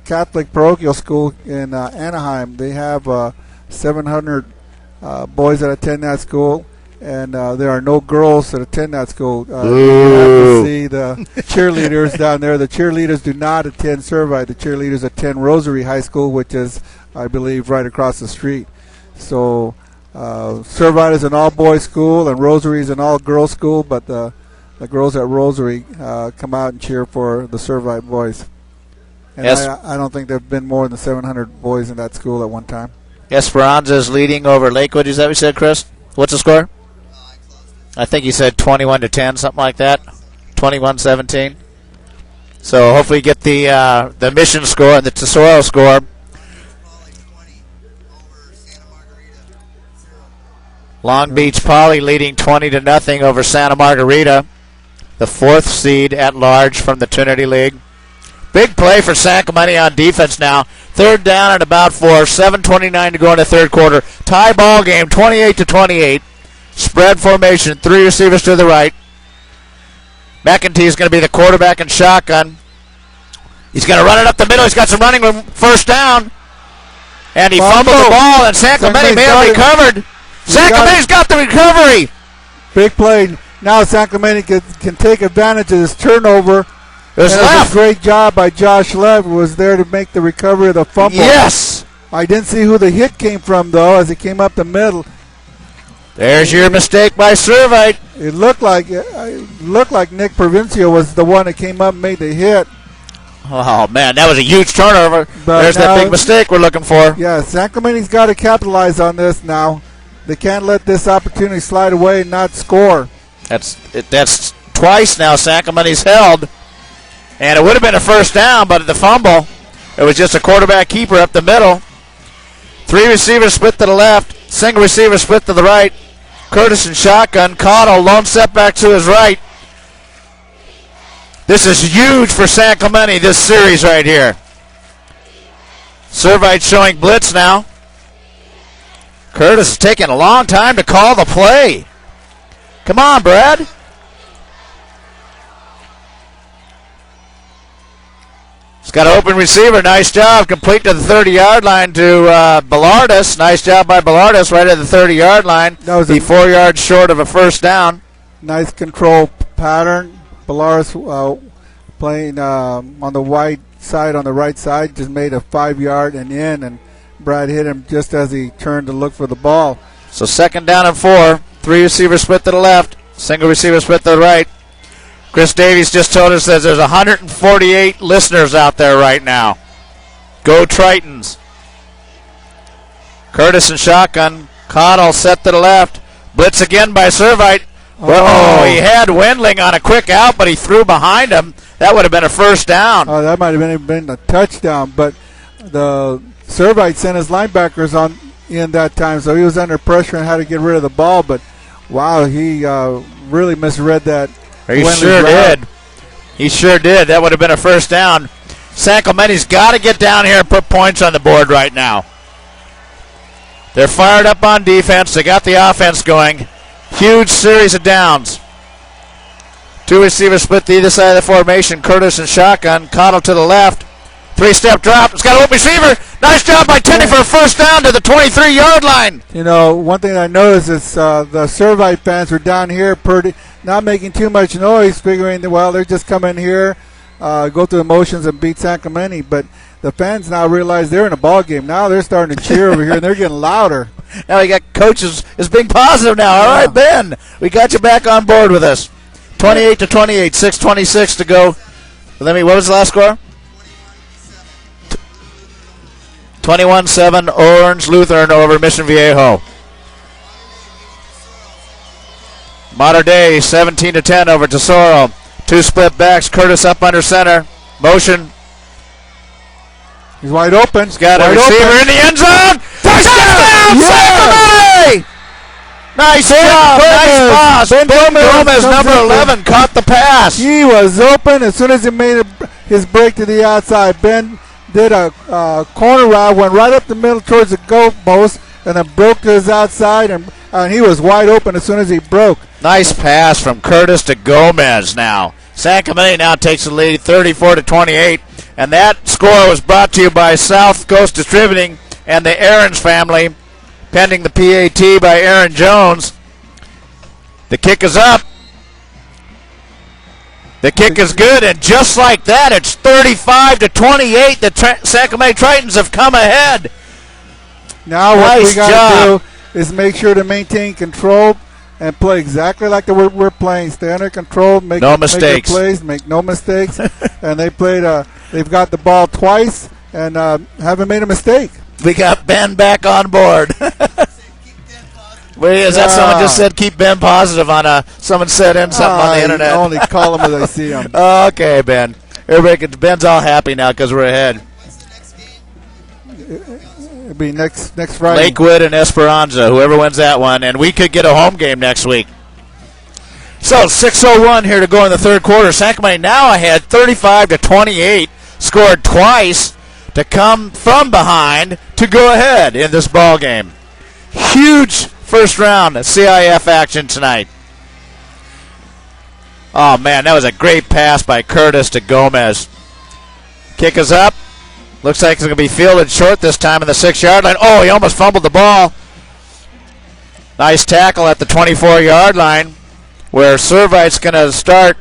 Catholic parochial school in Anaheim. They have 700 boys that attend that school, and there are no girls that attend that school. You have to see the cheerleaders down there. The cheerleaders do not attend Servite. The cheerleaders attend Rosary High School, which is, I believe, right across the street. So Servite is an all-boys school, and Rosary is an all-girls school, but the girls at Rosary come out and cheer for the Servite boys. And yes. I don't think there have been more than 700 boys in that school at one time. Esperanza is leading over Lakewood. Is that what you said, Chris? What's the score? I think you said 21-10, something like that. 21-17. So hopefully you get the Mission score and the Tesoro score. Long Beach Poly leading 20-0 over Santa Margarita, the 4th seed at large from the Trinity League. Big play for San Clemente on defense now. Third down and about 4. 7:29 to go in the third quarter. Tie ball game, 28-28. Spread formation, 3 receivers to the right. McEntee is going to be the quarterback in shotgun. He's going to run it up the middle. He's got some running room. First down. And he fumbled the ball, and San Clemente may have recovered. San Clemente's got the recovery. Big play. Now San Clemente can take advantage of this turnover. It was a great job by Josh Lev, who was there to make the recovery of the fumble. Yes. I didn't see who the hit came from, though, as it came up the middle. There's your mistake by Servite. It looked like Nick Provincia was the one that came up and made the hit. Oh, man, that was a huge turnover. But there's that big mistake we're looking for. Yeah, San Clemente's got to capitalize on this now. They can't let this opportunity slide away and not score. That's twice now San Clemente's held. And it would have been a first down, but at the fumble, it was just a quarterback keeper up the middle. 3 receivers split to the left, single receiver split to the right. Curtis in shotgun, Cottle, lone setback to his right. This is huge for San Clemente, this series right here. Servite showing blitz now. Curtis is taking a long time to call the play. Come on, Brad. He's got an open receiver. Nice job. Complete to the 30-yard line to Ballardus. Nice job by Ballardus right at the 30-yard line. That was 4 yards short of a first down. Nice control pattern. Ballardus playing on the wide side, on the right side, just made a 5-yard and in, and Brad hit him just as he turned to look for the ball. So second down and 4. 3 receivers split to the left. Single receiver split to the right. Chris Davies just told us that there's 148 listeners out there right now. Go Tritons. Curtis in shotgun. Connell set to the left. Blitz again by Servite. Oh, he had Wendling on a quick out, but he threw behind him. That would have been a first down. Oh, that might have been a touchdown, but the Servite sent his linebackers on in that time, so he was under pressure and had to get rid of the ball. But, wow, he really misread that. He sure did. He sure did. That would have been a first down. San Clemente's got to get down here and put points on the board right now. They're fired up on defense. They got the offense going. Huge series of downs. 2 receivers split to either side of the formation. Curtis and shotgun. Cottle to the left. 3-step drop. It's got an open receiver. Nice job by Tenney for a first down to the 23-yard line. You know, one thing I noticed is the Servite fans were down here not making too much noise, figuring that, well, they're just coming here, go through the motions and beat San Clemente. But the fans now realize they're in a ball game. Now they're starting to cheer over here, and they're getting louder. Now we got coaches is being positive now. All right, Ben, we got you back on board with us. 28-28, 6:26 to go. What was the last score? 21-7 Orange Lutheran over Mission Viejo. Modern Day 17-10 over Tesoro. Two split backs. Curtis up under center. Motion. He's wide open. He's got a receiver in the end zone. Touchdown! Sacramento! Nice job. Nice pass. Ben Gomez, number 11, caught the pass. He was open as soon as he made his break to the outside. Ben did a corner route, went right up the middle towards the goal post, and then broke to his outside, and he was wide open as soon as he broke. Nice pass from Curtis to Gomez now. San Clemente now takes the lead 34-28, and that score was brought to you by South Coast Distributing and the Aarons family, pending the PAT by Aaron Jones. The kick is up. The kick is good, and just like that, it's 35-28. The San Clemente Tritons have come ahead. Now what we got to do is make sure to maintain control and play exactly like we're playing. Stay under control, make no mistakes. Make plays, make no mistakes. And they played. They've got the ball twice and haven't made a mistake. We got Ben back on board. Wait, is that someone just said keep Ben positive on someone said in something on the internet? I only call them as I see them. Okay, Ben. Ben's all happy now because we're ahead. It'll be next Friday. Lakewood and Esperanza, whoever wins that one, and we could get a home game next week. So 6:01 here to go in the third quarter. San Clemente now ahead 35-28, scored twice to come from behind to go ahead in this ball game. Huge first round CIF action tonight. Oh man, that was a great pass by Curtis to Gomez. Kick is up. Looks like it's going to be fielded short this time in the 6-yard line. Oh, he almost fumbled the ball. Nice tackle at the 24-yard line, where Servite's going to start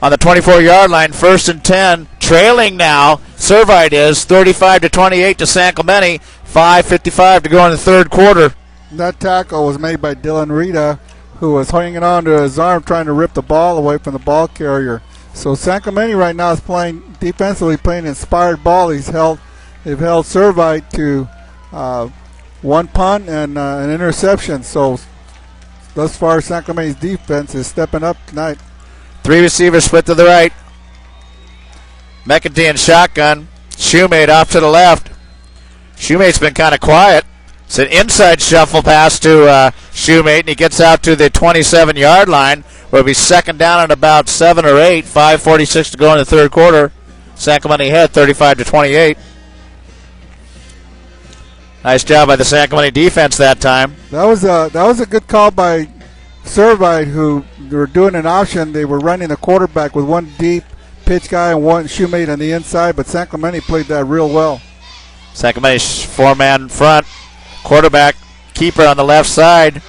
on the 24-yard line, 1st and 10. Trailing now, Servite is 35-28 to San Clemente. 5:55 to go in the third quarter. That tackle was made by Dylan Rita, who was hanging on to his arm trying to rip the ball away from the ball carrier. So San Clemente right now is playing defensively, playing inspired ball. They've held Servite to one punt and an interception. So thus far, San Clemente's defense is stepping up tonight. Three receivers split to the right. McEntee in shotgun. Shoemate off to the left. Shoemate's been kind of quiet. It's an inside shuffle pass to Shoemate, and he gets out to the 27-yard line, where it'll be second down at about 7 or 8. 5:46 to go in the third quarter. San Clemente ahead 35-28. Nice job by the San Clemente defense that time. That was a good call by Servite, who they were doing an option. They were running the quarterback with one deep pitch guy and one Shoemate on the inside, but San Clemente played that real well. San Clemente's four-man front. Quarterback, keeper on the left side,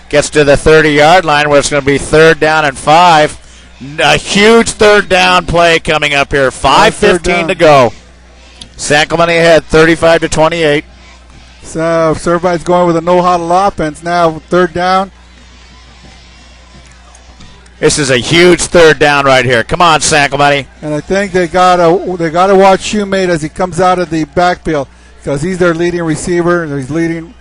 gets to the 30-yard line where it's going to be 3rd down and 5. A huge third down play coming up here. 5:15 to go. San Clemente ahead 35-28. So Servite's going with a no-huddle offense now. 3rd down. This is a huge third down right here. Come on, San Clemente. And I think they gotta watch Shoemate as he comes out of the backfield, because he's their leading receiver and he's leading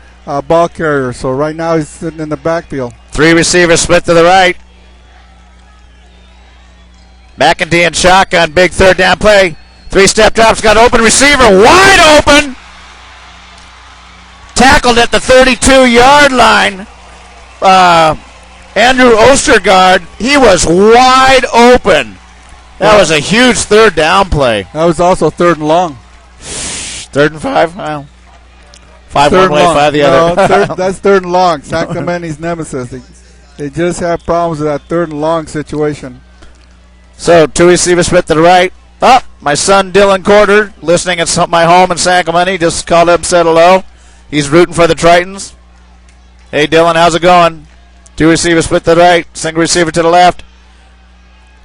ball carrier. So right now he's sitting in the backfield. Three receivers split to the right. McEntee in shotgun, big third down play. 3-step drops, got open receiver, wide open. Tackled at the 32-yard line. Andrew Ostergaard, he was wide open. That was a huge third down play. That was also 3rd and long. 3rd and 5? Well, 5 third one way, long. 5 the other. That's 3rd and long. San Clemente's nemesis. They just have problems with that 3rd and long situation. So, two receivers split to the right. My son Dylan Corder, listening at my home in San Clemente, just called up and said hello. He's rooting for the Tritons. Hey, Dylan, how's it going? Two receivers split to the right, single receiver to the left.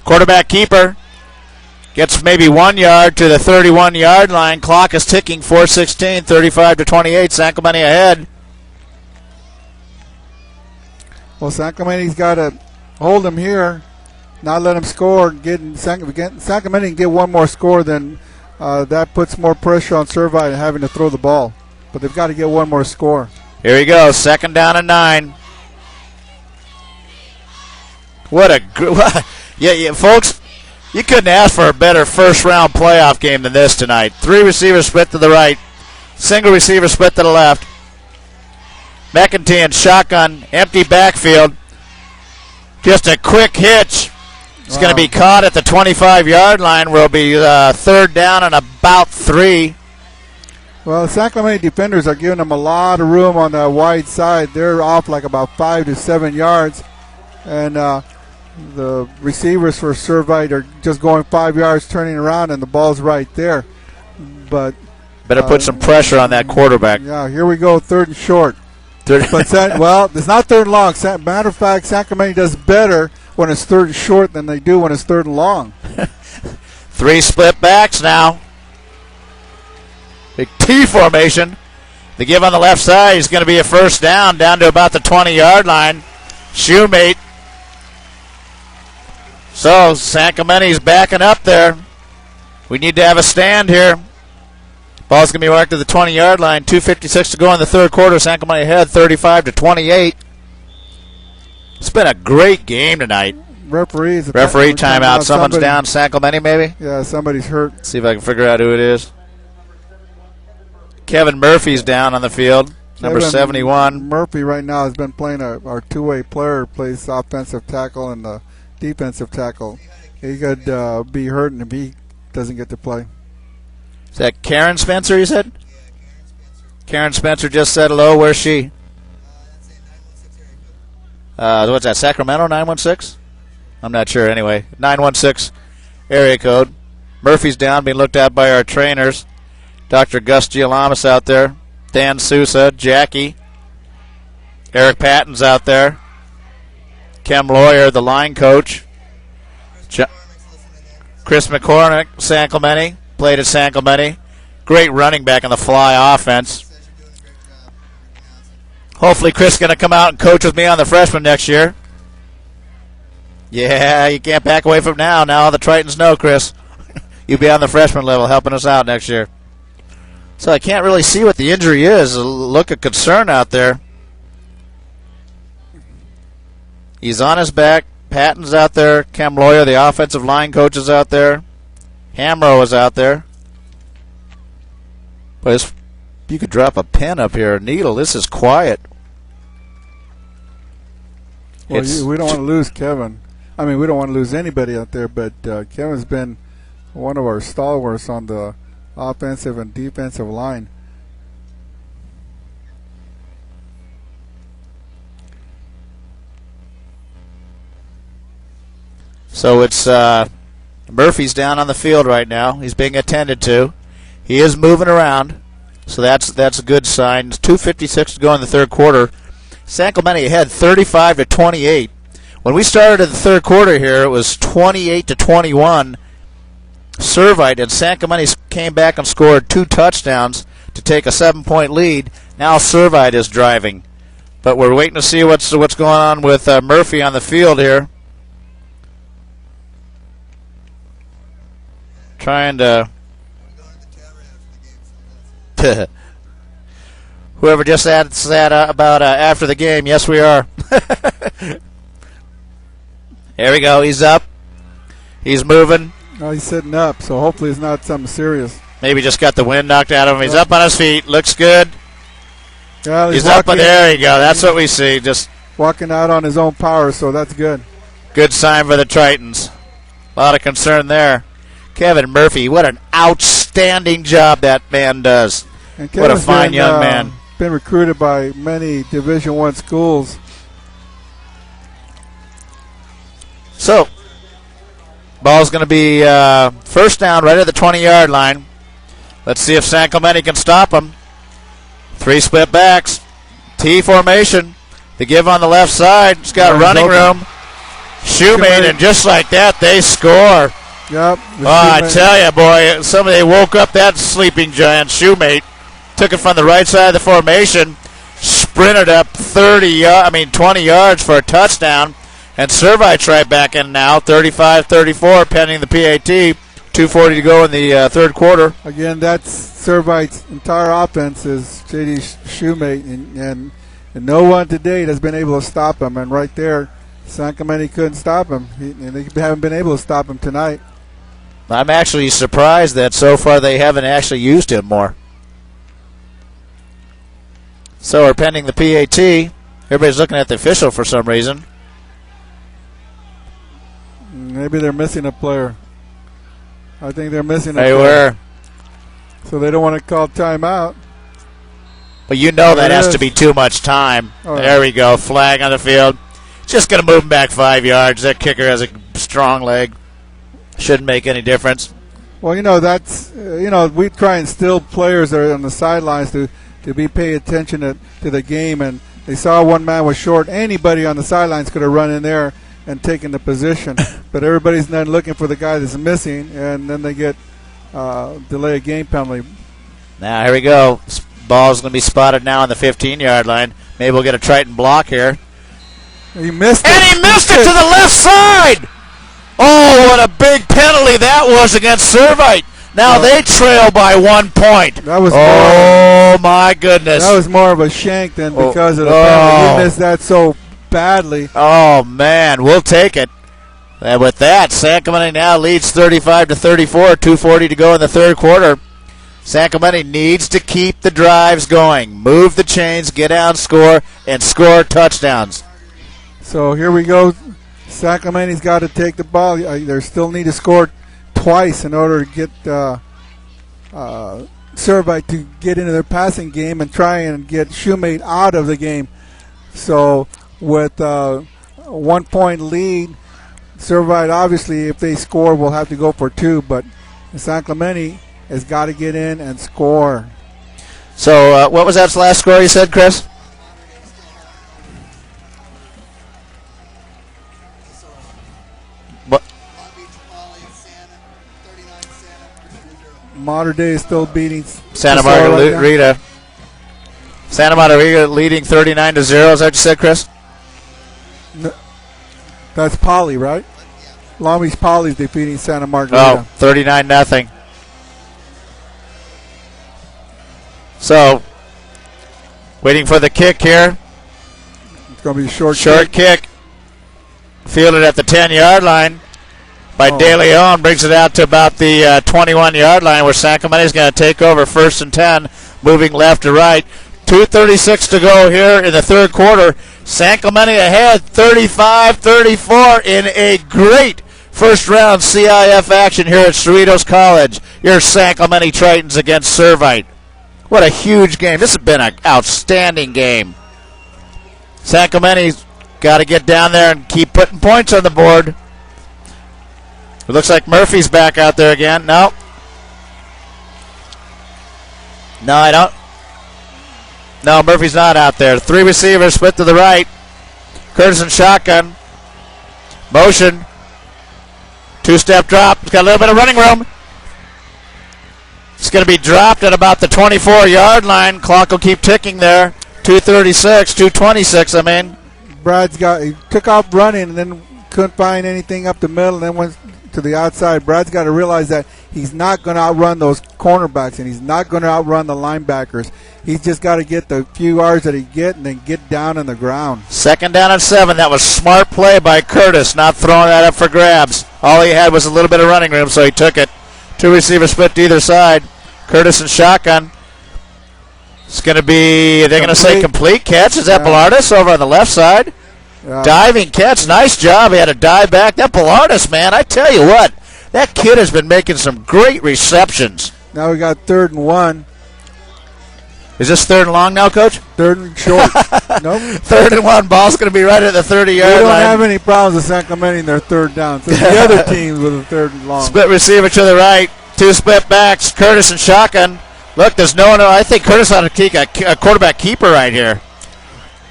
Quarterback keeper gets maybe 1 yard to the 31-yard line. Clock is ticking, 4:16, 35-28. San Clemente ahead. Well, San Clemente's got to hold him here, not let him score. San Clemente can get one more score, then that puts more pressure on Servite and having to throw the ball. but they've got to get one more score. Here he goes, 2nd down and 9. What a yeah, folks. You couldn't ask for a better first-round playoff game than this tonight. 3 receivers split to the right, single receiver split to the left. McEntee in shotgun, empty backfield. Just a quick hitch. It's going to be caught at the 25-yard line where it'll be 3rd down and about 3. Well, the San Clemente defenders are giving them a lot of room on the wide side. They're off like about 5 to 7 yards. And the receivers for Servite are just going 5 yards, turning around, and the ball's right there. But better put some pressure on that quarterback. Yeah, here we go, 3rd and short. But it's not 3rd and long. Matter of fact, San Clemente does better when it's 3rd and short than they do when it's 3rd and long. 3 split backs now. Big T formation. The give on the left side is going to be a 1st down to about the 20-yard line. Shoemate. So San Clemente's backing up there. We need to have a stand here. Ball's going to be marked at the 20-yard line. 2:56 to go in the 3rd quarter. San Clemente ahead 35-28. It's been a great game tonight. Referee timeout. Someone's down. San Clemente maybe? Yeah, somebody's hurt. Let's see if I can figure out who it is. Kevin Murphy's down on the field. Number 71. Murphy right now has been playing our two-way player, plays offensive tackle and the defensive tackle. He could be hurt if he doesn't get to play. Is that Karen Spencer, you said? Karen Spencer just said hello. Where's she? What's that, Sacramento, 916? I'm not sure. Anyway, 916 area code. Murphy's down, being looked at by our trainers. Dr. Gus Gialamas out there. Dan Sousa, Jackie. Eric Patton's out there. Kem Lawyer, the line coach. Chris McCormick, San Clemente. Played at San Clemente. Great running back in the fly offense. Hopefully Chris is going to come out and coach with me on the freshman next year. Yeah, you can't back away from now. Now the Tritons know, Chris. You'll be on the freshman level helping us out next year. So I can't really see what the injury is. A look of concern out there. He's on his back. Patton's out there. Kem Lawyer, the offensive line coach, is out there. Hamro is out there. But you could drop a pen up here, a needle. This is quiet. Well, we don't want to lose Kevin. I mean, we don't want to lose anybody out there, but Kevin's been one of our stalwarts on the offensive and defensive line. So it's Murphy's down on the field right now. He's being attended to. He is moving around, so that's a good sign. It's 2:56 to go in the 3rd quarter. San Clemente ahead 35-28. When we started in the 3rd quarter here, it was 28-21. Servite and San Clemente came back and scored 2 touchdowns to take a 7-point lead. Now Servite is driving, but we're waiting to see what's going on with Murphy on the field here. Trying to whoever just asked that about after the game, yes we are. There we go, he's up. He's moving. Oh, he's sitting up, so hopefully it's not something serious. Maybe just got the wind knocked out of him. He's up on his feet, looks good. Yeah, he's up, there you go, that's what we see. Just walking out on his own power, so that's good. Good sign for the Tritons. A lot of concern there. Kevin Murphy, what an outstanding job that man does. What a fine young man. Been recruited by many Division I schools. So, ball's going to be 1st down right at the 20-yard line. Let's see if San Clemente can stop him. 3 split backs. T formation. The give on the left side. It's got running room. Shoemate, and just like that, they score. Yep. Oh, I tell you, boy, somebody woke up that sleeping giant. Shoemate took it from the right side of the formation, sprinted up 20 yards for a touchdown, and Servite's right back in now, 35-34, pending the PAT. 2:40 to go in the third quarter. Again, that's Servite's entire offense is J.D. Shoemate, and no one to date has been able to stop him. And right there, San Clemente couldn't stop him, and they haven't been able to stop him tonight. I'm actually surprised that so far they haven't actually used him more. So we're pending the PAT. Everybody's looking at the official for some reason. Maybe they're missing a player. I think they're missing a They player. were. So they don't want to call timeout. But you know that There it has is. to be too much time. Oh, There we go. Flag on the field. Just going to move him back 5 yards. That kicker has a strong leg. Shouldn't make any difference. Well, that's we try and instill players that are on the sidelines to be pay attention to the game, and they saw one man was short. Anybody on the sidelines could have run in there and taken the position, but everybody's then looking for the guy that's missing, and then they get delay a game penalty. Now, here we go. Ball's going to be spotted now on the 15-yard line. Maybe we'll get a Triton block here. He missed it. And he missed it to the left side. Oh, what a big penalty that was against Servite. Now they trail by 1 point. That was my goodness. That was more of a shank than because of the penalty. He missed that so badly. Oh, man, we'll take it. And with that, San Clemente now leads 35-34, 2:40 to go in the third quarter. San Clemente needs to keep the drives going, move the chains, get down, score, and score touchdowns. So here we go. San Clemente's got to take the ball. They still need to score twice in order to get Servite to get into their passing game and try and get Shoemate out of the game. So with a 1 point lead, Servite obviously, if they score, will have to go for two. But San Clemente has got to get in and score. So what was that last score you said, Chris? Mater Dei is still beating Santa Tesoro right Margarita. Santa Margarita leading 39-0. Is that what you said, Chris? No, that's Poly, right? Long Beach Poly's defeating Santa Margarita. Oh, 39-0. So, waiting for the kick here. It's going to be a short kick. Fielded at the 10-yard line by De Leon. Brings it out to about the 21-yard line where San Clemente is going to take over 1st and 10, moving left to right. 2:36 to go here in the third quarter. San Clemente ahead 35-34 in a great first-round CIF action here at Cerritos College. Your San Clemente Tritons against Servite. What a huge game. This has been an outstanding game. San Clemente's got to get down there and keep putting points on the board. It looks like Murphy's back out there again. No, I don't. No, Murphy's not out there. 3 receivers split to the right. Curtis and shotgun. Motion. 2-step drop. He's got a little bit of running room. It's going to be dropped at about the 24-yard line. Clock will keep ticking there. 2:26, I mean. He took off running and then couldn't find anything up the middle and then went to the outside. Brad's got to realize that he's not going to outrun those cornerbacks and he's not going to outrun the linebackers. He's just got to get the few yards that he get and then get down on the ground. 2nd down and 7. That was smart play by Curtis, not throwing that up for grabs. All he had was a little bit of running room, so he took it. 2 receivers split to either side. Curtis and shotgun. It's going to be, they're going to say complete catch. Is that Bellardus over on the left side? Yeah. Diving catch. Nice job. He had a dive back. That Bellardus, man, I tell you what, that kid has been making some great receptions. Now we got 3rd and 1. Is this 3rd and long now, Coach? 3rd and short. Nope. 3rd and 1. Ball's going to be right at the 30-yard line. We don't have any problems with San Clemente in their 3rd down. So the other teams with a 3rd and long. Split receiver to the right. 2 split backs. Curtis and shotgun. Look, there's no one. I think Curtis ought to kick a quarterback keeper right here.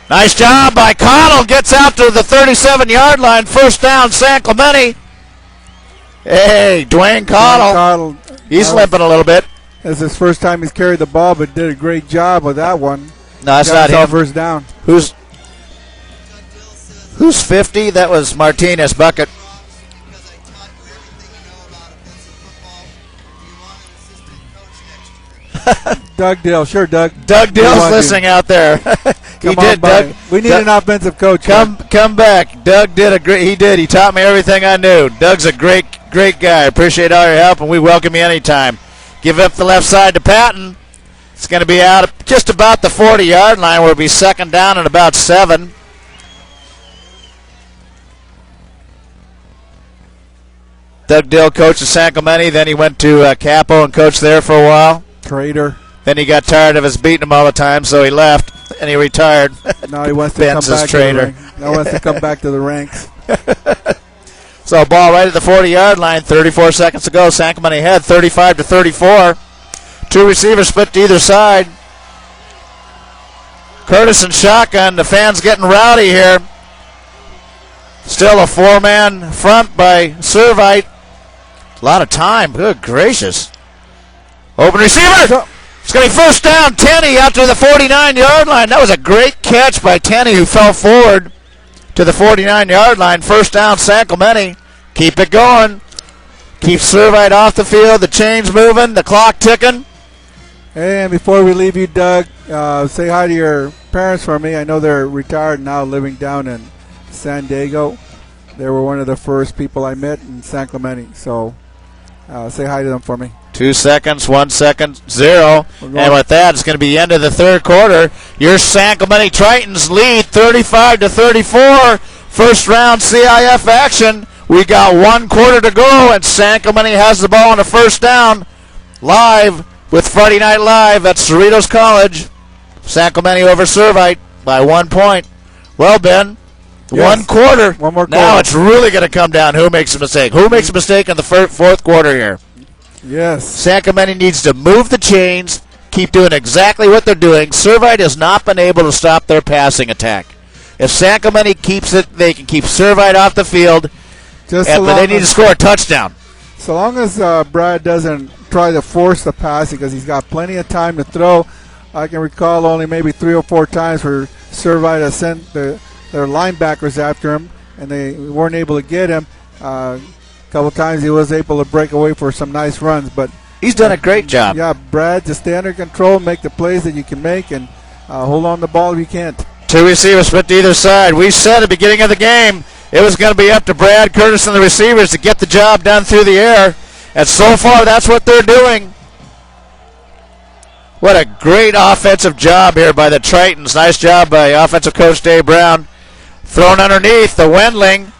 Nice job by Connell. Gets out to the 37-yard line. 1st down, San Clemente. Hey, Dwayne Connell. He's limping a little bit. That's his first time he's carried the ball, but did a great job with that one. No, that's not him. 1st down. Who's 50? That was Martinez. Bucket. Doug Dill. Sure, Doug. Doug Dill's listening out there. He did, Doug. We need an offensive coach. Come back. Doug did a great. He did. He taught me everything I knew. Doug's a great guy. Appreciate all your help, and we welcome you anytime. Give up the left side to Patton. It's going to be out just about the 40-yard line. We'll be second down and about 7. Doug Dill coached at San Clemente. Then he went to Capo and coached there for a while. Traitor. Then he got tired of us beating him all the time, so he left and he retired. Now he wants to come back. Traitor. Now wants to come back to the ranks. So a ball right at the 40-yard line. 34 seconds to go. San Clemente ahead, 35-34. 2 receivers split to either side. Curtis and shotgun. The fans getting rowdy here. Still a 4-man front by Servite. A lot of time. Good gracious. Open receiver. It's going to be first down. Tenney out to the 49-yard line. That was a great catch by Tenney, who fell forward to the 49-yard line. First down, San Clemente. Keep it going. Keep Servite off the field. The chains moving. The clock ticking. And before we leave you, Doug, say hi to your parents for me. I know they're retired now, living down in San Diego. They were one of the first people I met in San Clemente. So say hi to them for me. 2 seconds, 1 second, 0. And with that, it's going to be the end of the third quarter. Your San Clemente Tritons lead 35-34. First round CIF action. We got 1 quarter to go, and San Clemente has the ball on a first down. Live with Friday Night Live at Cerritos College. San Clemente over Servite by 1 point. Well, Ben, yes. 1 quarter. One more quarter. Now it's really going to come down who makes a mistake. Who makes a mistake in the fourth quarter here? Yes. San Clemente needs to move the chains, keep doing exactly what they're doing. Servite has not been able to stop their passing attack. If San Clemente keeps it, they can keep Servite off the field, but they need to score a touchdown. So long as Brad doesn't try to force the passing, because he's got plenty of time to throw. I can recall only maybe 3 or 4 times where Servite has sent their linebackers after him, and they weren't able to get him. Couple times he was able to break away for some nice runs, but he's done a great job. Yeah, Brad, just stay under control, make the plays that you can make, and hold on the ball if you can't. 2 receivers split to either side. We said at the beginning of the game it was going to be up to Brad, Curtis, and the receivers to get the job done through the air, and so far that's what they're doing. What a great offensive job here by the Tritons. Nice job by offensive coach Dave Brown. Thrown underneath the Wendling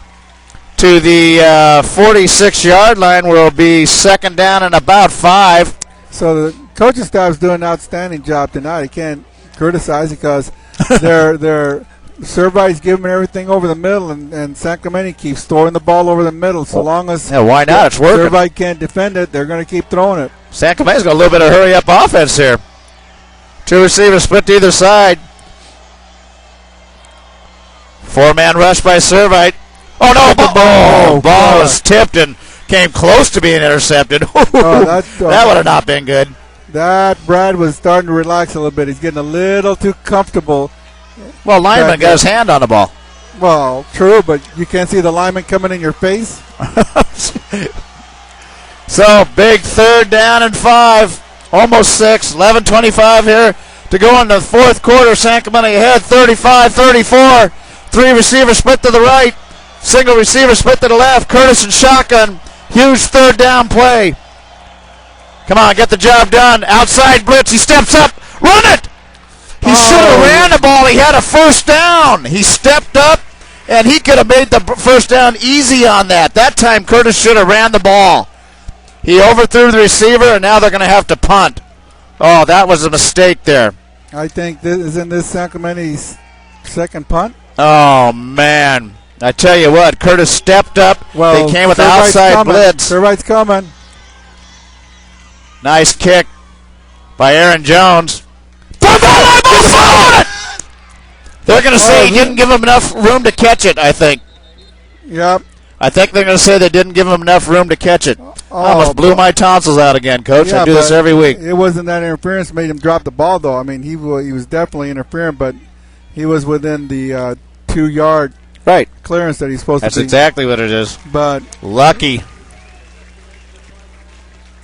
to the 46-yard line, where it'll be second down and about 5. So the coaching staff's doing an outstanding job tonight. I can't criticize because they're Servite's giving everything over the middle, and San Clemente keeps throwing the ball over the middle. So long as why not? It's working. Servite can't defend it, they're going to keep throwing it. San Clemente's got a little bit of hurry-up offense here. 2 receivers split to either side. 4-man rush by Servite. Oh, no, ball was tipped and came close to being intercepted. That would have not been good. That Brad was starting to relax a little bit. He's getting a little too comfortable. Well, lineman got his hand on the ball. Well, true, but you can't see the lineman coming in your face. So, big third down and 5. Almost 6. 11:25 here to go in the fourth quarter. San Clemente ahead 35-34. 3 receivers split to the right. Single receiver split to the left. Curtis and shotgun. Huge third down play. Come on, get the job done. Outside blitz. He steps up. Run it! He should have ran the ball. He had a first down. He stepped up, and he could have made the first down easy on that. That time, Curtis should have ran the ball. He overthrew the receiver, and now they're going to have to punt. Oh, that was a mistake there. I think isn't this San Clemente's second punt? Oh, man. I tell you what, Curtis stepped up. Well, they came with the outside blitz. Servite's coming. Nice kick by Aaron Jones. They're going to say he didn't give him enough room to catch it, I think. Yep. I think they're going to say they didn't give him enough room to catch it. I almost blew my tonsils out again, Coach. Yeah, I do this every week. It wasn't that interference that made him drop the ball, though. I mean, he was definitely interfering, but he was within the 2-yard clearance that he's supposed to be. That's exactly what it is. But lucky.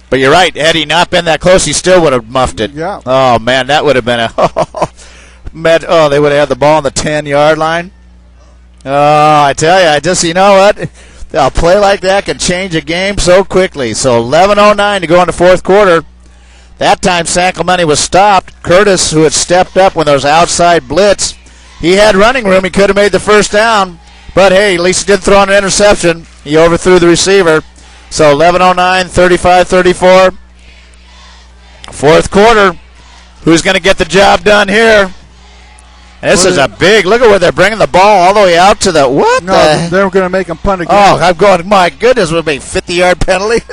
But you're right, had he not been that close, he still would have muffed it. Yeah. Oh, man, that would have been a they would have had the ball on the 10-yard line. Oh, I tell you, you know what? A play like that can change a game so quickly. So 11:09 to go in the fourth quarter. That time San Clemente was stopped. Curtis, who had stepped up when there was outside blitz, he had running room. He could have made the first down. But, hey, at least he didn't throw an interception. He overthrew the receiver. So 11:09, 35-34. Fourth quarter. Who's going to get the job done here? And this is a big, look at where they're bringing the ball all the way out to the, what? No, they're going to make him punt again. Oh, I'm going, my goodness, would be a 50-yard penalty.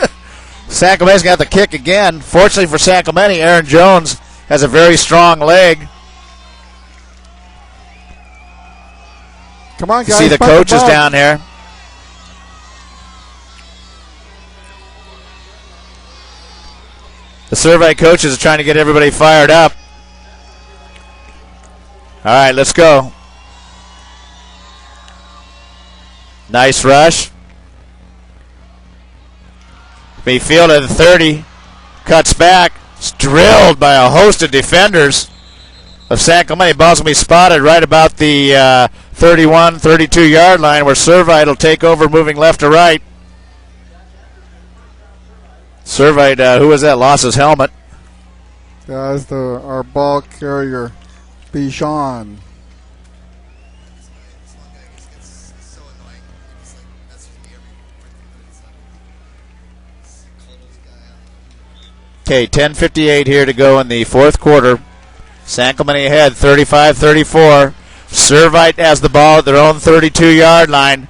San Clemente's got the kick again. Fortunately for San Clemente, Aaron Jones has a very strong leg. Come on, guys. You see the coaches down here. The Servite coaches are trying to get everybody fired up. All right, let's go. Nice rush. Mayfield at the 30. Cuts back. It's drilled by a host of defenders of San Clemente. Ball's going to be spotted right about the 31, 32-yard line where Servite will take over moving left to right. Servite, who was that? Lost his helmet. That's our ball carrier, Bichon. This one guy just gets so annoying. It's like messages me every 40 minutes. Like, cuddles guy out. Okay, 10:58 here to go in the fourth quarter. San Clemente ahead, 35-34. Servite has the ball at their own 32-yard line.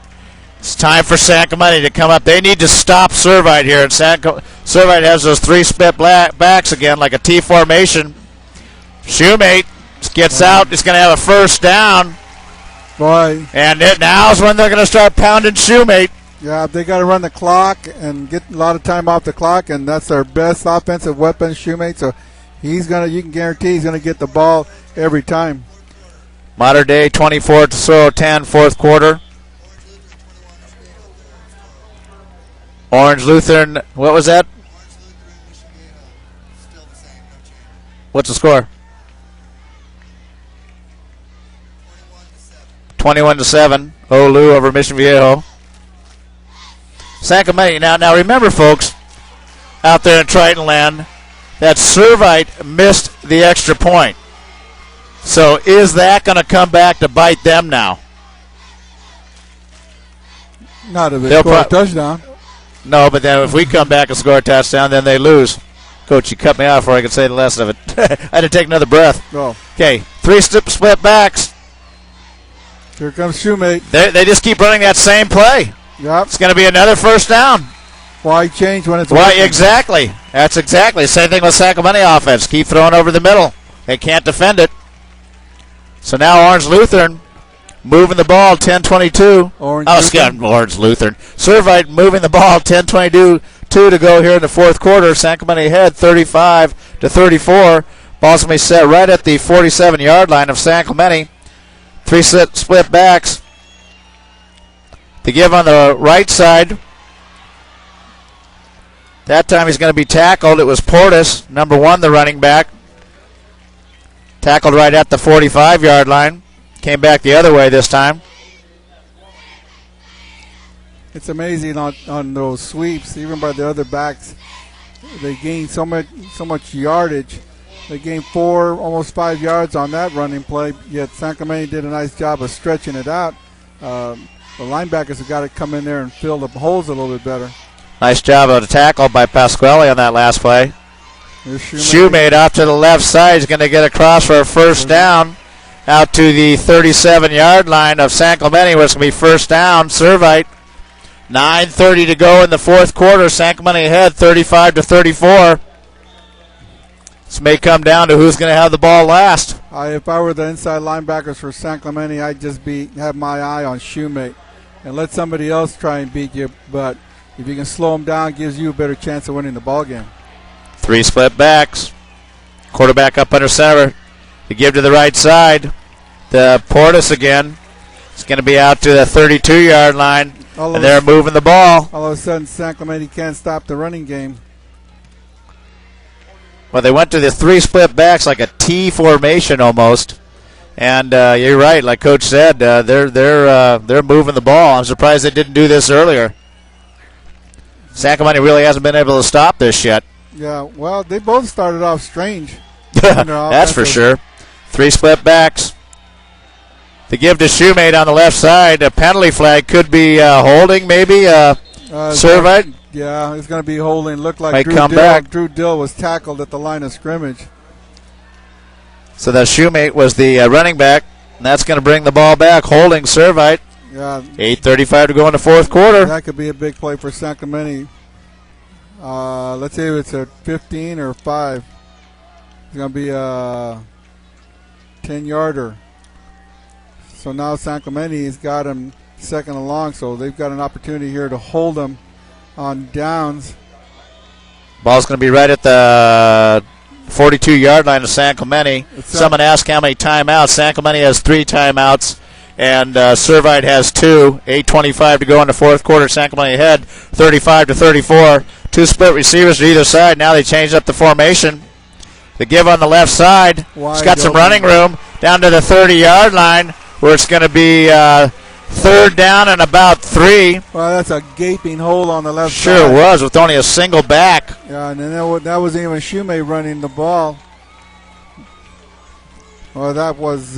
It's time for San Clemente to come up. They need to stop Servite here. And Servite has those three split backs again, like a T formation. Shoemate gets out. He's going to have a first down. Boy. And now's when they're going to start pounding Shoemate. Yeah, they got to run the clock and get a lot of time off the clock, and that's their best offensive weapon, Shoemate. So you can guarantee he's going to get the ball every time. Modern Day 24-10 fourth quarter. Orange Lutheran, what was that? Still the same, no change. What's the score? 21-7. 21-7. Olu over Mission Viejo. San Clemente. Now remember, folks, out there in Triton Land, that Servite missed the extra point. So is that going to come back to bite them now? Not if they They'll score a touchdown. No, but then if we come back and score a touchdown, then they lose. Coach, you cut me off before I could say the rest of it. I had to take another breath. No. Okay, three split backs. Here comes Shoemate. They just keep running that same play. Yep. It's going to be another first down. Why change when it's Why, working? exactly. That's exactly the same thing with San Clemente offense. Keep throwing over the middle. They can't defend it. So now Orange Lutheran moving the ball, 10-22. Orange Lutheran. Servite moving the ball, 10-22 to go here in the fourth quarter. San Clemente ahead, 35-34. Ball's going to be set right at the 47-yard line of San Clemente. Three split backs. To give on the right side. That time he's going to be tackled. It was Portis, number 1, the running back. Tackled right at the 45-yard line. Came back the other way this time. It's amazing on those sweeps, even by the other backs. They gain so much yardage. They gained almost 5 yards on that running play, yet San Clemente did a nice job of stretching it out. The linebackers have got to come in there and fill the holes a little bit better. Nice job of the tackle by Pasquale on that last play. Shoemate off to the left side. He's going to get across for a first down out to the 37-yard line of San Clemente, where it's going to be first down. Servite. 9:30 to go in the fourth quarter. San Clemente ahead, 35-34. This may come down to who's going to have the ball last. If I were the inside linebackers for San Clemente, I'd just have my eye on Shoemate and let somebody else try and beat you. But if you can slow him down, it gives you a better chance of winning the ball game. Three split backs. Quarterback up under center. To give to the right side. The Portis again. It's going to be out to the 32-yard line. And they're moving the ball. All of a sudden, San Clemente can't stop the running game. Well, they went to the 3 split backs like a T formation almost. And you're right, like Coach said, they're moving the ball. I'm surprised they didn't do this earlier. San Clemente really hasn't been able to stop this yet. Yeah, well, they both started off strange. That's for sure. 3 split backs. To give to Shoemate on the left side, a penalty flag could be holding, maybe. Servite. Yeah, it's going to be holding. Looked like Drew Dill was tackled at the line of scrimmage. So the Shoemate was the running back, and that's going to bring the ball back, holding Servite. Yeah. 8:35 to go in the fourth quarter. That could be a big play for San Clemente. Let's say it's a 15 or 5. It's going to be a 10-yarder. So now San Clemente's got him second and long, so they've got an opportunity here to hold him on downs. Ball's going to be right at the 42-yard line of San Clemente. Someone asked how many timeouts. San Clemente has 3 timeouts, and Servite has 2. 8:25 to go in the fourth quarter. San Clemente ahead, 35-34. 2 split receivers to either side. Now they changed up the formation. The give on the left side. He's got some running room down to the 30-yard line, where it's going to be third down and about 3. Well, that's a gaping hole on the left side. Sure was, with only a single back. Yeah, and then that wasn't even Shoemate running the ball. Well, that was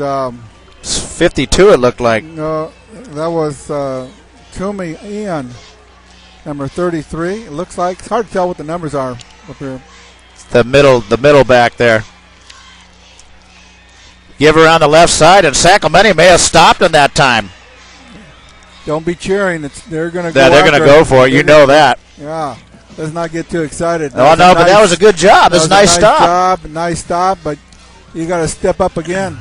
52, it looked like. No, that was Toomey Ian, number 33. It looks like. It's hard to tell what the numbers are up here. It's the middle back there. Give around the left side, and San Clemente may have stopped him that time. Don't be cheering. They're going to go. Yeah, they're going to go for it. You know that. Yeah. Let's not get too excited. Oh, no, but that was a good job. That's a nice stop. Nice stop, but you got to step up again.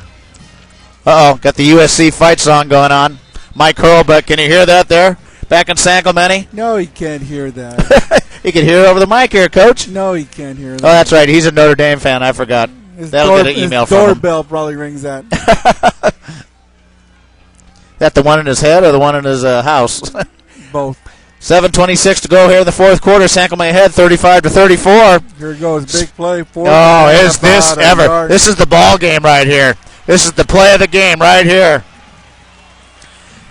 Uh-oh, got the USC fight song going on. Mike Hurlbutt, can you hear that there? Back in San Clemente? No, he can't hear that. He can hear it over the mic here, Coach. No, he can't hear that. Oh, that's right. He's a Notre Dame fan. I forgot. That'll get an email from him. His doorbell probably rings that. That the one in his head or the one in his house? Both. 7:26 to go here in the fourth quarter. San Clemente ahead, 35-34. Here goes big play. Oh, is this ever? This is the ball game right here. This is the play of the game right here.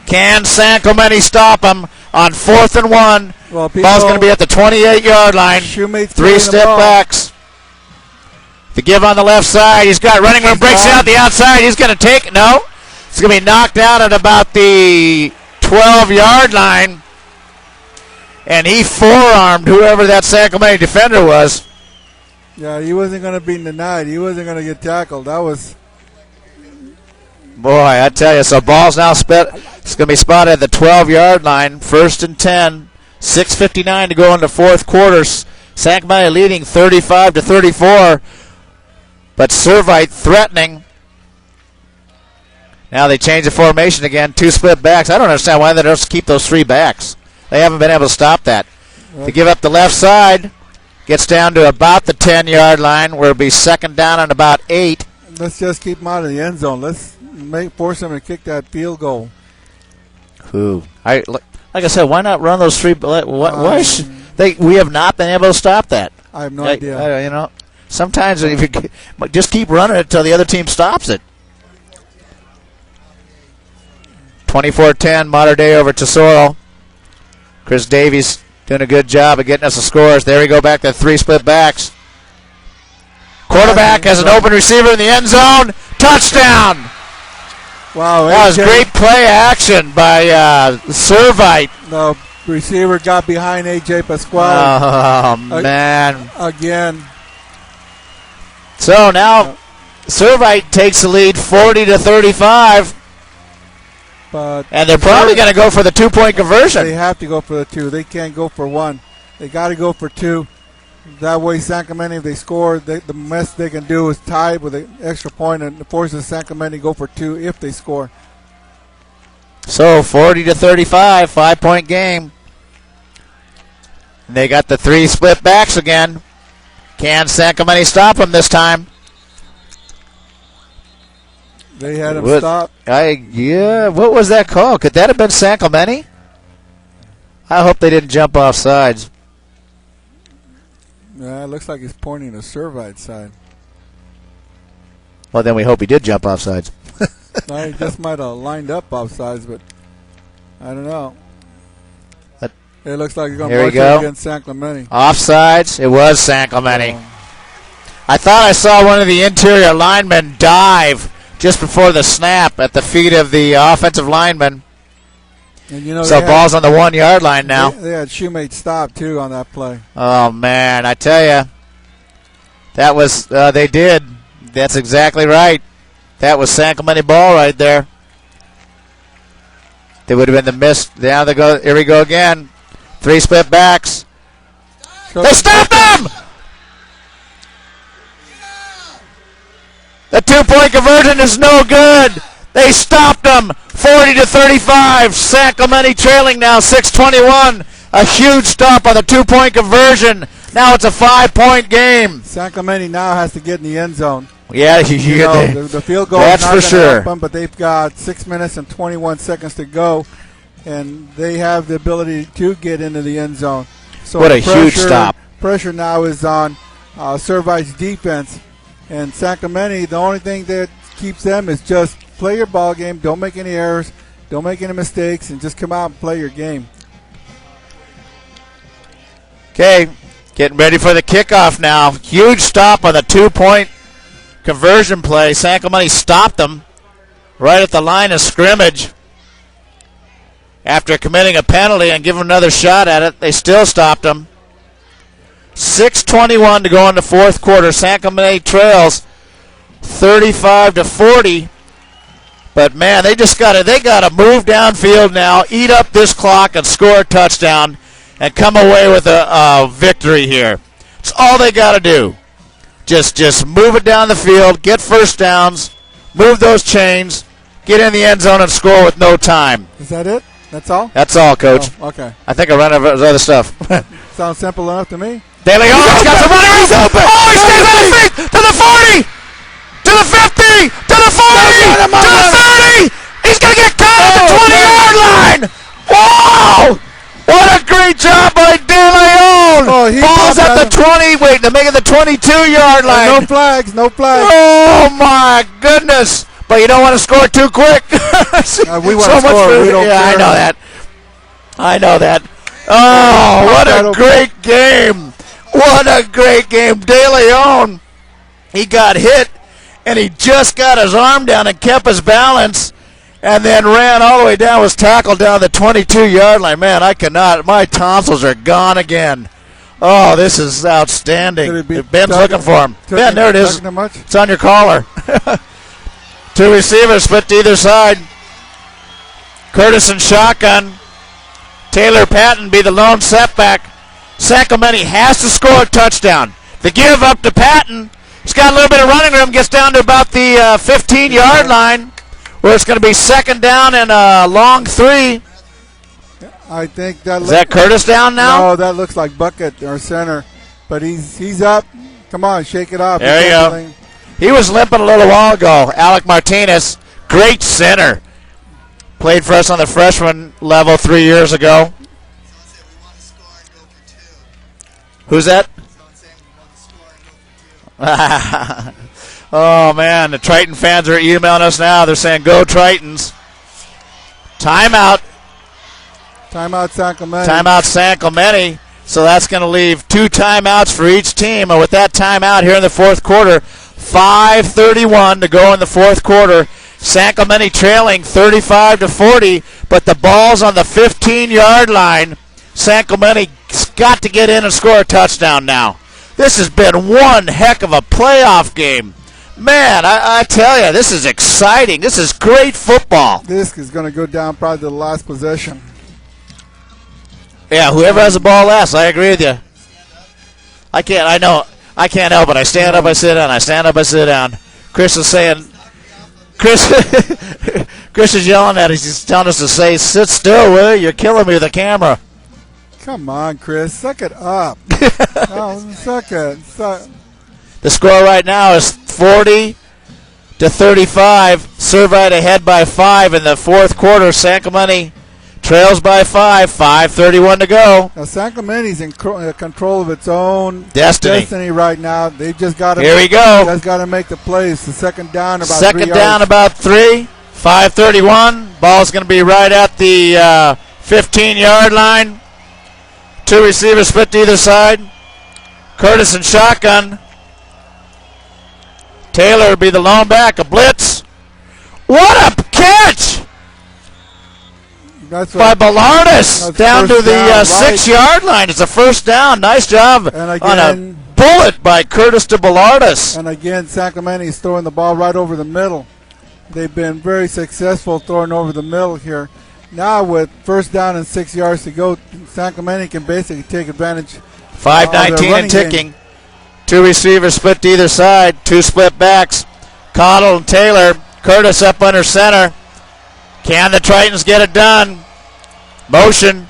Can San Clemente stop him on 4th and 1? Well, ball's going to be at the 28-yard line. 3 step backs. The give on the left side. He's got running room. Breaks it out the outside. He's going to take it. No. It's going to be knocked out at about the 12-yard line. And he forearmed whoever that San Clemente defender was. Yeah, he wasn't going to be denied. He wasn't going to get tackled. That was... Boy, I tell you. So ball's now spit. It's going to be spotted at the 12-yard line. 1st and 10. 6:59 to go in the fourth quarter. San Clemente leading 35-34. But Servite threatening. Now they change the formation again. 2 split backs. I don't understand why they don't keep those 3 backs. They haven't been able to stop that. To give up the left side. Gets down to about the 10-yard line, where it'll be 2nd down and about 8. Let's just keep them out of the end zone. Let's force them to kick that field goal. Like I said, why not run those 3? We have not been able to stop that. I have no idea. Sometimes if you just keep running it until the other team stops it. 24-10, Mater Dei over Tesoro. Chris Davies doing a good job of getting us the scores. There we go back to 3 split backs. Quarterback has an open receiver in the end zone. Touchdown! Wow, that was great play action by Servite. The receiver got behind A.J. Pasquale. Oh, man. Again. So now Servite takes the lead 40-35. And they're probably going to go for the 2-point conversion. They have to go for the 2. They can't go for 1. They got to go for 2. That way, San Clemente, if they score, the best they can do is tie with an extra point and forces San Clemente to go for 2 if they score. So 40-35, 5-point game. And they got the 3 split backs again. Can San Clemente stop them this time? They had him stop. What was that call? Could that have been San Clemente? I hope they didn't jump off sides. Yeah, it looks like he's pointing to Servite side. Well, then we hope he did jump offsides. No, he just might have lined up offsides, but I don't know. It looks like he's going to march it against San Clemente. Offsides. It was San Clemente. I thought I saw one of the interior linemen dive just before the snap at the feet of the offensive lineman. And you know, so ball's on the 1 yard line now. They had shoemate stop too on that play. Oh man, I tell you, that was they did. That's exactly right. That was San Clemente ball right there. They would have been the miss. Now they go. Here we go again. 3 split backs. They stopped them. The 2-point conversion is no good. They stopped them. 40-35. San Clemente trailing now. 6:21. A huge stop on the 2-point conversion. Now it's a 5-point game. San Clemente now has to get in the end zone. Yeah, the field goal that's is not for sure. Help them, but they've got 6 minutes and 21 seconds to go, and they have the ability to get into the end zone. So what a huge stop. Pressure now is on Servite's defense, and San Clemente, the only thing that keeps them is just play your ball game, don't make any errors, don't make any mistakes, and just come out and play your game. Okay, getting ready for the kickoff now. Huge stop on the 2-point conversion play. San Clemente stopped them right at the line of scrimmage. After committing a penalty and giving another shot at it, they still stopped them. 6:21 to go in the fourth quarter. San Clemente trails 35-40. But man, they gotta move downfield now, eat up this clock, and score a touchdown, and come away with a victory here. It's all they gotta do. Just move it down the field, get first downs, move those chains, get in the end zone and score with no time. Is that it? That's all? That's all, Coach. Oh, okay. I think I ran out of other stuff. Sounds simple enough to me. De Leon's got some running. He's open. Oh, he stays on his feet to the 40, to the 50, to the 40, to the 30. He's going to get caught at the 20-yard line. Wow! What a great job by De Leon. Ball's at the 20. Wait, they're making the 22-yard line. No flags, no flags. Oh, my goodness. But you don't want to score too quick. We want to score. We don't care. I know that. I know that. Oh, what a great game. What a great game. De Leon, he got hit, and he just got his arm down and kept his balance, and then ran all the way down, was tackled down the 22-yard line. Man, I cannot. My tonsils are gone again. Oh, this is outstanding. Ben's looking for him. Ben, there it is. It's on your collar. 2 receivers split to either side. Curtis in shotgun. Taylor Patton be the lone setback. San Clemente has to score a touchdown. The give up to Patton. He's got a little bit of running room. Gets down to about the 15-yard line, where it's going to be second down and a long 3. I think that is that Curtis down now? No, that looks like Bucket, our center. But he's up. Come on, shake it off. There you go. He was limping a little while ago. Alec Martinez, great center. Played for us on the freshman level 3 years ago. Who's that? Oh, man, the Triton fans are emailing us now. They're saying, go Tritons. Timeout. Timeout San Clemente. Timeout San Clemente. So that's going to leave 2 timeouts for each team. And with that timeout here in the fourth quarter, 5:31 to go in the fourth quarter. San Clemente trailing 35-40, but the ball's on the 15-yard line. San Clemente's got to get in and score a touchdown now. This has been one heck of a playoff game. Man, I tell you, this is exciting. This is great football. This is going to go down probably to the last possession. Yeah, whoever has the ball last, I agree with you. I can't help it. I stand up, I sit down. I stand up, I sit down. Chris is saying, Chris is yelling at us. He's telling us to say, sit still, will you? You're killing me with the camera. Come on, Chris. Suck it up. Suck it. The score right now is 40-35. Servite ahead by 5 in the fourth quarter. San Clemente trails by 5. 5:31 to go. Now San Clemente's in control of its own Destiny right now. They've just got to. Here we go. Just got to make the plays. The second down about 3 Second yards. down about 3. 5:31. Ball's going to be right at the 15-yard line. 2 receivers split to either side. Curtis and shotgun. Taylor will be the lone back. A blitz. What a catch That's by what, Ballardus that's down to first the down, right. 6-yard line. It's a first down. Nice job And on a again- bullet by Curtis to Ballardus. and again, San Clemente is throwing the ball right over the middle. They've been very successful throwing over the middle here. Now with first down and 6 yards to go, San Clemente can basically take advantage. 5:19 running and ticking. 2 receivers split to either side. 2 split backs. Cottle and Taylor. Curtis up under center. Can the Tritons get it done? Motion.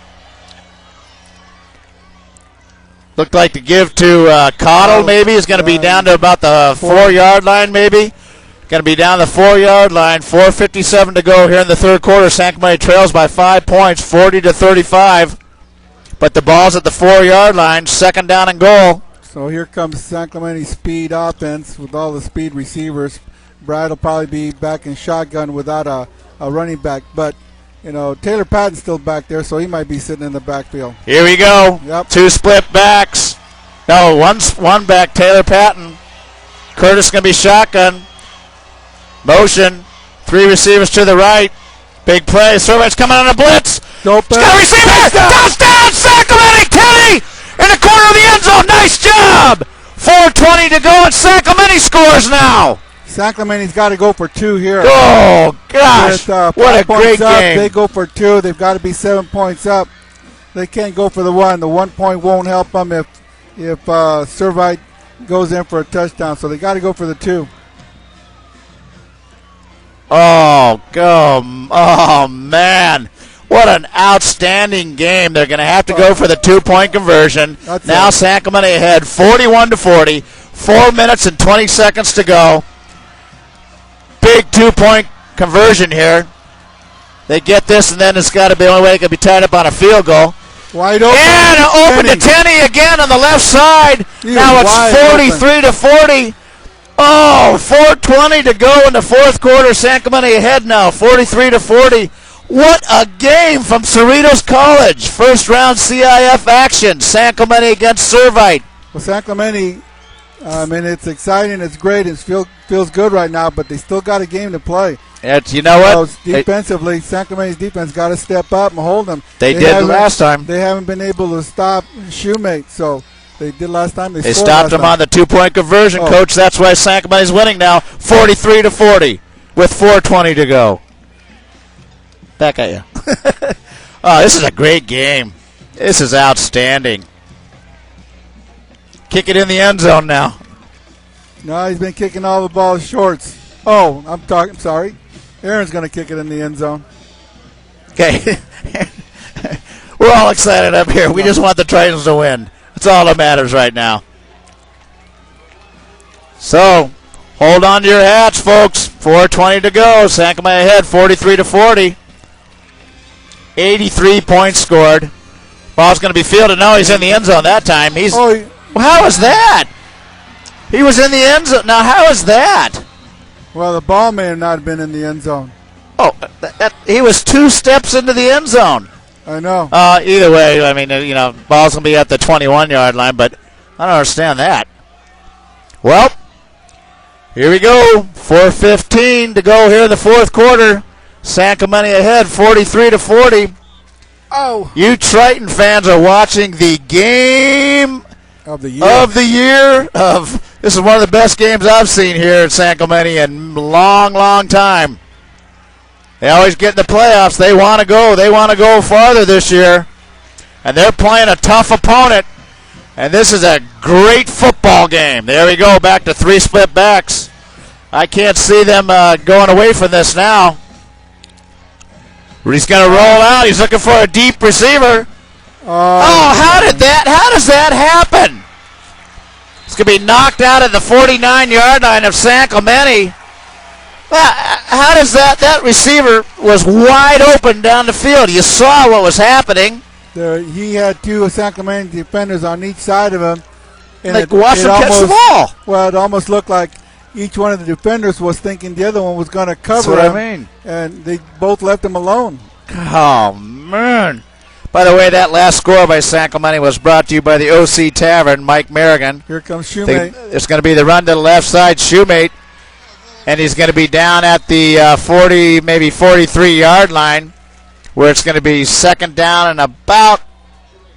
Looked like to give to Cottle maybe. He's going to be down to about the 4-yard line maybe. Going to be down the 4-yard line. 4:57 to go here in the third quarter. San Clemente trails by 5 points, 40-35. But the ball's at the 4-yard line. Second down and goal. So here comes San Clemente's speed offense with all the speed receivers. Brad will probably be back in shotgun without a running back. But, you know, Taylor Patton's still back there, so he might be sitting in the backfield. Here we go. Yep. 2 split backs. No, one back, Taylor Patton. Curtis going to be shotgun. Motion. 3 receivers to the right. Big play. Servite's coming on a blitz. Open. He's got a receiver. Touchdown, San Clemente. Kenny in the corner of the end zone. Nice job. 4:20 to go, and San Clemente scores now. San Clemente's got to go for 2 here. Oh, gosh. With, What a 5 points great up, game. They go for 2. They've got to be 7 points up. They can't go for the 1. The 1 point won't help them if Servite goes in for a touchdown. So they got to go for the 2. Oh, man. What an outstanding game. They're going to have to go for the 2-point conversion. That's Now it. San Clemente ahead 41-40. 4 minutes and 20 seconds to go. Big 2-point conversion here. They get this, and then it's got to be the only way it can be tied up on a field goal. Wide open. And open to Tenney again on the left side. He Now is it's wide 43-40. Oh, 4:20 to go in the fourth quarter. San Clemente ahead now, 43-40. What a game from Cerritos College. First round CIF action. San Clemente against Servite. Well, San Clemente, I mean, it's exciting. It's great. It feels good right now, but they still got a game to play. You know what? So defensively, San Clemente's defense got to step up and hold them. They did last time. They haven't been able to stop Shoemate, so they did last time. They stopped them on the 2-point conversion, Oh. Coach. That's why San Clemente's winning now, 43-40 with 4:20 to go. Back at you. Oh, this is a great game. This is outstanding. Kick it in the end zone now. No, he's been kicking all the balls shorts. Oh, I'm sorry. Aaron's going to kick it in the end zone. Okay. We're all excited up here. We just want the Tritons to win. That's all that matters right now. So, hold on to your hats, folks. 4:20 to go. San Clemente ahead, 43-40. 83 points scored. Ball's going to be fielded. No, he's in the end zone that time. How is that? He was in the end zone. Now, how is that? Well, the ball may have not been in the end zone. Oh, he was 2 steps into the end zone. I know. Either way, I mean, ball's going to be at the 21-yard line, but I don't understand that. Well, here we go. 4:15 to go here in the fourth quarter. San Clemente ahead, 43-40. Oh. You Triton fans are watching the game Of the year. This is one of the best games I've seen here at San Clemente in a long, long time. They always get in the playoffs. They want to go. They want to go farther this year. And they're playing a tough opponent. And this is a great football game. There we go, back to 3 split backs. I can't see them going away from this now. He's going to roll out. He's looking for a deep receiver. How does that happen? It's going to be knocked out at the 49-yard line of San Clemente. How does that receiver was wide open down the field? You saw what was happening. He had two San Clemente defenders on each side of him. And Like, watch him catch the ball. Well, it almost looked like each one of the defenders was thinking the other one was going to cover That's him. what I mean. And they both left him alone. Oh, man. By the way, that last score by San Clemente was brought to you by the OC Tavern, Mike Merrigan. Here comes Shoemate. It's going to be the run to the left side, Shoemate. And he's going to be down at the 40, maybe 43-yard line, where it's going to be second down and about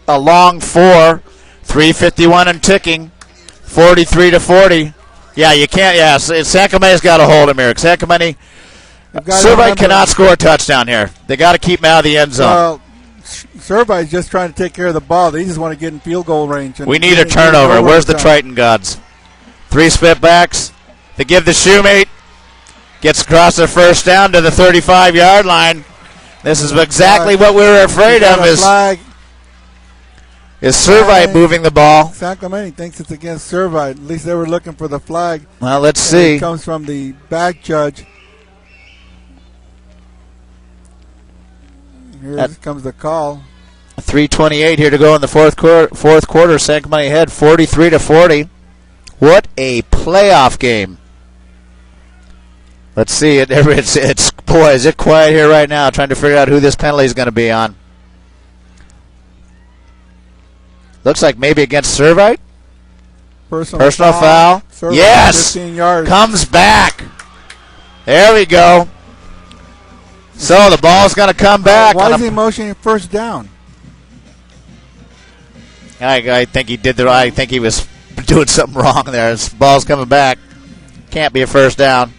a long 4. 3:51 and ticking. 43-40. Yeah, you can't. Yeah, San Clemente's got to hold him here. San Clemente, Servite cannot score a touchdown here. They got to keep him out of the end zone. Well, Servite's just trying to take care of the ball. They just want to get in field goal range. We need a turnover. Where's the Triton gods? 3 split backs. They give the Shoemate. Gets across the first down to the 35-yard line. This is exactly what we were afraid of. Is Servite moving the ball? San Clemente thinks it's against Servite. At least they were looking for the flag. Well, let's see. It comes from the back judge. Here comes the call. 3:28 here to go in the fourth quarter. San Clemente ahead 43-40. What a playoff game. Let's see. Boy, is it quiet here right now trying to figure out who this penalty is going to be on. Looks like maybe against Servite. Personal foul. Servite, yes. 15 yards. Comes back. There we go. So the ball's going to come back. Why is he motioning first down? I think he did I think he was doing something wrong there. His ball's coming back. Can't be a first down.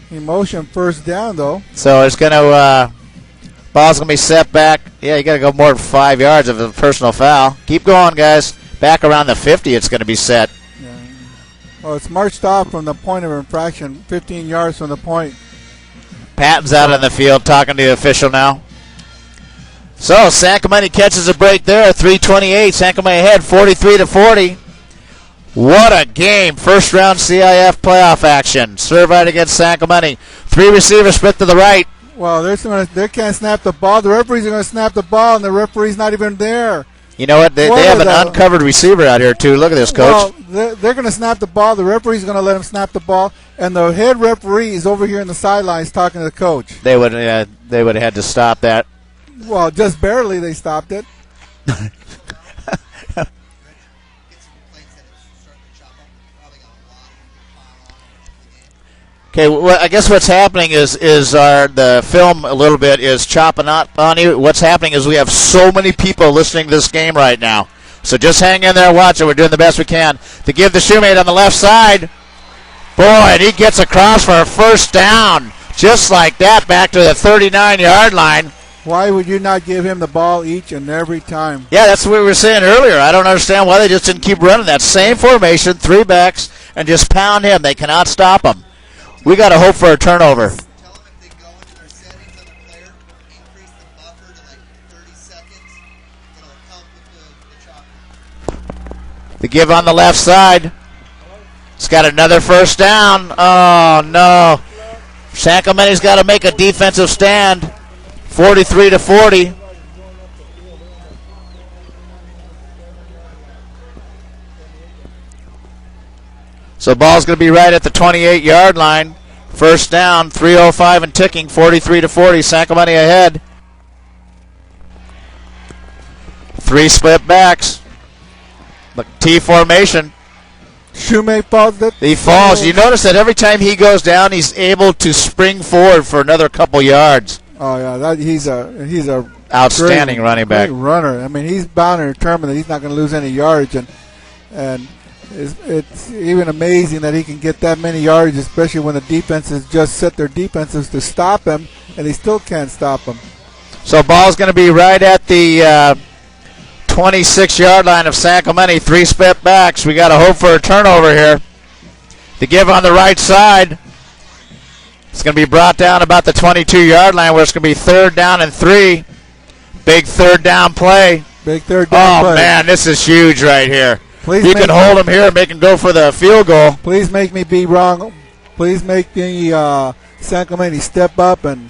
He motioned first down though. So it's going to ball's going to be set back. Yeah, you got to go more than 5 yards of a personal foul. Keep going, guys. Back around the 50 it's going to be set. Yeah. Well, it's marched off from the point of infraction, 15 yards from the point. Patton's out on the field talking to the official now. So San Clemente catches a break there. 3:28. San Clemente ahead 43-40. What a game. First round CIF playoff action. Servite against San Clemente. 3 receivers split to the right. Well, they can't snap the ball. The referees are going to snap the ball, and the referee's not even there. You know what? They have an uncovered receiver out here, too. Look at this, Coach. Well, they're going to snap the ball. The referee's going to let them snap the ball, and the head referee is over here in the sidelines talking to the coach. They would have had to stop that. Well, just barely they stopped it. Okay, well, I guess what's happening is the film a little bit is chopping up on you. What's happening is we have so many people listening to this game right now. So just hang in there and watch it. We're doing the best we can to give the Shoemate on the left side. Boy, and he gets across for a first down. Just like that, back to the 39-yard line. Why would you not give him the ball each and every time? Yeah, that's what we were saying earlier. I don't understand why they just didn't keep running that same formation, 3 backs, and just pound him. They cannot stop him. We got to hope for a turnover. Tell them if they go into their settings on the player, increase the buffer to like 30 seconds. It'll help with the chopper. The give on the left side. It's got another first down. Oh, no. San Clemente's got to make a defensive stand. 43-40. So ball's going to be right at the 28-yard line. First down, 3:05 and ticking, 43-40. San Clemente ahead. 3 split backs. Look, T formation. Shoemate falls. He falls. You notice that every time he goes down, he's able to spring forward for another couple yards. Oh yeah, he's a outstanding running back. Great runner. I mean, he's bound and determined that he's not going to lose any yards, and it's even amazing that he can get that many yards, especially when the defenses just set their defenses to stop him, and they still can't stop him. So ball's going to be right at the 26-yard line of San Clemente. 3 split backs. We got to hope for a turnover here. The give on the right side. It's going to be brought down about the 22-yard line, where it's going to be 3rd down and 3. Big 3rd down play. Big 3rd down play. Oh, man, this is huge right here. Please you can hold him here and make him go for the field goal. Please make me be wrong. Please make me San Clemente step up and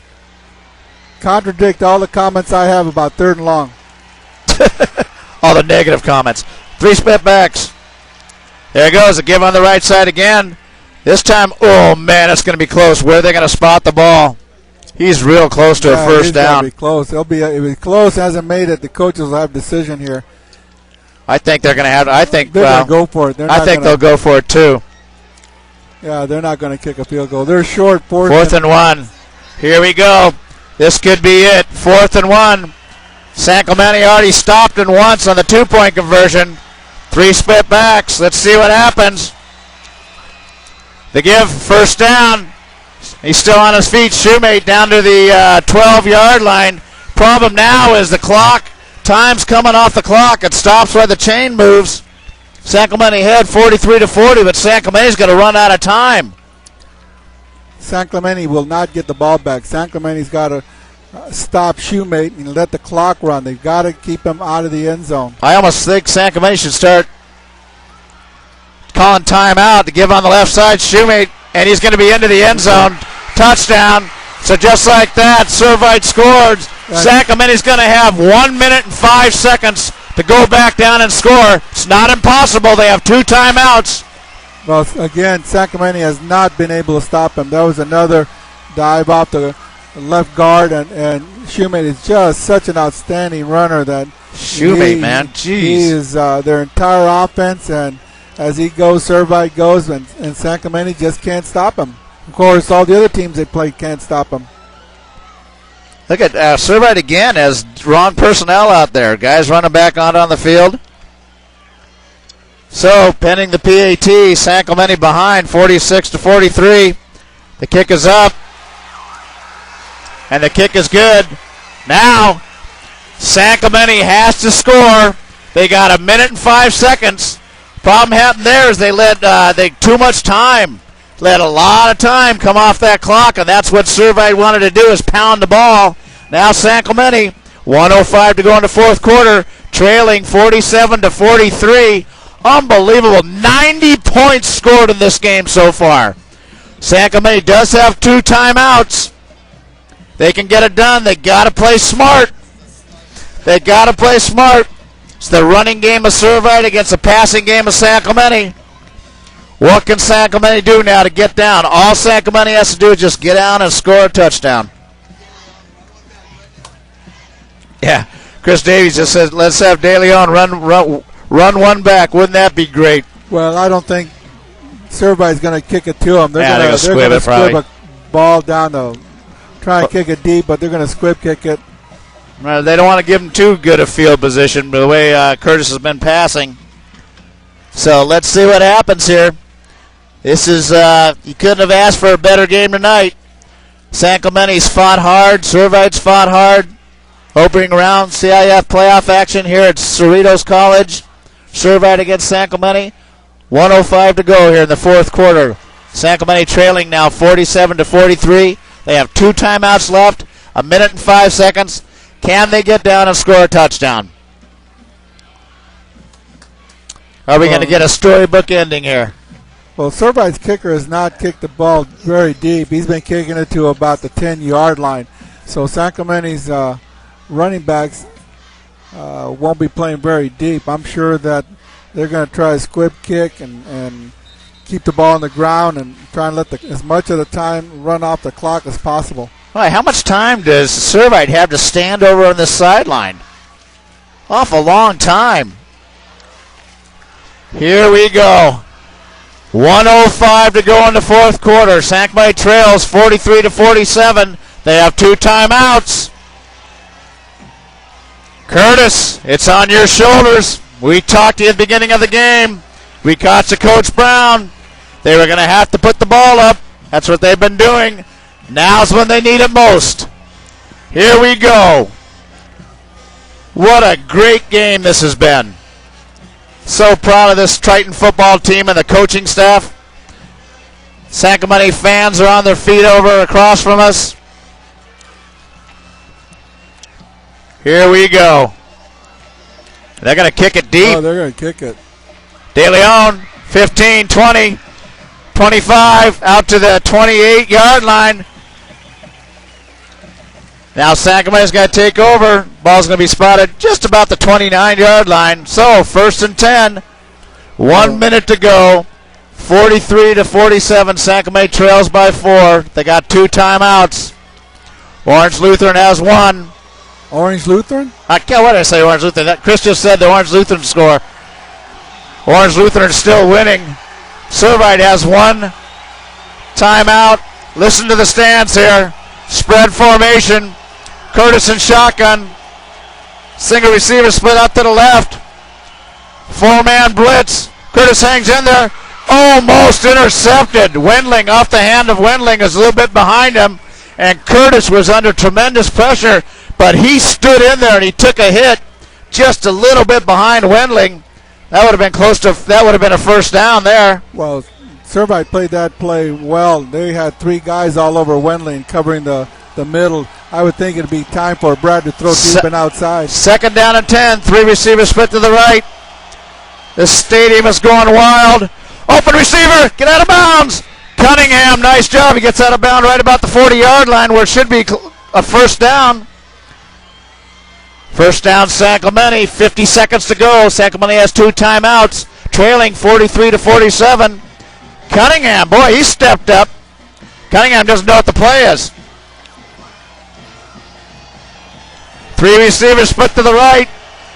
contradict all the comments I have about 3rd and long. All the negative comments. 3 split backs. There it goes. A give on the right side again. This time, oh man, it's going to be close. Where are they going to spot the ball? He's real close to a first down. He's going to be close. It'll be close. Hasn't made it. The coaches will have a decision here. I think they're going to have. I think they're going to go for it. I think they'll go for it too. Yeah, they're not going to kick a field goal. They're short. 4th and 1. Here we go. This could be it. 4th and 1. San Clemente already stopped it once on the 2-point conversion. 3 split backs. Let's see what happens. They give first down. He's still on his feet. Shoemate down to the 12-yard line. Problem now is the clock. Time's coming off the clock. It stops where the chain moves. San Clemente had 43-40, but San Clemente's going to run out of time. San Clemente will not get the ball back. San Clemente's got to stop Shoemate and let the clock run. They've got to keep him out of the end zone. I almost think San Clemente should start calling timeout to give on the left side. Shoemate, and he's going to be into the end zone. Touchdown. So just like that, Servite scored. San Clemente's going to have 1 minute and 5 seconds to go back down and score. It's not impossible. They have 2 timeouts. Well, again, San Clemente has not been able to stop him. That was another dive off the left guard, and Shoemate is just such an outstanding runner that Shoemate, man, jeez. He is their entire offense, and as he goes, Servite goes, and San Clemente just can't stop him. Of course, all the other teams they play can't stop him. Look at Servite again has wrong personnel out there. Guys running back on the field. So, pending the PAT, San Clemente behind 46-43. The kick is up. And the kick is good. Now, San Clemente has to score. They got 1 minute and 5 seconds. Problem happened there is they let too much time. Let a lot of time come off that clock, and that's what Servite wanted to do is pound the ball. Now San Clemente, 1:05 to go in the 4th quarter, trailing 47-43. Unbelievable. 90 points scored in this game so far. San Clemente does have 2 timeouts. They can get it done. They got to play smart. They got to play smart. It's the running game of Servite against the passing game of San Clemente. What can San Clemente do now to get down? All San Clemente has to do is just get down and score a touchdown. Yeah, Chris Davies just says, let's have De Leon run one back. Wouldn't that be great? Well, I don't think Servite's going to kick it to him. They're going to squib a ball down to try and kick it deep, but they're going to squib kick it. They don't want to give him too good a field position the way Curtis has been passing. So let's see what happens here. This is, you couldn't have asked for a better game tonight. San Clemente's fought hard. Servite's fought hard. Opening round CIF playoff action here at Cerritos College. Servite against San Clemente. 1:05 to go here in the 4th quarter. San Clemente trailing now 47-43. They have 2 timeouts left. 1 minute and 5 seconds. Can they get down and score a touchdown? Are we going to get a storybook ending here? Well, Servite's kicker has not kicked the ball very deep. He's been kicking it to about the 10-yard line. So San Clemente's running backs won't be playing very deep. I'm sure that they're going to try a squib kick and keep the ball on the ground and try and let as much of the time run off the clock as possible. All right, how much time does Servite have to stand over on the sideline? Awful long time. Here we go. 1:05 to go in the 4th quarter. San Clemente trails 43-47. They have 2 timeouts. Curtis, it's on your shoulders. We talked to you at the beginning of the game. We caught to Coach Brown. They were going to have to put the ball up. That's what they've been doing. Now's when they need it most. Here we go. What a great game this has been. So proud of this Triton football team and the coaching staff. San Clemente fans are on their feet over across from us. Here we go. They're going to kick it deep. Oh, they're going to kick it. De Leon, 15, 20, 25, out to the 28-yard line. Now San Clemente's going to take over. Ball's going to be spotted just about the 29-yard line. So 1st and 10. 1 minute to go. 43-47. San Clemente trails by 4. They got 2 timeouts. Orange Lutheran has 1. Orange Lutheran? What did I say, Orange Lutheran? Chris just said the Orange Lutheran score. Orange Lutheran is still winning. Servite has 1 timeout. Listen to the stands here. Spread formation. Curtis and shotgun. Single receiver split out to the left. 4-man blitz. Curtis hangs in there. Almost intercepted. Wendling off the hand of Wendling is a little bit behind him. And Curtis was under tremendous pressure, but he stood in there and he took a hit just a little bit behind Wendling. That would have been that would have been a first down there. Well, Servite played that play well. They had 3 guys all over Wendling covering the middle. I would think it'd be time for Brad to throw deep and outside. 2nd down and 10. 3 receivers split to the right. This stadium is going wild. Open receiver, get out of bounds. Cunningham, nice job. He gets out of bounds right about the 40-yard line where it should be a first down. First down, San Clemente. 50 seconds to go. San Clemente has 2 timeouts, trailing 43-47. Cunningham, boy, he stepped up. Cunningham doesn't know what the play is. 3 receivers split to the right.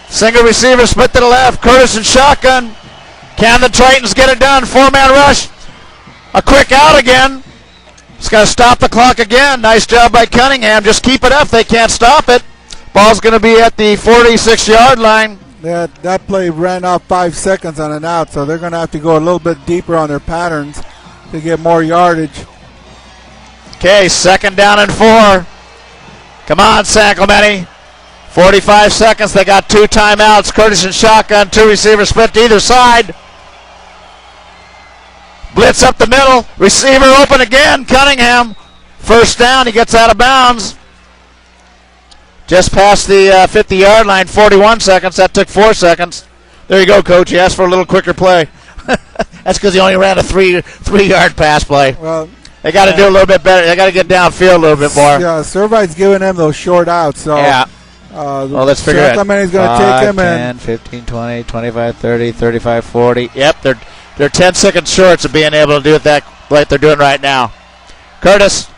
Single receiver split to the left. Curtis and shotgun. Can the Tritons get it done? 4-man rush. A quick out again. It's going to stop the clock again. Nice job by Cunningham. Just keep it up. They can't stop it. Ball's going to be at the 46-yard line. That play ran off 5 seconds on an out, so they're going to have to go a little bit deeper on their patterns to get more yardage. Okay, 2nd down and 4. Come on, San Clemente. 45 seconds. They got 2 timeouts. Curtis and shotgun. 2 receivers split to either side. Blitz up the middle. Receiver open again. Cunningham. First down. He gets out of bounds. Just past the 50-yard line. 41 seconds. That took 4 seconds. There you go, Coach. He asked for a little quicker play. That's because he only ran a 3-yard pass play. Well, they got to do a little bit better. They got to get downfield a little bit more. Yeah, Servite's giving them those short outs. So yeah. Well, let's figure it. Clemente's going to take him 10, 15, 20, 25, 30, 35, 40. Yep, they're 10 seconds short of being able to do it that like they're doing right now. Curtis.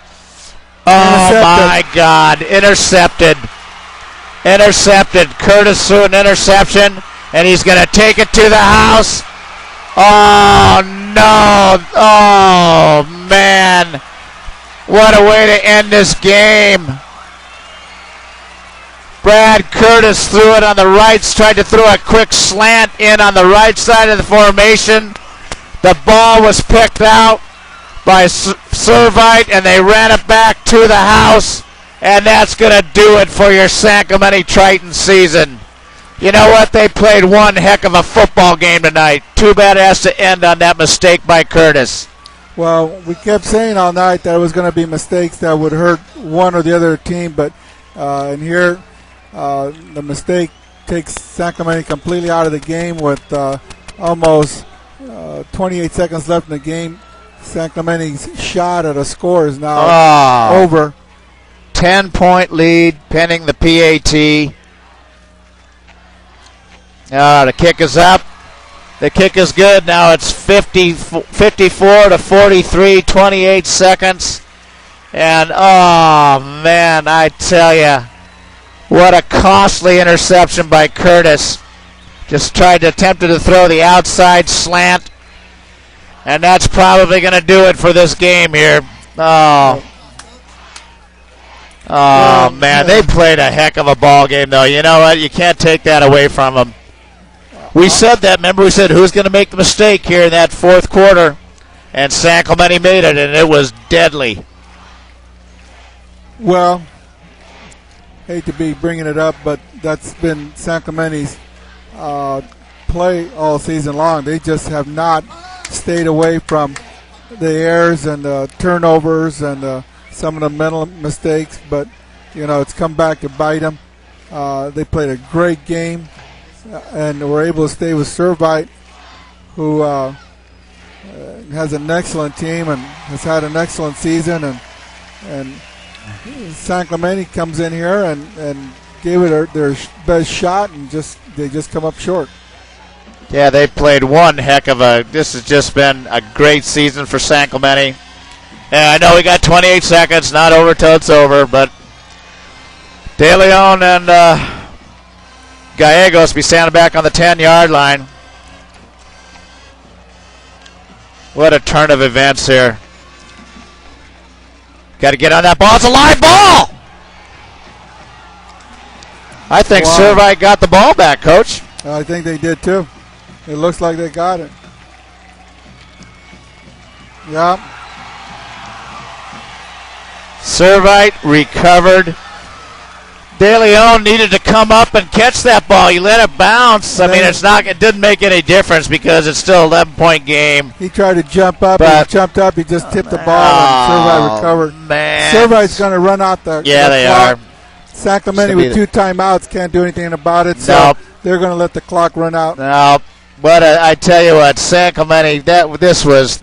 Oh, my God. Intercepted. Curtis threw an interception, and he's going to take it to the house. Oh, no. Oh, man. What a way to end this game. Brad Curtis threw it on the right, tried to throw a quick slant in on the right side of the formation. The ball was picked out by Servite, and they ran it back to the house, and that's going to do it for your San Clemente Triton season. You know what? They played one heck of a football game tonight. Too bad it has to end on that mistake by Curtis. Well, we kept saying all night that it was going to be mistakes that would hurt one or the other team, but in here, the mistake takes San Clemente completely out of the game with almost 28 seconds left in the game. San Clemente's shot at a score is now over. 10-point lead pending the PAT. The kick is up. The kick is good. Now it's 54 to 43, 28 seconds. And, oh, man, I tell you, what a costly interception by Curtis. Just attempted to throw the outside slant. And that's probably going to do it for this game here. Oh, man, they played a heck of a ball game, though. You know what? You can't take that away from them. We said that. Remember, we said who's going to make the mistake here in that 4th quarter. And San Clemente made it, and it was deadly. Well, hate to be bringing it up, but that's been San Clemente's play all season long. They just have not stayed away from the errors and the turnovers and some of the mental mistakes, but it's come back to bite them. They played a great game and were able to stay with Servite, who has an excellent team and has had an excellent season, and San Clemente comes in here and gave it their best shot, and they just come up short. Yeah, they played one heck of a. This has just been a great season for San Clemente. And I know we got 28 seconds, not over till it's over, but De Leon and Gallegos be standing back on the 10-yard line. What a turn of events here. Got to get on that ball. It's a live ball. I think Servite got the ball back, Coach. I think they did too. It looks like they got it. Yeah. Servite recovered. De Leon needed to come up and catch that ball. He let it bounce. I mean, it didn't make any difference because it's still an 11-point game. He tried to jump up, and he jumped up. He just tipped the ball, and Servite recovered. Man. Servite's going to run out the they clock. are. San Clemente with 2 timeouts can't do anything about it, so they're going to let the clock run out. No, but I tell you what, San Clemente, this has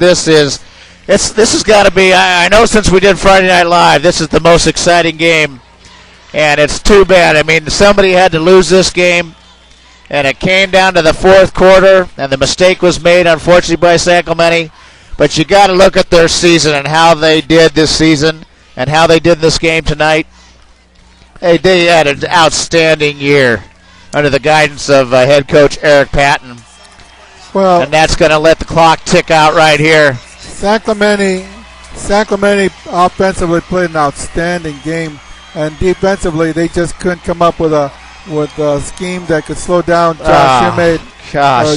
got to be. I know since we did Friday Night Live, this is the most exciting game. And it's too bad. I mean, somebody had to lose this game, and it came down to the fourth quarter, and the mistake was made, unfortunately, by San Clemente. But you got to look at their season and how they did this season and how they did this game tonight. They had an outstanding year under the guidance of head coach Eric Patton. Well, and that's going to let the clock tick out right here. San Clemente offensively played an outstanding game. And defensively, they just couldn't come up with a scheme that could slow down Josh Shoemate,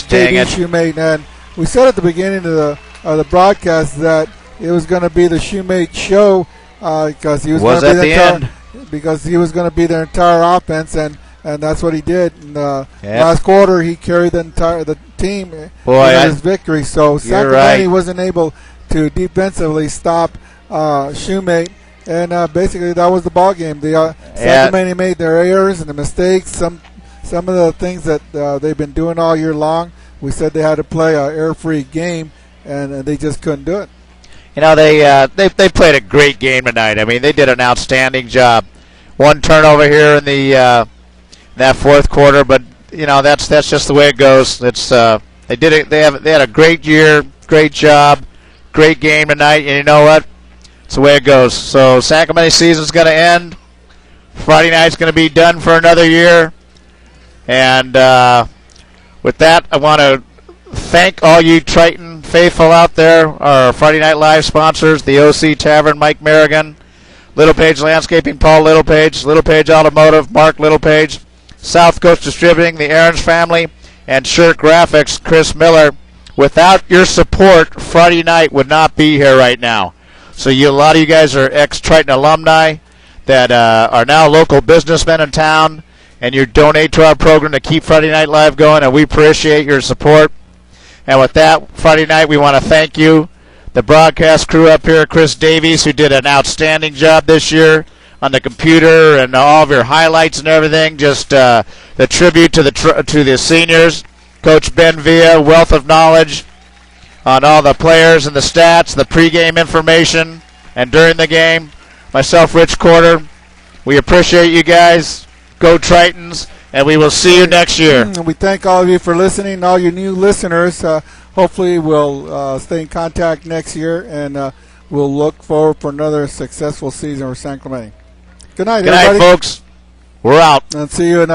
JD Shoemate. And we said at the beginning of the broadcast that it was going to be the Shoemate show because he was going to be their entire offense, and that's what he did. In the last quarter, he carried the team in his victory. So San Clemente wasn't able to defensively stop Shoemate. And basically, that was the ball game. San Clemente made their errors and the mistakes. Some of the things that they've been doing all year long. We said they had to play an error-free game, and they just couldn't do it. You know, they played a great game tonight. I mean, they did an outstanding job. One turnover here in that fourth quarter, but you know that's just the way it goes. It's they did it. They had a great year, great job, great game tonight. And you know what? It's the way it goes. So San Clemente season's going to end. Friday night's going to be done for another year. And with that, I want to thank all you Triton faithful out there, our Friday Night Live sponsors, the OC Tavern, Mike Merrigan, Little Page Landscaping, Paul Littlepage, Little Page Automotive, Mark Littlepage, South Coast Distributing, the Aarons family, and Shirt Graphics, Chris Miller. Without your support, Friday night would not be here right now. So a lot of you guys are ex-Triton alumni that are now local businessmen in town, and you donate to our program to keep Friday Night Live going, and we appreciate your support. And with that, Friday night, we want to thank you, the broadcast crew up here, Chris Davies, who did an outstanding job this year on the computer and all of your highlights and everything. Just the tribute to the seniors. Coach Ben Villa, wealth of knowledge on all the players and the stats, the pregame information, and during the game. Myself, Rich Corder, we appreciate you guys. Go Tritons, and we will see you next year. We thank all of you for listening, all your new listeners. Hopefully we'll stay in contact next year, and we'll look forward for another successful season for San Clemente. Good night, everybody. Good night, folks. We're out. And see you in